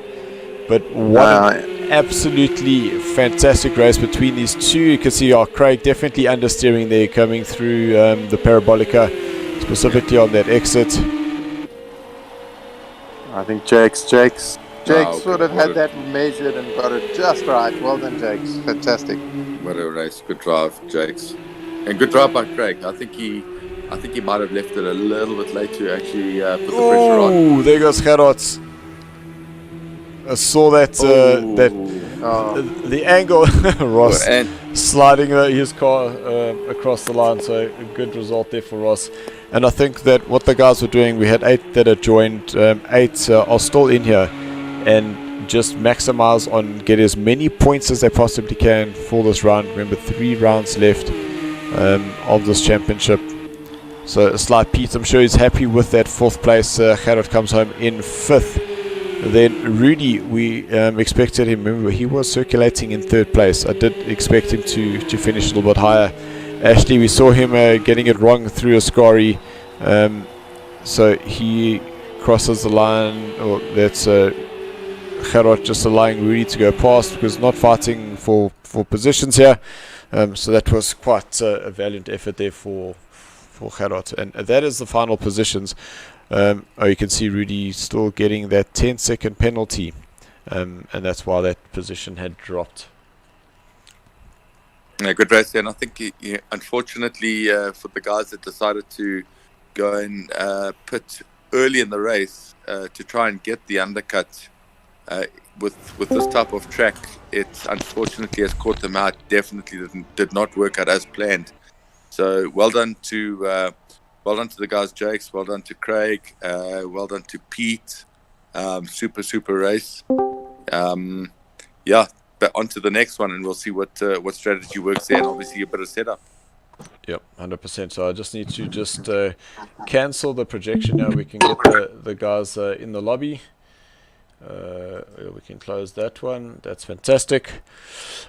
But what an absolutely fantastic race between these two. You can see Craig definitely understeering there, coming through the parabolica, specifically on that exit. I think Jake's sort of had that measured and got it just right. Well done, Jakes. Fantastic. What a race. Good drive, Jakes. And good drive by Craig. I think he might have left it a little bit late to actually put the pressure on. Oh, there goes Gerard. I saw that the angle. Ross sliding his car across the line, so a good result there for Ross. And I think that what the guys were doing, we had 8 that had joined, 8 are still in here, and just maximize on get as many points as they possibly can for this round. Remember, 3 rounds left of this championship. So a slight Pete, I'm sure he's happy with that 4th place. Gerard comes home in 5th. Then Rudy, we expected him, remember, he was circulating in 3rd place. I did expect him to finish a little bit higher. Ashley, we saw him getting it wrong through Ascari. So he crosses the line, or that's Gerard just allowing Rudy to go past because not fighting for positions here. So that was quite a valiant effort there for Gerard. And that is the final positions. You can see Rudy still getting that 10-second penalty, and that's why that position had dropped. Yeah, good race there, and I think unfortunately for the guys that decided to go and pit early in the race to try and get the undercut with this type of track, it unfortunately has caught them out. Definitely did not work out as planned. So well done to the guys, Jakes. Well done to Craig. Well done to Pete. Super race. But on to the next one, and we'll see what strategy works there, and obviously a bit of setup. Yep, 100%. So I just need to cancel the projection now. We can get the guys in the lobby. We can close that one. That's fantastic.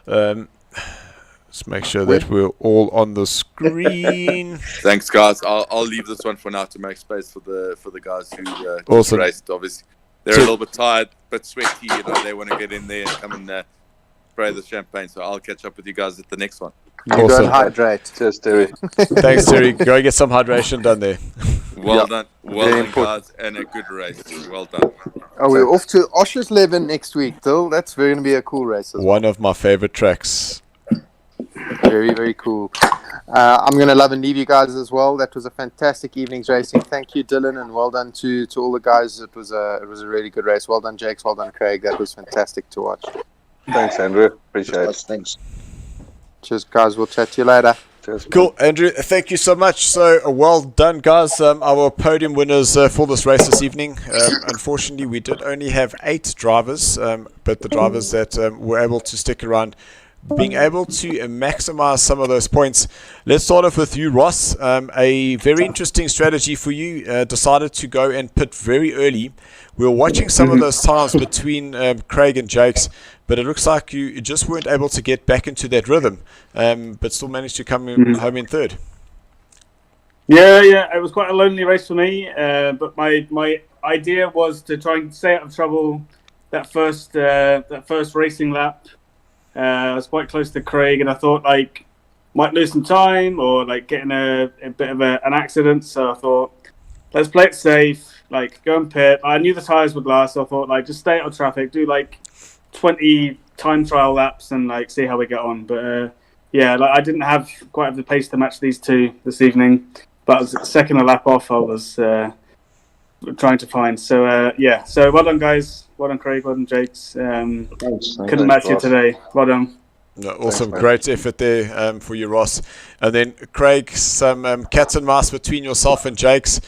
Let's make sure that we're all on the screen. Thanks, guys. I'll leave this one for now to make space for the guys who awesome. Raced. Obviously, they're a little bit tired, but sweaty. They want to get in there and come and spray the champagne. So I'll catch up with you guys at the next one. You go and hydrate. Cheers, Terry. Thanks, Terry. Go get some hydration done there. Well done, guys, and a good race. Well done. Oh, we're off to Oschersleben next week, Dill. That's going to be a cool race. One of my favorite tracks. Very, very cool. I'm going to love and leave you guys as well. That was a fantastic evening's racing. Thank you, Dylan, and well done to all the guys. It was a really good race. Well done, Jakes. Well done, Craig. That was fantastic to watch. Thanks, Andrew. Appreciate it. Thanks. Cheers, guys. We'll chat to you later. Cheers. Cool, Andrew. Thank you so much. So well done, guys. Our podium winners for this race this evening. Unfortunately, we did only have 8 drivers, but the drivers that were able to stick around being able to maximize some of those points. Let's start off with you, Ross. A very interesting strategy for you. Decided to go and pit very early. We were watching some of those times between Craig and Jakes, but it looks like you just weren't able to get back into that rhythm, but still managed to come home in third. Yeah, it was quite a lonely race for me, but my idea was to try and stay out of trouble that first racing lap. I was quite close to Craig, and I thought like might lose some time or like getting a bit of an accident. So I thought, let's play it safe, like go and pit. I knew the tyres would last, so I thought like just stay out of traffic, do like 20 time trial laps, and like see how we get on. But yeah, like I didn't quite have the pace to match these two this evening. But as second a lap off, I was trying to find. So yeah, so well done, guys. Well done, Craig. Well done, Jakes. Couldn't match you today. Well done. No, awesome. Great effort there for you, Ross. And then, Craig, some cats and mouse between yourself and Jakes.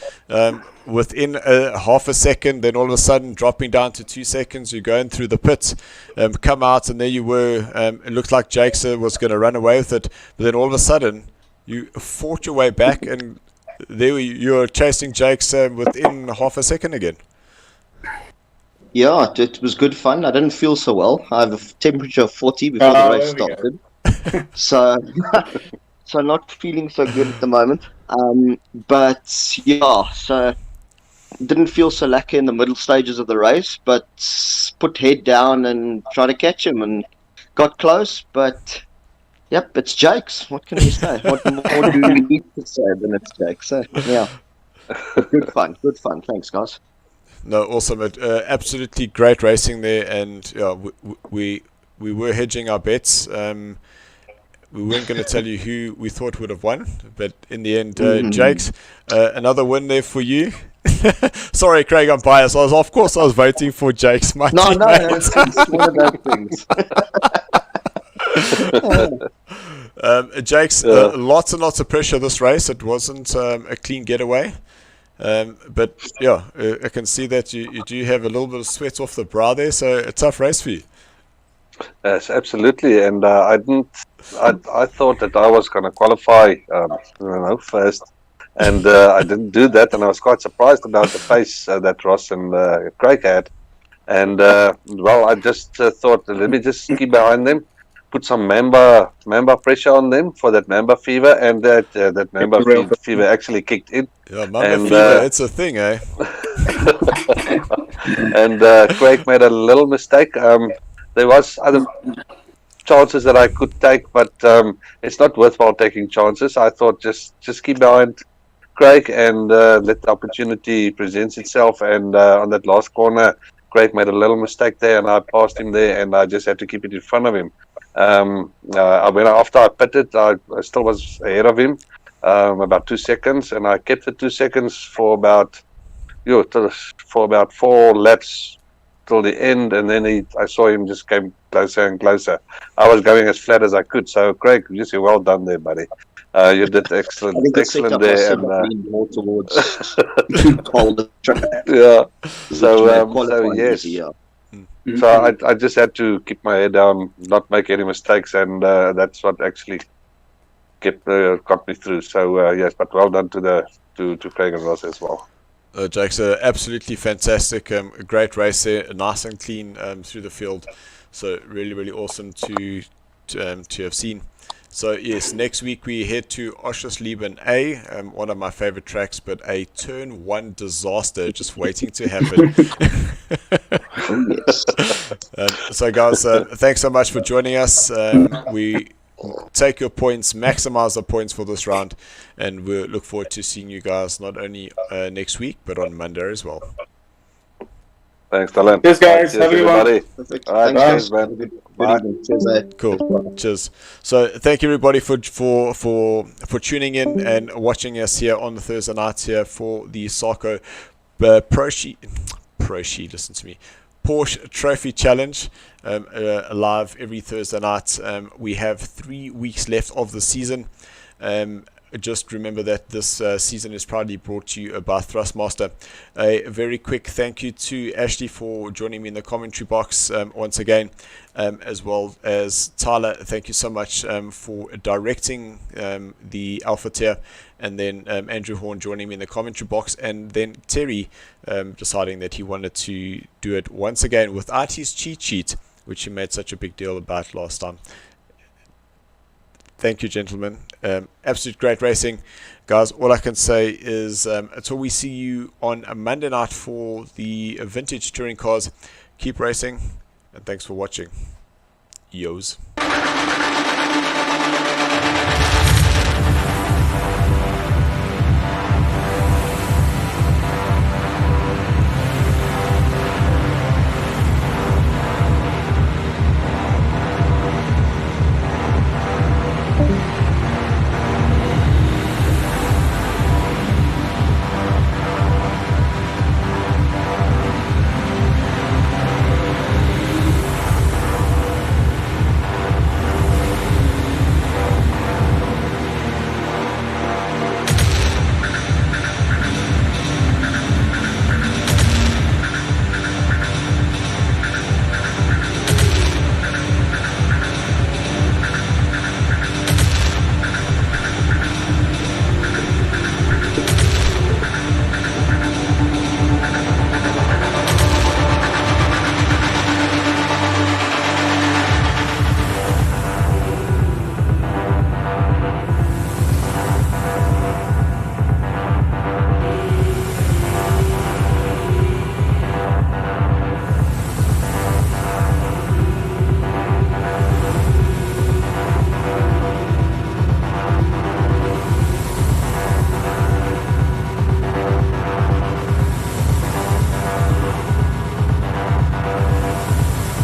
Within half a second, then all of a sudden dropping down to 2 seconds, you're going through the pits, come out, and there you were. It looked like Jakes was going to run away with it. But then all of a sudden, you fought your way back, and there you're chasing Jakes within half a second again. Yeah, it was good fun. I didn't feel so well. I have a temperature of 40 before the race started. So not feeling so good at the moment. But yeah, so didn't feel so lucky in the middle stages of the race, but put head down and try to catch him and got close. But yep, it's Jakes. What can we say? What more do we need to say than it's Jakes? So yeah, good fun. Thanks, guys. No, awesome. Absolutely great racing there, and yeah, we were hedging our bets. We weren't going to tell you who we thought would have won, but in the end, Jakes, another win there for you. Sorry, Craig, I'm biased. I was voting for Jakes. No, it's one of those things. Jakes, lots and lots of pressure this race. It wasn't a clean getaway. But yeah, I can see that you do have a little bit of sweat off the brow there, so a tough race for you. Yes, absolutely. And I thought that I was going to qualify, first, and I didn't do that, and I was quite surprised about the pace that Ross and Craig had. And I just thought, let me just keep behind them, put some member pressure on them for that member fever, and that member fever actually kicked in. Yeah, member fever, it's a thing, eh? And Craig made a little mistake. There was other chances that I could take, but it's not worthwhile taking chances. I thought just keep behind Craig and let the opportunity present itself. And on that last corner, Craig made a little mistake there, and I passed him there, and I just had to keep it in front of him. After I pitted, I still was ahead of him about 2 seconds, and I kept the 2 seconds for about 4 laps till the end, and then I saw him just came closer and closer. I was going as flat as I could. So Craig, you say well done there, buddy. You did excellent there, and more towards yeah. So yes. Yeah. So I just had to keep my head down, not make any mistakes, and that's what actually got me through. So yes, but well done to Craig and Ross as well. Jakes, absolutely fantastic, great race there, nice and clean through the field. So really, really awesome to have seen. So yes, next week we head to Oschersleben A, one of my favorite tracks, but a turn 1 disaster just waiting to happen. So guys, thanks so much for joining us. We take your points, maximize the points for this round, and we'll look forward to seeing you guys not only next week but on Monday as well. Thanks, Dylan. Cheers, guys. Have a good one. All right, cheers, man. Bye. Cool. Cheers. So thank you everybody for tuning in and watching us here on the Thursday nights here for the SARCO listen to me, Porsche Trophy Challenge, live every Thursday night. We have 3 weeks left of the season. just remember that this season is proudly brought to you by Thrustmaster. A very quick thank you to Ashley for joining me in the commentary box once again, as well as Tyler. Thank you so much for directing the Alpha Tier, and then Andrew Horn joining me in the commentary box, and then Terry deciding that he wanted to do it once again without his cheat sheet, which he made such a big deal about last time. Thank you, gentlemen. Absolute great racing. Guys, all I can say is until we see you on a Monday night for the vintage touring cars, keep racing, and thanks for watching. Yos.